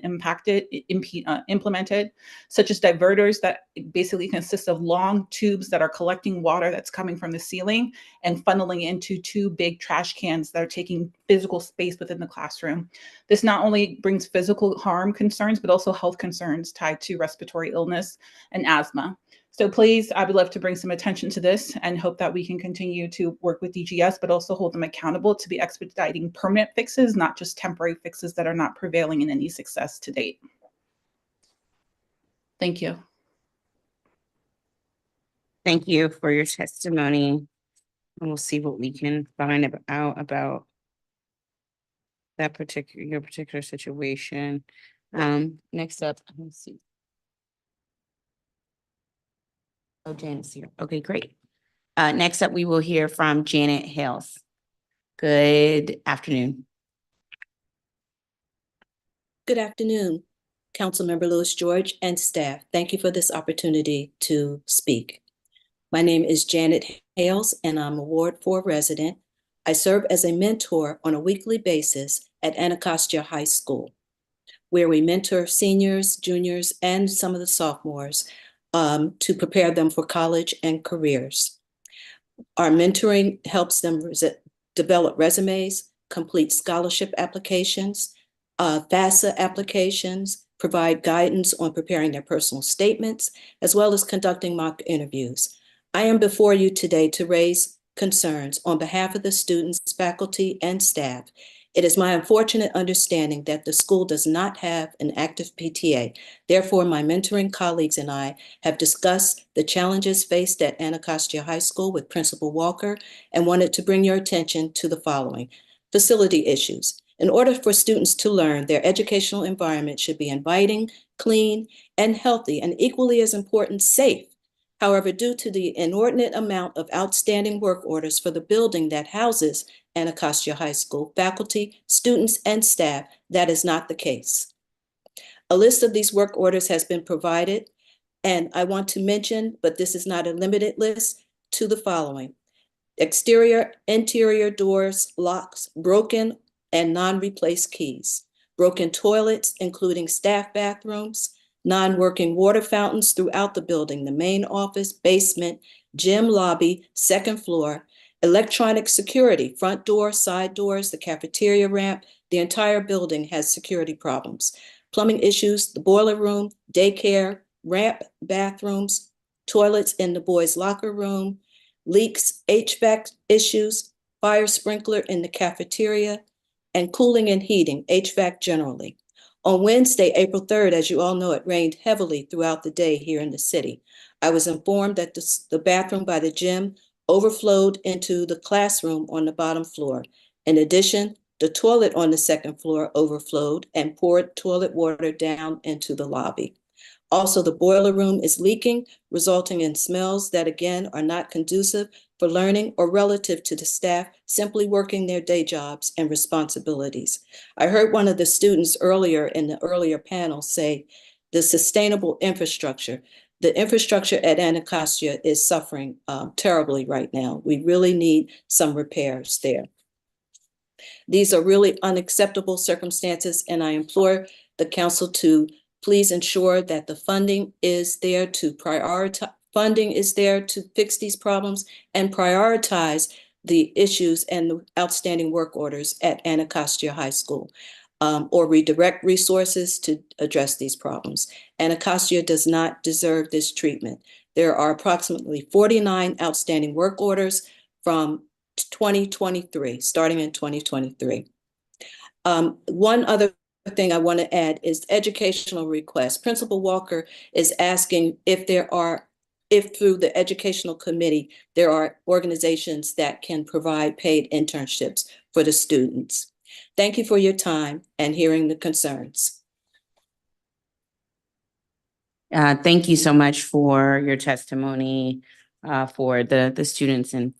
implemented, such as diverters that basically consist of long tubes that are collecting water that's coming from the ceiling and funneling into 2 big trash cans that are taking physical space within the classroom. This not only brings physical harm concerns, but also health concerns tied to respiratory illness and asthma. So please, I would love to bring some attention to this and hope that we can continue to work with DGS, but also hold them accountable to be expediting permanent fixes, not just temporary fixes that are not prevailing in any success to date. Thank you. Thank you for your testimony. And we'll see what we can find out about that your particular situation. Next up, let's see. Oh, Janet's here. Okay, great. Next up, we will hear from Janet Hales. Good afternoon. Good afternoon, Councilmember Lewis George and staff. Thank you for this opportunity to speak. My name is Janet Hales, and I'm a Ward 4 resident. I serve as a mentor on a weekly basis at Anacostia High School, where we mentor seniors, juniors, and some of the sophomores to prepare them for college and careers. Our mentoring helps them develop resumes, complete scholarship applications, FAFSA applications, provide guidance on preparing their personal statements, as well as conducting mock interviews. I am before you today to raise concerns on behalf of the students, faculty, and staff. It is my unfortunate understanding that the school does not have an active PTA. Therefore, my mentoring colleagues and I have discussed the challenges faced at Anacostia High School with Principal Walker and wanted to bring your attention to the following: facility issues. In order for students to learn, their educational environment should be inviting, clean, and healthy, and equally as important, safe. However, due to the inordinate amount of outstanding work orders for the building that houses Anacostia High School, faculty, students, and staff, that is not the case. A list of these work orders has been provided, and I want to mention, but this is not a limited list, to the following: exterior, interior doors, locks, broken and non-replaced keys, broken toilets, including staff bathrooms, non-working water fountains throughout the building, the main office, basement, gym lobby, second floor, electronic security, front door, side doors, the cafeteria ramp. The entire building has security problems. Plumbing issues, the boiler room, daycare, ramp, bathrooms, toilets in the boys' locker room, leaks, HVAC issues, fire sprinkler in the cafeteria, and cooling and heating, HVAC generally. On Wednesday, April 3rd, as you all know, it rained heavily throughout the day here in the city. I was informed that the bathroom by the gym overflowed into the classroom on the bottom floor. In addition, the toilet on the second floor overflowed and poured toilet water down into the lobby. Also, the boiler room is leaking, resulting in smells that, again, are not conducive for learning or relative to the staff simply working their day jobs and responsibilities. I heard one of the students earlier in the earlier panel say the sustainable infrastructure. The infrastructure at Anacostia is suffering terribly right now. We really need some repairs there. These are really unacceptable circumstances, and I implore the council to please ensure that the funding is there to fix these problems and prioritize the issues and the outstanding work orders at Anacostia High School, or redirect resources to address these problems. Anacostia does not deserve this treatment. There are approximately 49 outstanding work orders from 2023, starting in 2023. One other thing I want to add is educational requests. Principal Walker is asking if through the educational committee, there are organizations that can provide paid internships for the students. Thank you for your time and hearing the concerns. Thank you so much for your testimony for the students and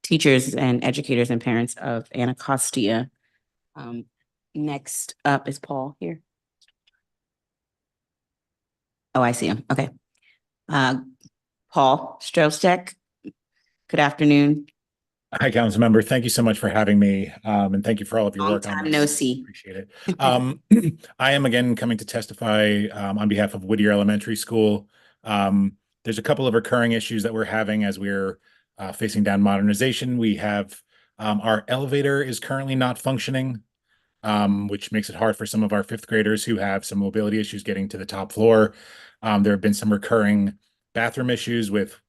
teachers and educators and parents of Anacostia. Next up is Paul here. Oh, I see him. Okay. Paul Strostek, good afternoon. Hi, council member. Thank you so much for having me. And thank you for all of your work on this. No see. Appreciate it. I am again coming to testify on behalf of Whittier Elementary School. There's a couple of recurring issues that we're having as we're facing down modernization. We have our elevator is currently not functioning, which makes it hard for some of our fifth graders who have some mobility issues getting to the top floor. There have been some recurring bathroom issues with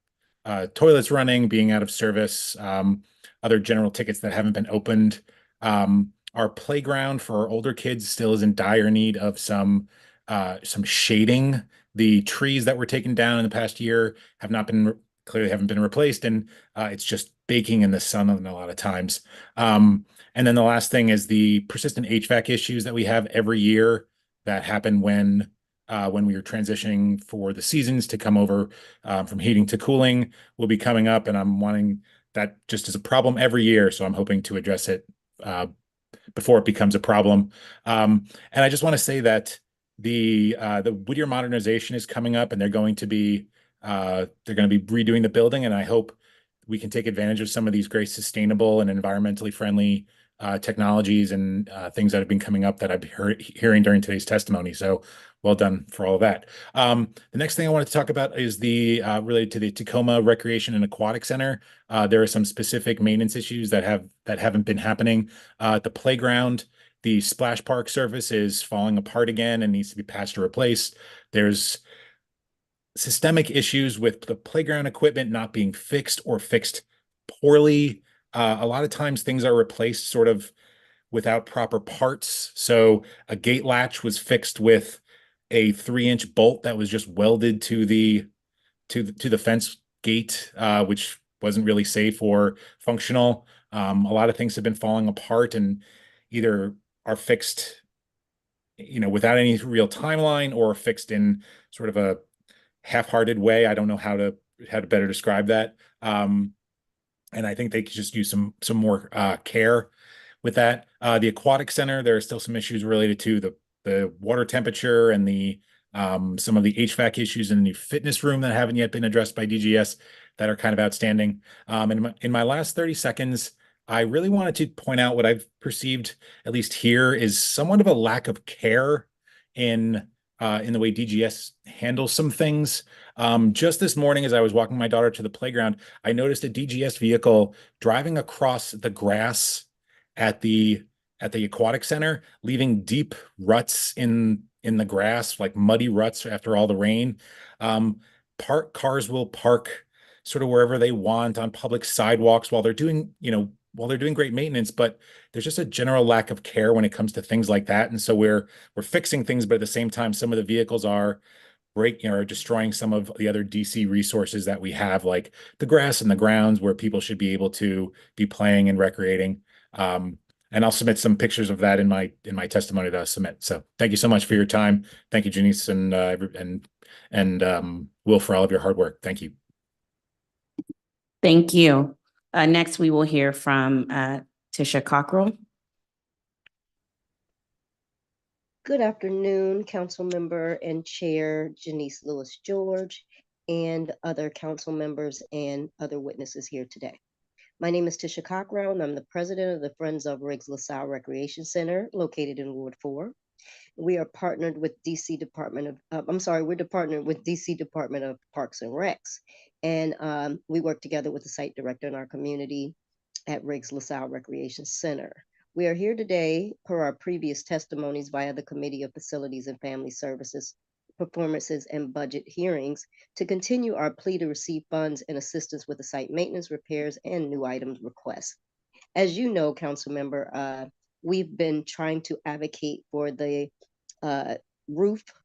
toilets running, being out of service, other general tickets that haven't been opened. Our playground for our older kids still is in dire need of some shading The trees that were taken down in the past year have not been clearly haven't been replaced, and it's just baking in the sun a lot of times. And then the last thing is the persistent HVAC issues that we have every year that happen when we are transitioning for the seasons to come over from heating to cooling will be coming up, and I'm wanting that just as a problem every year. So I'm hoping to address it before it becomes a problem. And I just want to say that the Whittier modernization is coming up, and they're going to be redoing the building, and I hope we can take advantage of some of these great sustainable and environmentally friendly technologies and things that have been coming up that I've been hearing during today's testimony. So well done for all of that. The next thing I wanted to talk about is the related to the Tacoma Recreation and Aquatic Center. There are some specific maintenance issues that haven't been happening. The playground, the splash park surface is falling apart again and needs to be patched or replaced. There's systemic issues with the playground equipment not being fixed or fixed poorly. A lot of times things are replaced sort of without proper parts. So a gate latch was fixed with a 3-inch bolt that was just welded to the fence gate, which wasn't really safe or functional. A lot of things have been falling apart and either are fixed, without any real timeline, or fixed in sort of a half-hearted way. I don't know how to better describe that. And I think they could just use some more care with that. The aquatic center, there are still some issues related to the water temperature and some of the HVAC issues in the new fitness room that haven't yet been addressed by DGS that are kind of outstanding. In my last 30 seconds, I really wanted to point out what I've perceived, at least here, is somewhat of a lack of care in the way DGS handles some things. Just this morning, as I was walking my daughter to the playground, I noticed a DGS vehicle driving across the grass at the aquatic center, leaving deep ruts in the grass, like muddy ruts after all the rain. Cars will park sort of wherever they want on public sidewalks while they're doing great maintenance, but there's just a general lack of care when it comes to things like that. And so we're fixing things, but at the same time, some of the vehicles are destroying some of the other DC resources that we have, like the grass and the grounds where people should be able to be playing and recreating. And I'll submit some pictures of that in my testimony that I'll submit. So thank you so much for your time. Thank you, Janice and Will, for all of your hard work. Thank you. Thank you. Next, we will hear from Tisha Cockrell. Good afternoon, Council Member and Chair Janice Lewis George, and other council members and other witnesses here today. My name is Tisha Cockrell, and I'm the president of the Friends of Riggs LaSalle Recreation Center located in Ward 4. We are partnered with DC Department of, we're partnered with DC Department of Parks and Recs. And we work together with the site director in our community at Riggs LaSalle Recreation Center. We are here today per our previous testimonies via the Committee of Facilities and Family Services, Performances and Budget hearings to continue our plea to receive funds and assistance with the site maintenance, repairs, and new items requests. As you know, Council Member, we've been trying to advocate for the a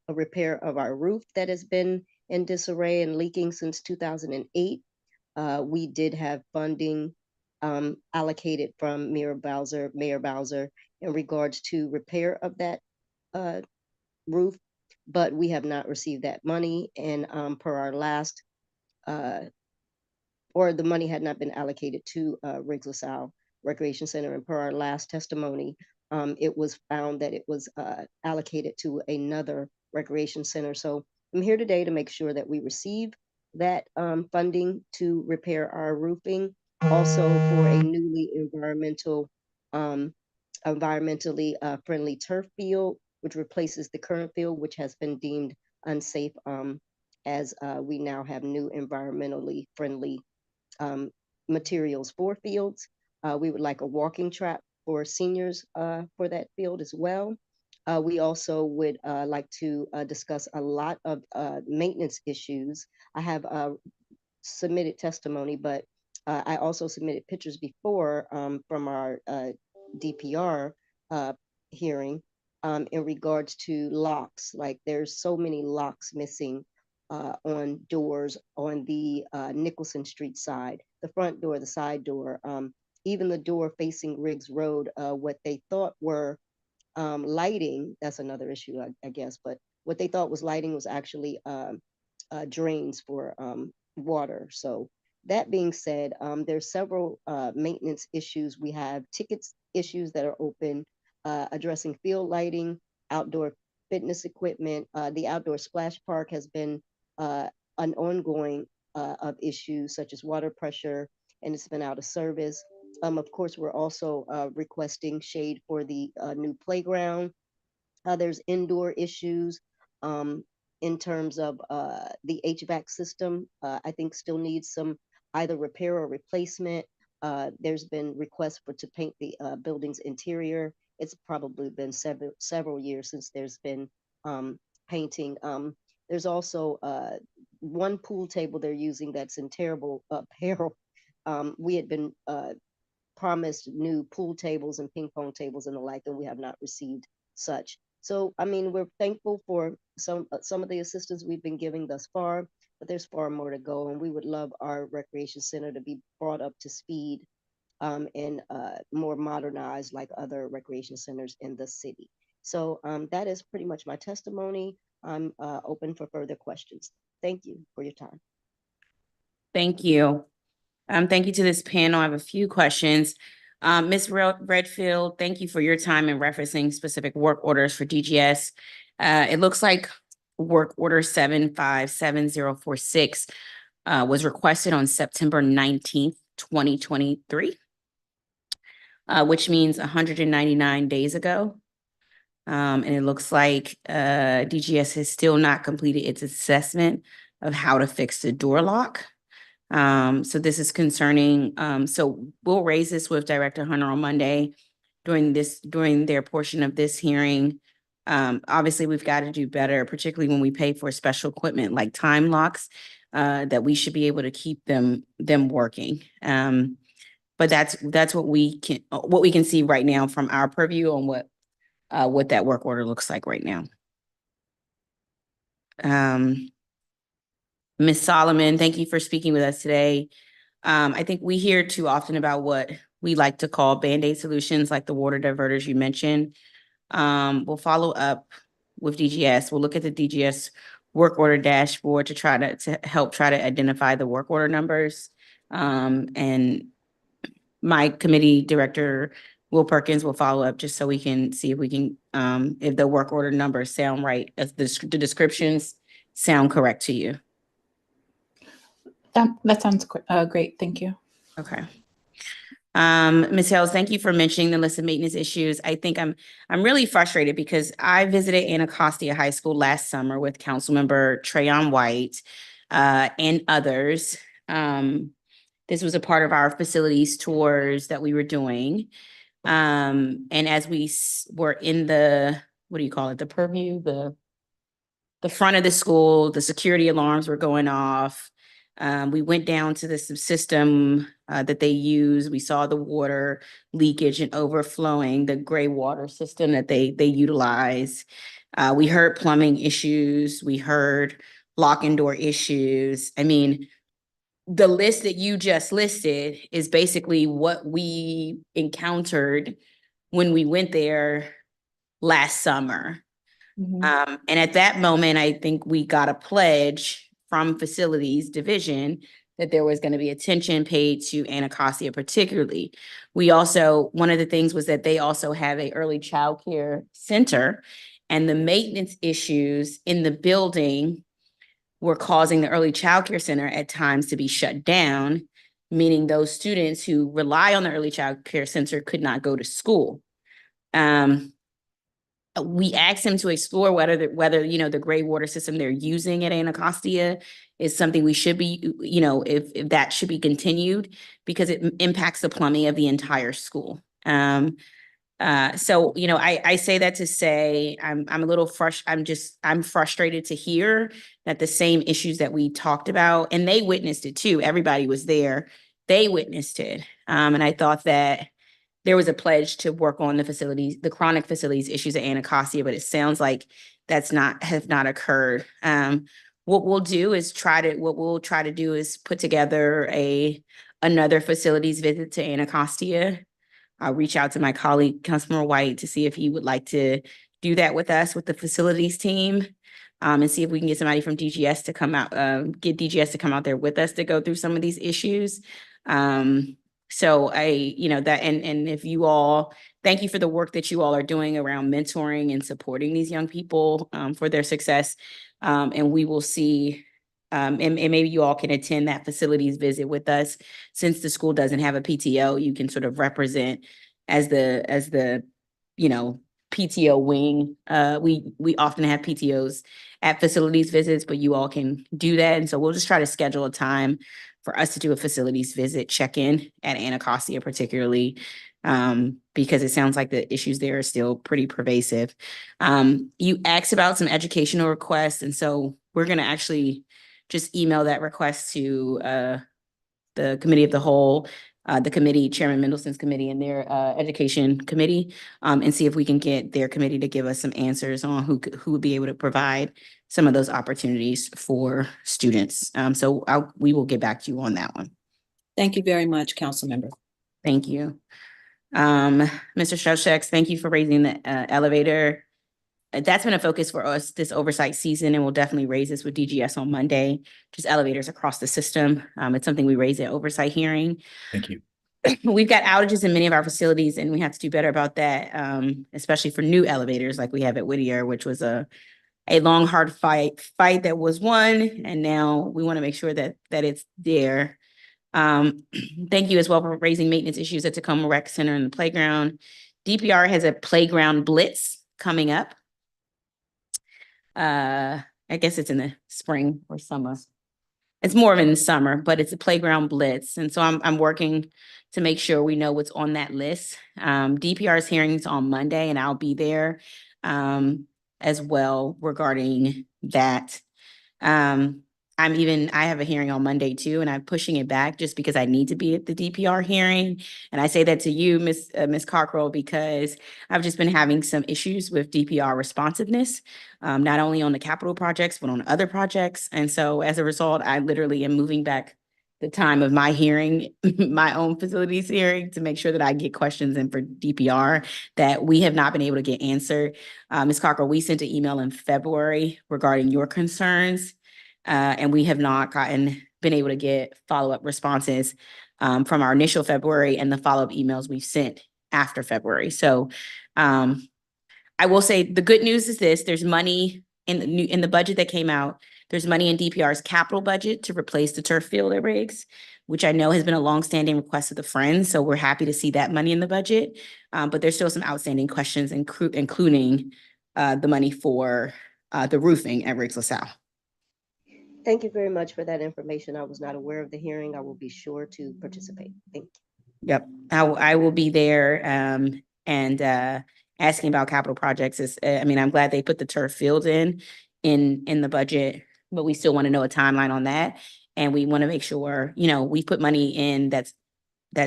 repair of our roof that has been in disarray and leaking since 2008. We did have funding allocated from Mayor Bowser in regards to repair of that roof, but we have not received that money. And per our last, or the money had not been allocated to Riggs LaSalle Recreation Center. And per our last testimony, it was found that it was allocated to another recreation center. So I'm here today to make sure that we receive that funding to repair our roofing, also for a newly environmentally friendly turf field, which replaces the current field, which has been deemed unsafe, as we now have new environmentally friendly materials for fields. We would like a walking track for seniors for that field as well. We also would like to discuss a lot of maintenance issues. I have submitted testimony, but I also submitted pictures before from our DPR hearing in regards to locks. Like there's so many locks missing on doors on the Nicholson Street side, the front door, the side door, even the door facing Riggs Road. What they thought were lighting, that's another issue, I guess, but what they thought was lighting was actually drains for water. So that being said, there's several maintenance issues. We have tickets issues that are open, addressing field lighting, outdoor fitness equipment. The outdoor splash park has been an ongoing of issues such as water pressure, and it's been out of service. Of course, we're also requesting shade for the new playground. There's indoor issues in terms of the HVAC system. I think still needs some either repair or replacement. There's been requests to paint the building's interior. It's probably been several years since there's been painting. There's also one pool table they're using that's in terrible peril. We had been promised new pool tables and ping pong tables and the like, and we have not received such. So, I mean, we're thankful for some of the assistance we've been giving thus far, but there's far more to go, and we would love our recreation center to be brought up to speed and more modernized like other recreation centers in the city. So that is pretty much my testimony. I'm open for further questions. Thank you for your time. Thank you. Thank you to this panel. I have a few questions. Ms. Redfield, thank you for your time in referencing specific work orders for DGS. It looks like work order 757046 was requested on September 19th, 2023, which means 199 days ago. And it looks like DGS has still not completed its assessment of how to fix the door lock. So this is concerning. So we'll raise this with Director Hunter on Monday during their portion of this hearing. Obviously, we've got to do better, particularly when we pay for special equipment like time locks, that we should be able to keep them working. But that's what we can see right now from our purview on what that work order looks like right now. Ms. Solomon, thank you for speaking with us today. I think we hear too often about what we like to call Band-Aid solutions, like the water diverters you mentioned. We'll follow up with DGS. We'll look at the DGS work order dashboard to help identify the work order numbers. And my committee director, Will Perkins, will follow up just so we can see if we can, if the work order numbers sound right, as the descriptions sound correct to you. That sounds great. Thank you. Okay. Ms. Hales, thank you for mentioning the list of maintenance issues. I think I'm really frustrated because I visited Anacostia High School last summer with Councilmember Trayon White and others. This was a part of our facilities tours that we were doing. And as we were in the, what do you call it? The purview, the front of the school, the security alarms were going off. We went down to the system that they use. We saw the water leakage and overflowing, the gray water system that they utilize. We heard plumbing issues. We heard lock and door issues. I mean, the list that you just listed is basically what we encountered when we went there last summer. And at that moment, I think we got a pledge from facilities division that there was going to be attention paid to Anacostia particularly. We also, one of the things was that they also have an early child care center, and the maintenance issues in the building were causing the early child care center at times to be shut down, meaning those students who rely on the early child care center could not go to school. We asked them to explore whether the gray water system they're using at Anacostia is something we should be, if that should be continued, because it impacts the plumbing of the entire school. So, I say that to say I'm a little I'm frustrated to hear that the same issues that we talked about, and they witnessed it too. Everybody was there. They witnessed it. And I thought that there was a pledge to work on the chronic facilities issues at Anacostia, but it sounds like has not occurred. What we'll try to do is put together another facilities visit to Anacostia. I'll reach out to my colleague, Councilmember White, to see if he would like to do that with us, with the facilities team, and see if we can get somebody from DGS to come out, get DGS to come out there with us to go through some of these issues. So and if you all, thank you for the work that you all are doing around mentoring and supporting these young people for their success. And we will see, and maybe you all can attend that facilities visit with us. Since the school doesn't have a PTO, you can sort of represent as the PTO wing. We often have PTOs at facilities visits, but you all can do that. And so we'll just try to schedule a time for us to do a facilities visit, check-in at Anacostia particularly, because it sounds like the issues there are still pretty pervasive. You asked about some educational requests, and so we're going to actually just email that request to the committee of the whole, the committee, Chairman Mendelson's committee and their education committee, and see if we can get their committee to give us some answers on who would be able to provide some of those opportunities for students. So we will get back to you on that one. Thank you very much, council member. Thank you. Mr. Shoshex, thank you for raising the elevator. That's been a focus for us this oversight season, and we'll definitely raise this with DGS on Monday, just elevators across the system. It's something we raised at oversight hearing. Thank you. We've got outages in many of our facilities, and we have to do better about that, especially for new elevators like we have at Whittier, which was a long, hard fight that was won, and now we want to make sure that it's there. Thank you as well for raising maintenance issues at Tacoma Rec Center and the playground. DPR has a playground blitz coming up. I guess it's in the spring or summer. It's more of in the summer, but it's a playground blitz. And so I'm working to make sure we know what's on that list. DPR's hearings on Monday, and I'll be there as well regarding that. I have a hearing on Monday too, and I'm pushing it back just because I need to be at the DPR hearing. And I say that to you, Ms. Cockrell, because I've just been having some issues with DPR responsiveness, not only on the capital projects, but on other projects. And so as a result, I literally am moving back the time of my hearing, my own facilities hearing, to make sure that I get questions in for DPR that we have not been able to get answered. Ms. Cockrell, we sent an email in February regarding your concerns. And we have not been able to get follow-up responses from our initial February and the follow-up emails we've sent after February. So I will say the good news is this: there's money in the budget that came out. There's money in DPR's capital budget to replace the turf field at Riggs, which I know has been a longstanding request of the Friends. So we're happy to see that money in the budget. But there's still some outstanding questions, including the money for the roofing at Riggs LaSalle. Thank you very much for that information. I was not aware of the hearing. I will be sure to participate. Thank you. Yep, I will be there and asking about capital projects. I'm glad they put the turf field in the budget, but we still want to know a timeline on that. And we want to make sure, we put money in that's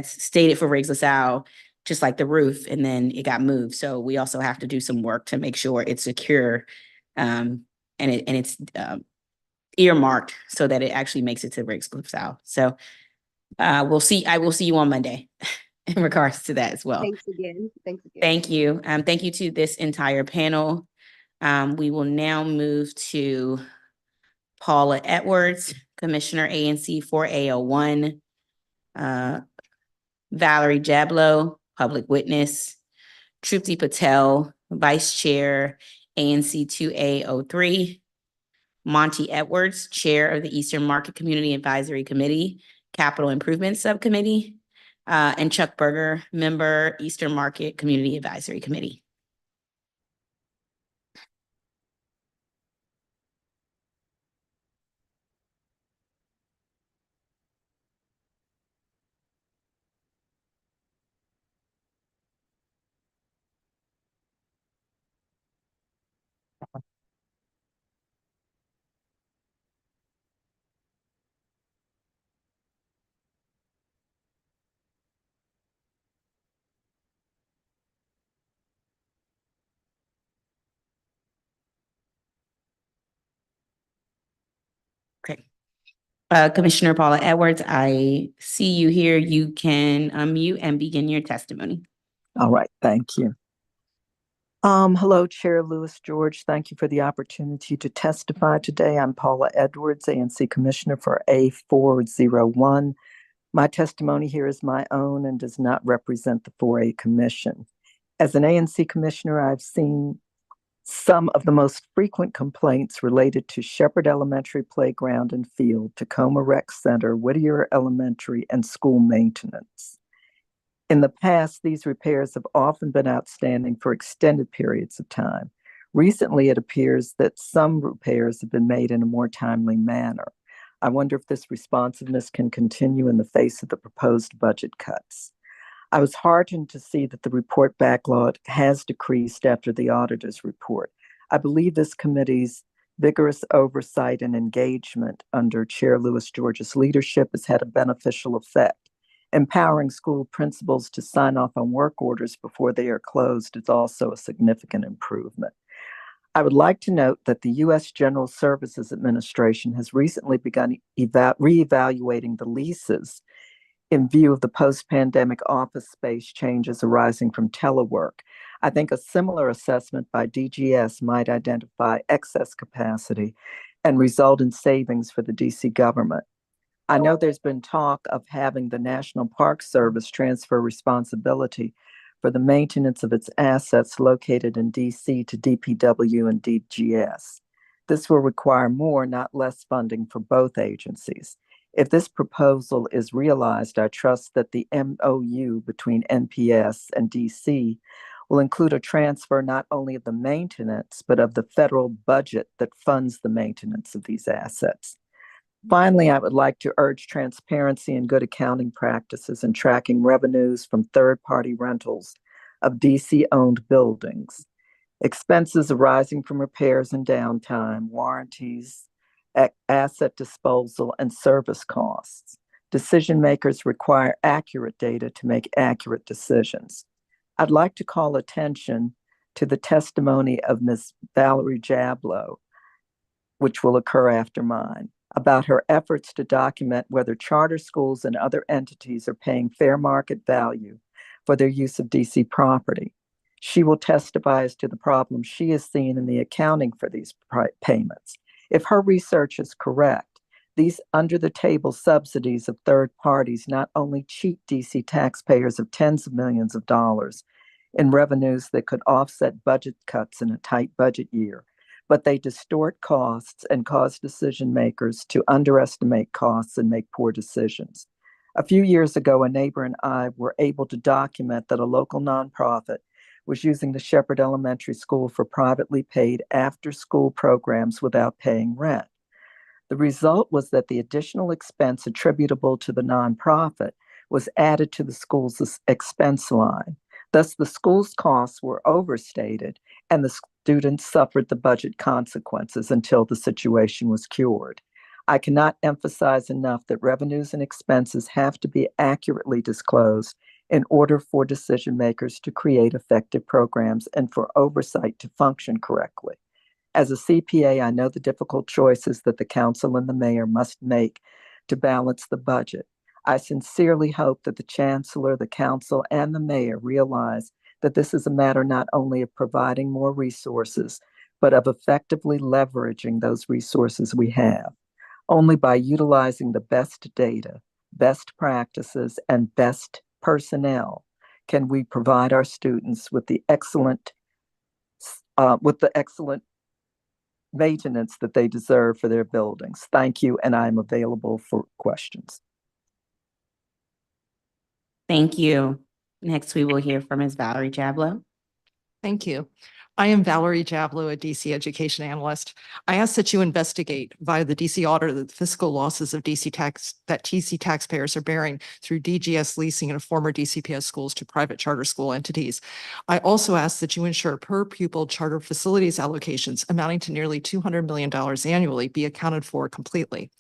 stated for Riggs LaSalle, just like the roof, and then it got moved. So we also have to do some work to make sure it's secure and it's earmarked so that it actually makes it to Riggs LaSalle. So I will see you on Monday in regards to that as well. Thanks again. Thank you. Thank you to this entire panel. We will now move to Paula Edwards, Commissioner ANC for A01, Valerie Jablow, Public Witness, Trupti Patel, Vice Chair, ANC 2A03, Monty Edwards, Chair of the Eastern Market Community Advisory Committee, Capital Improvement Subcommittee, and Chuck Berger, Member, Eastern Market Community Advisory Committee. Commissioner Paula Edwards, I see you here. You can unmute and begin your testimony. All right, thank you. Hello, Chair Lewis George. Thank you for the opportunity to testify today. I'm Paula Edwards, ANC Commissioner for A401. My testimony here is my own and does not represent the 4A Commission. As an ANC Commissioner, I've seen some of the most frequent complaints related to Shepherd Elementary Playground and Field, Tacoma Rec Center, Whittier Elementary, and school maintenance. In the past, these repairs have often been outstanding for extended periods of time. Recently, it appears that some repairs have been made in a more timely manner. I wonder if this responsiveness can continue in the face of the proposed budget cuts. I was heartened to see that the report backlog has decreased after the auditor's report. I believe this committee's vigorous oversight and engagement under Chair Lewis George's leadership has had a beneficial effect. Empowering school principals to sign off on work orders before they are closed is also a significant improvement. I would like to note that the U.S. General Services Administration has recently begun reevaluating the leases in view of the post-pandemic office space changes arising from telework. I think a similar assessment by DGS might identify excess capacity and result in savings for the DC government. I know there's been talk of having the National Park Service transfer responsibility for the maintenance of its assets located in DC to DPW and DGS. This will require more, not less funding for both agencies. If this proposal is realized, I trust that the MOU between NPS and DC will include a transfer not only of the maintenance, but of the federal budget that funds the maintenance of these assets. Finally, I would like to urge transparency and good accounting practices in tracking revenues from third-party rentals of DC-owned buildings. Expenses arising from repairs and downtime, warranties, asset disposal, and service costs. Decision makers require accurate data to make accurate decisions. I'd like to call attention to the testimony of Ms. Valerie Jablow, which will occur after mine, about her efforts to document whether charter schools and other entities are paying fair market value for their use of DC property. She will testify as to the problems she has seen in the accounting for these payments. If her research is correct, these under-the-table subsidies of third parties not only cheat DC taxpayers of tens of millions of dollars in revenues that could offset budget cuts in a tight budget year, but they distort costs and cause decision makers to underestimate costs and make poor decisions. A few years ago, a neighbor and I were able to document that a local nonprofit was using the Shepherd Elementary School for privately paid after-school programs without paying rent. The result was that the additional expense attributable to the nonprofit was added to the school's expense line. Thus, the school's costs were overstated, and the students suffered the budget consequences until the situation was cured. I cannot emphasize enough that revenues and expenses have to be accurately disclosed in order for decision makers to create effective programs and for oversight to function correctly. As a CPA, I know the difficult choices that the council and the mayor must make to balance the budget. I sincerely hope that the chancellor, the council, and the mayor realize that this is a matter not only of providing more resources, but of effectively leveraging those resources we have. Only by utilizing the best data, best practices, and best personnel can we provide our students with the excellent maintenance that they deserve for their buildings. Thank you, and I'm available for questions. Thank you. Next, we will hear from Ms. Valerie Jablow. Thank you. I am Valerie Jablow, a DC education analyst. I ask that you investigate via the DC auditor the fiscal losses of DC taxpayers are bearing through DGS leasing of former DCPS schools to private charter school entities. I also ask that you ensure per pupil charter facilities allocations amounting to nearly $200 million annually be accounted for completely.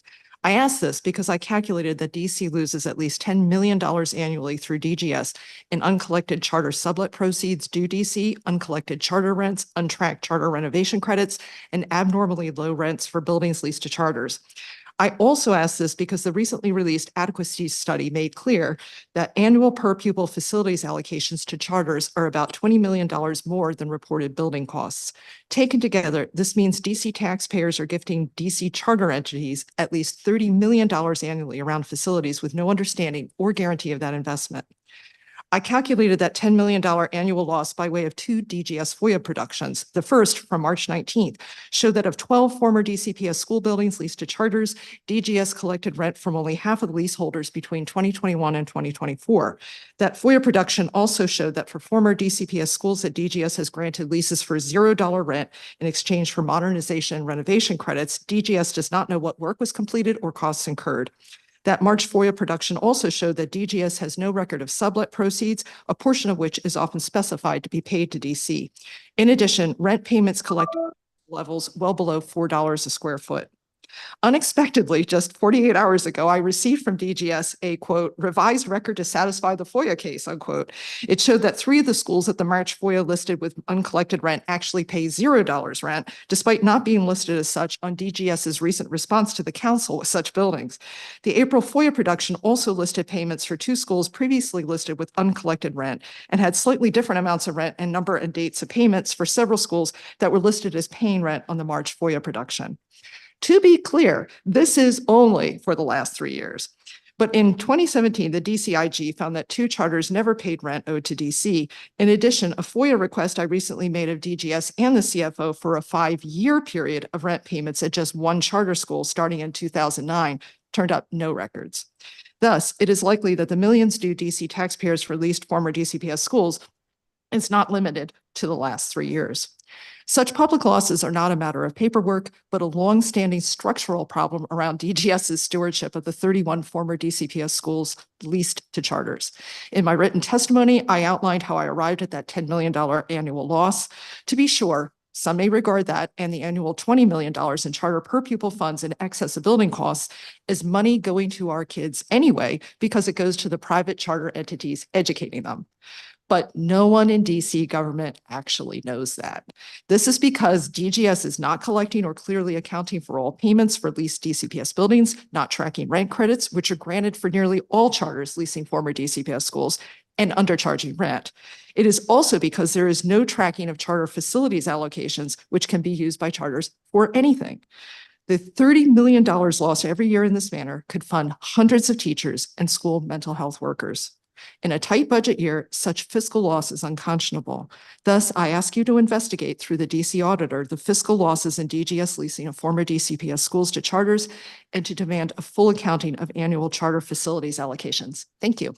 I ask this because I calculated that DC loses at least $10 million annually through DGS in uncollected charter sublet proceeds due DC, uncollected charter rents, untracked charter renovation credits, and abnormally low rents for buildings leased to charters. I also ask this because the recently released adequacy study made clear that annual per pupil facilities allocations to charters are about $20 million more than reported building costs. Taken together, this means DC taxpayers are gifting DC charter entities at least $30 million annually around facilities with no understanding or guarantee of that investment. I calculated that $10 million annual loss by way of 2 DGS FOIA productions. The first, from March 19th, showed that of 12 former DCPS school buildings leased to charters, DGS collected rent from only half of the leaseholders between 2021 and 2024. That FOIA production also showed that for former DCPS schools that DGS has granted leases for $0 rent in exchange for modernization and renovation credits, DGS does not know what work was completed or costs incurred. That March FOIA production also showed that DGS has no record of sublet proceeds, a portion of which is often specified to be paid to DC. In addition, rent payments collected levels well below $4 a square foot. Unexpectedly, just 48 hours ago, I received from DGS a, quote, revised record to satisfy the FOIA case, unquote. It showed that 3 of the schools at the March FOIA listed with uncollected rent actually pay $0 rent, despite not being listed as such on DGS's recent response to the council with such buildings. The April FOIA production also listed payments for 2 schools previously listed with uncollected rent and had slightly different amounts of rent and number and dates of payments for several schools that were listed as paying rent on the March FOIA production. To be clear, this is only for the last 3 years. But in 2017, the DCIG found that 2 charters never paid rent owed to DC. In addition, a FOIA request I recently made of DGS and the CFO for a 5-year period of rent payments at just 1 charter school starting in 2009 turned up no records. Thus, it is likely that the millions due DC taxpayers for leased former DCPS schools is not limited to the last 3 years. Such public losses are not a matter of paperwork, but a long-standing structural problem around DGS's stewardship of the 31 former DCPS schools leased to charters. In my written testimony, I outlined how I arrived at that $10 million annual loss. To be sure, some may regard that and the annual $20 million in charter per pupil funds in excess of building costs as money going to our kids anyway, because it goes to the private charter entities educating them. But no one in DC government actually knows that. This is because DGS is not collecting or clearly accounting for all payments for leased DCPS buildings, not tracking rent credits, which are granted for nearly all charters leasing former DCPS schools, and undercharging rent. It is also because there is no tracking of charter facilities allocations, which can be used by charters for anything. The $30 million lost every year in this manner could fund hundreds of teachers and school mental health workers. In a tight budget year, such fiscal loss is unconscionable. Thus, I ask you to investigate through the DC auditor the fiscal losses in DGS leasing of former DCPS schools to charters and to demand a full accounting of annual charter facilities allocations. Thank you.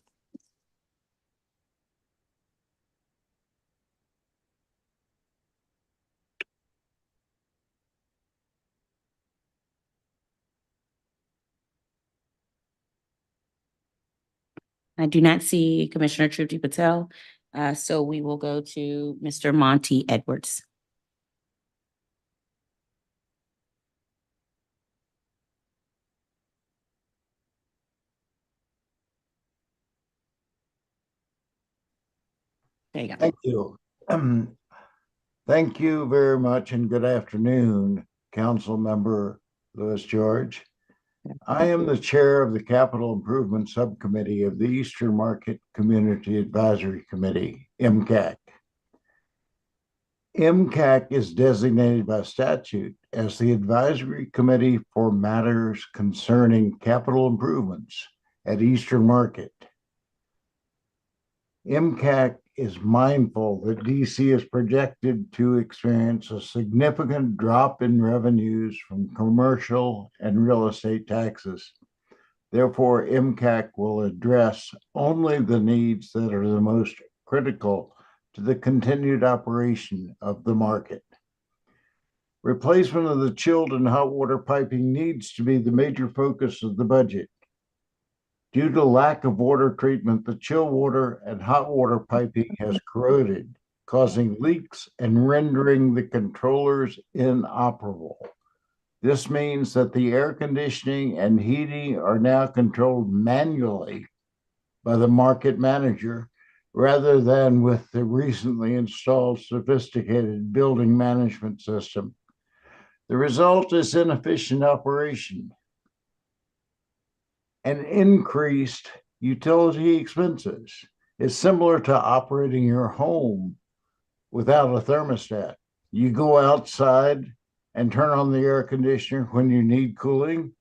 I do not see Commissioner Trupti Patel, so we will go to Mr. Monty Edwards. There you go. Thank you. Thank you very much and good afternoon, Council Member Louis George. I am the chair of the Capital Improvement Subcommittee of the Eastern Market Community Advisory Committee, MCAC. MCAC is designated by statute as the advisory committee for matters concerning capital improvements at Eastern Market. MCAC is mindful that DC is projected to experience a significant drop in revenues from commercial and real estate taxes. Therefore, MCAC will address only the needs that are the most critical to the continued operation of the market. Replacement of the chilled and hot water piping needs to be the major focus of the budget. Due to lack of water treatment, the chill water and hot water piping has corroded, causing leaks and rendering the controllers inoperable. This means that the air conditioning and heating are now controlled manually by the market manager rather than with the recently installed sophisticated building management system. The result is inefficient operation. and increased utility expenses. It's similar to operating your home without a thermostat. You go outside and turn on the air conditioner when you need cooling,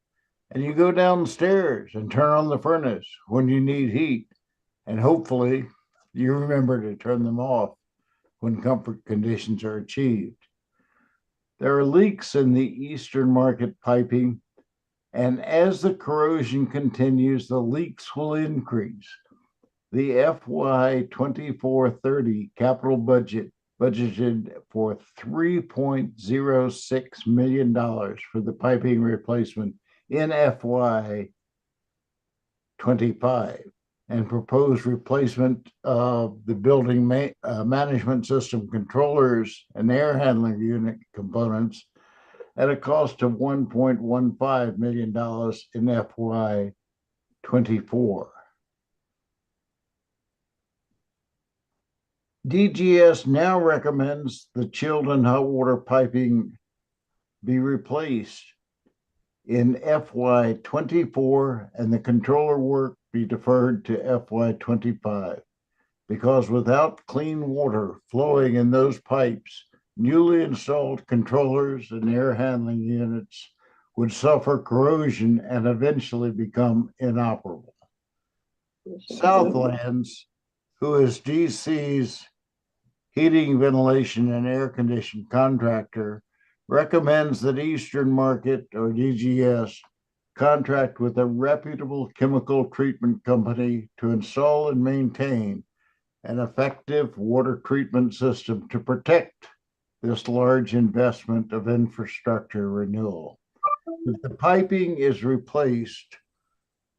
and you go downstairs and turn on the furnace when you need heat. And hopefully you remember to turn them off when comfort conditions are achieved. There are leaks in the eastern market piping, and as the corrosion continues, the leaks will increase. The FY24-30 capital budget budgeted for $3.06 million for the piping replacement in FY25, and proposed replacement of the building management system controllers and air handling unit components at a cost of $1.15 million in FY24. DGS now recommends the chilled and hot water piping be replaced in FY24 and the controller work be deferred to FY25, because without clean water flowing in those pipes, newly installed controllers and air handling units would suffer corrosion and eventually become inoperable. Southlands, who is GC's heating, ventilation, and air conditioning contractor, recommends that Eastern Market, or DGS, contract with a reputable chemical treatment company to install and maintain an effective water treatment system to protect this large investment of infrastructure renewal. If the piping is replaced,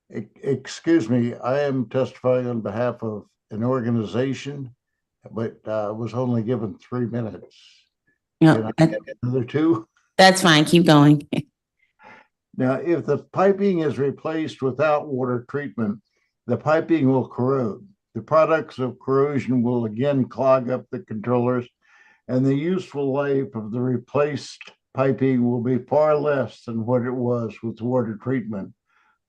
excuse me, I am testifying on behalf of an organization, but was only given 3 minutes. Can I get another 2? That's fine. Keep going. Now, if the piping is replaced without water treatment, the piping will corrode. The products of corrosion will again clog up the controllers, and the useful life of the replaced piping will be far less than what it was with water treatment,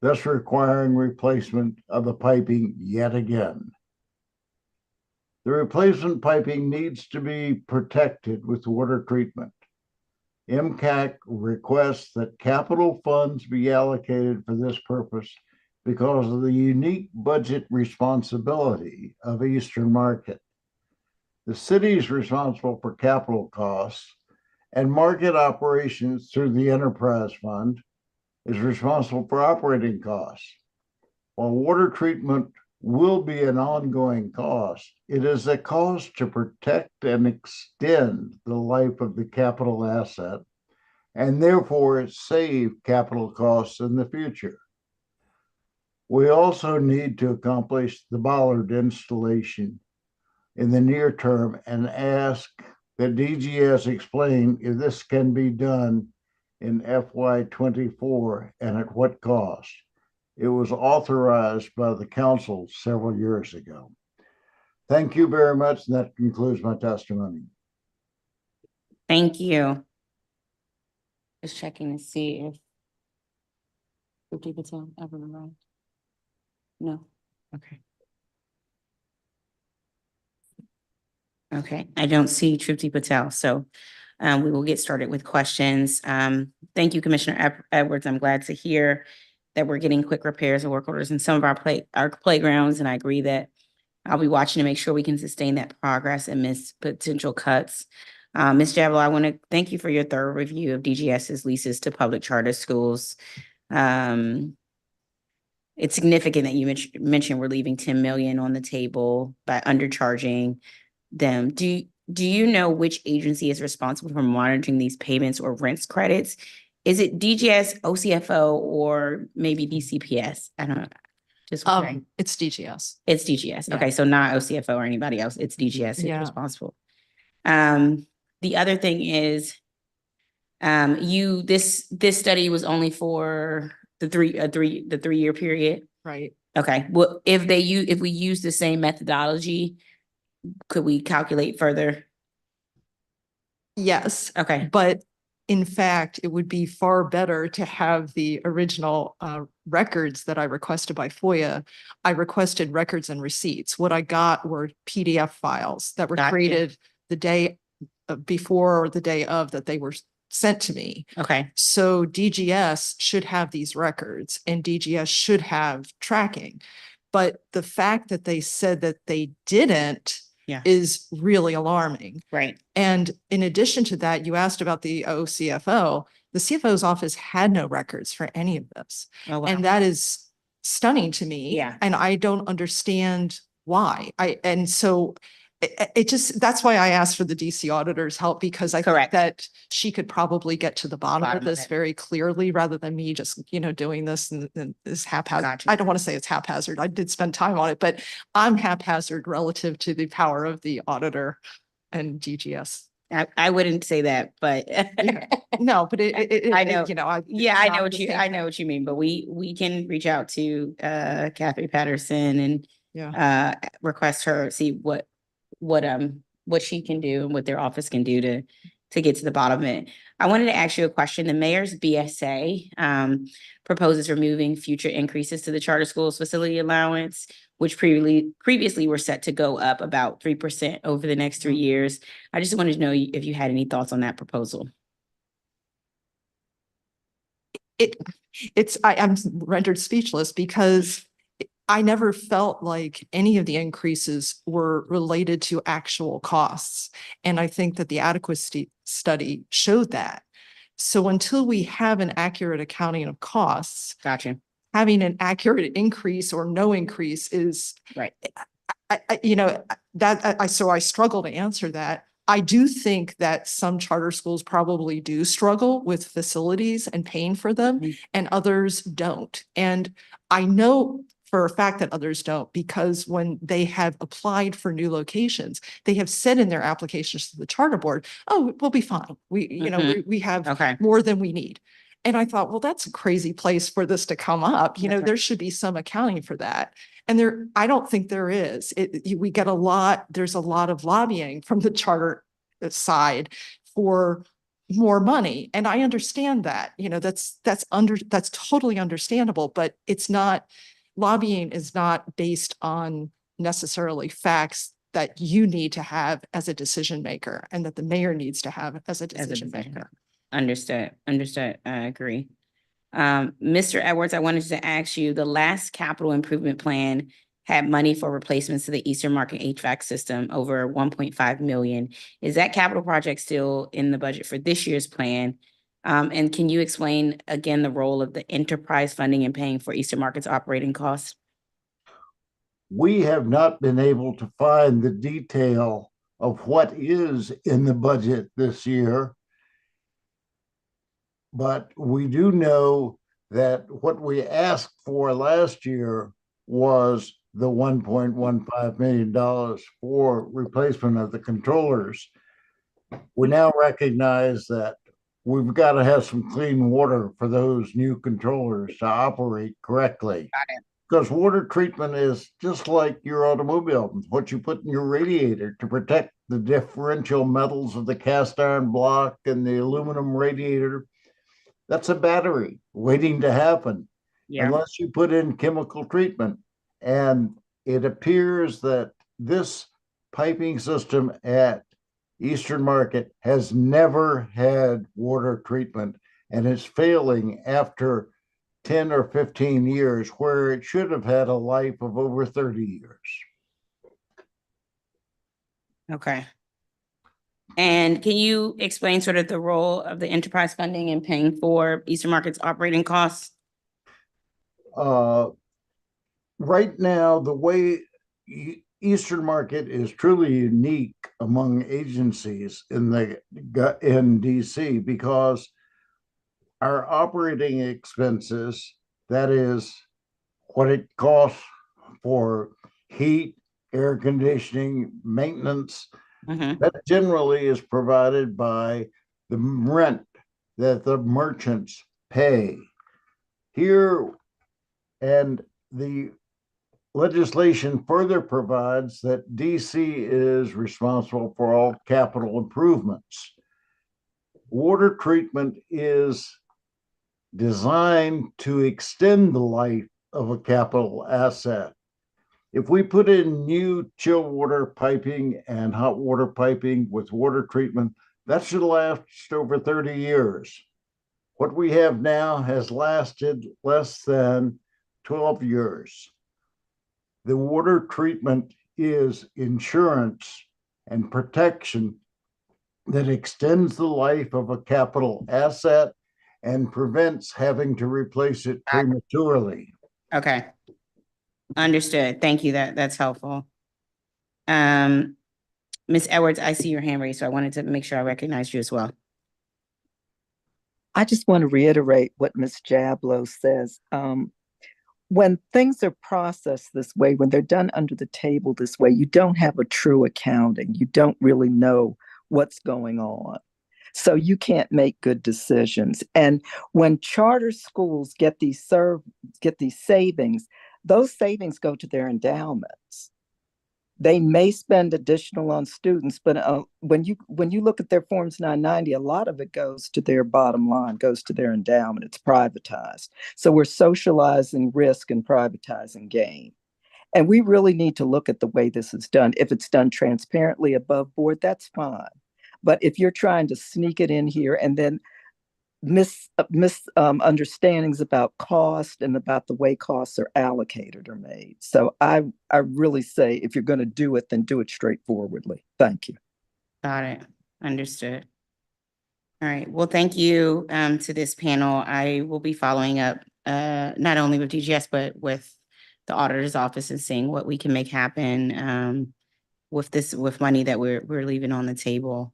thus requiring replacement of the piping yet again. The replacement piping needs to be protected with water treatment. MCAC requests that capital funds be allocated for this purpose because of the unique budget responsibility of Eastern Market. The city is responsible for capital costs, and market operations through the enterprise fund is responsible for operating costs. While water treatment will be an ongoing cost, it is a cost to protect and extend the life of the capital asset, and therefore save capital costs in the future. We also need to accomplish the bollard installation in the near term and ask that DGS explain if this can be done in FY24 and at what cost. It was authorized by the council several years ago. Thank you very much. And that concludes my testimony. Thank you. Just checking to see if Tripti Patel ever arrived. No. Okay. Okay, I don't see Tripti Patel, so we will get started with questions. Thank you, Commissioner Edwards. I'm glad to hear that we're getting quick repairs and work orders in some of our playgrounds, and I agree that I'll be watching to make sure we can sustain that progress and miss potential cuts. Ms. Javel, I want to thank you for your thorough review of DGS's leases to public charter schools. It's significant that you mentioned we're leaving 10 million on the table by undercharging them. Do you know which agency is responsible for monitoring these payments or rents credits? Is it DGS, OCFO, or maybe DCPS? I don't know. Just wondering. It's DGS. It's DGS. Yeah. Okay, so not OCFO or anybody else. It's DGS who's responsible. The other thing is, this study was only for the 3-year period. Right. Okay. Well, if we use the same methodology, could we calculate further? Yes. Okay. But in fact, it would be far better to have the original records that I requested by FOIA. I requested records and receipts. What I got were PDF files that were Gotcha. created the day before or the day of that they were sent to me. Okay. So DGS should have these records and DGS should have tracking. But the fact that they said that they didn't is really alarming. Right. And in addition to that, you asked about the CFO. The CFO's office had no records for any of this. Oh, wow. And that is stunning to me. Yeah. And I don't understand why. And so it just, that's why I asked for the DC auditor's help, because I think that she could probably get to the bottom of this very clearly rather than me just, doing this and this haphazard. Gotcha. I don't want to say it's haphazard. I did spend time on it, but I'm haphazard relative to the power of the auditor and DGS. I wouldn't say that, but no, but I know, I know what you mean, but we can reach out to Kathy Patterson and request her, see what she can do and what their office can do to get to the bottom of it. I wanted to ask you a question. The mayor's BSA proposes removing future increases to the charter schools facility allowance, which previously were set to go up about 3% over the next 3 years. I just wanted to know if you had any thoughts on that proposal. I'm rendered speechless because I never felt like any of the increases were related to actual costs. And I think that the adequacy study showed that. So until we have an accurate accounting of costs, having an accurate increase or no increase is right. So I struggle to answer that. I do think that some charter schools probably do struggle with facilities and paying for them, and others don't. And I know for a fact that others don't, because when they have applied for new locations, they have said in their applications to the charter board, oh, we'll be fine. We have more than we need. And I thought, well, that's a crazy place for this to come up. There should be some accounting for that. And I don't think there is. There's a lot of lobbying from the charter side for more money. And I understand that, that's totally understandable, but lobbying is not based on necessarily facts that you need to have as a decision maker and that the mayor needs to have as a decision maker. Understood. I agree. Mr. Edwards, I wanted to ask you, the last capital improvement plan had money for replacements to the Eastern Market HVAC system, over 1.5 million. Is that capital project still in the budget for this year's plan? And can you explain again the role of the enterprise funding in paying for Eastern Market's operating costs? We have not been able to find the detail of what is in the budget this year, but we do know that what we asked for last year was the $1.15 million for replacement of the controllers. We now recognize that we've got to have some clean water for those new controllers to operate correctly. Because water treatment is just like your automobile, what you put in your radiator to protect the differential metals of the cast iron block and the aluminum radiator. That's a battery waiting to happen unless you put in chemical treatment. And it appears that this piping system at Eastern Market has never had water treatment and is failing after 10 or 15 years, where it should have had a life of over 30 years. Okay. And can you explain sort of the role of the enterprise funding in paying for Eastern Market's operating costs? Right now, the way Eastern Market is truly unique among agencies in DC, because our operating expenses, that is what it costs for heat, air conditioning, maintenance, that generally is provided by the rent that the merchants pay. Here, and the legislation further provides that DC is responsible for all capital improvements. Water treatment is designed to extend the life of a capital asset. If we put in new chill water piping and hot water piping with water treatment, that should last over 30 years. What we have now has lasted less than 12 years. The water treatment is insurance and protection that extends the life of a capital asset and prevents having to replace it prematurely. Okay. Understood. Thank you. That's helpful. Ms. Edwards, I see your hand raised, so I wanted to make sure I recognized you as well. I just want to reiterate what Ms. Jablow says. When things are processed this way, when they're done under the table this way, you don't have a true accounting. You don't really know what's going on. So you can't make good decisions. And when charter schools get these savings, those savings go to their endowments. They may spend additional on students, but when you look at their Forms 990, a lot of it goes to their bottom line, goes to their endowment. It's privatized. So we're socializing risk and privatizing gain. And we really need to look at the way this is done. If it's done transparently above board, that's fine. But if you're trying to sneak it in here and then misunderstandings about cost and about the way costs are allocated or made. So I really say if you're going to do it, then do it straightforwardly. Thank you. Got it. Understood. All right. Well, thank you to this panel. I will be following up not only with DGS, but with the auditor's office and seeing what we can make happen with money that we're leaving on the table.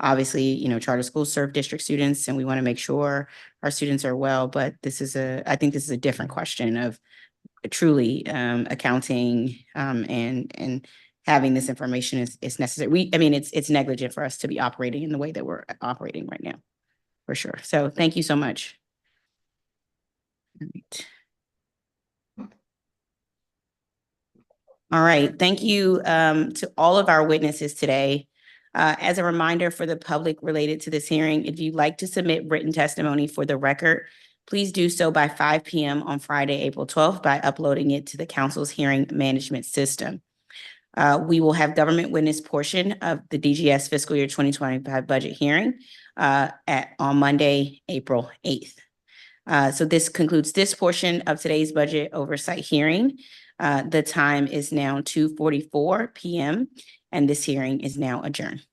Obviously, charter schools serve district students and we want to make sure our students are well, but I think this is a different question of truly accounting and having this information is necessary. It's negligent for us to be operating in the way that we're operating right now, for sure. So thank you so much. All right. All right, thank you to all of our witnesses today. As a reminder for the public related to this hearing, if you'd like to submit written testimony for the record, please do so by 5 p.m. on Friday, April 12th by uploading it to the council's hearing management system. We will have government witness portion of the DGS fiscal year 2025 budget hearing on Monday, April 8th. So this concludes this portion of today's budget oversight hearing. The time is now 2:44 p.m. and this hearing is now adjourned.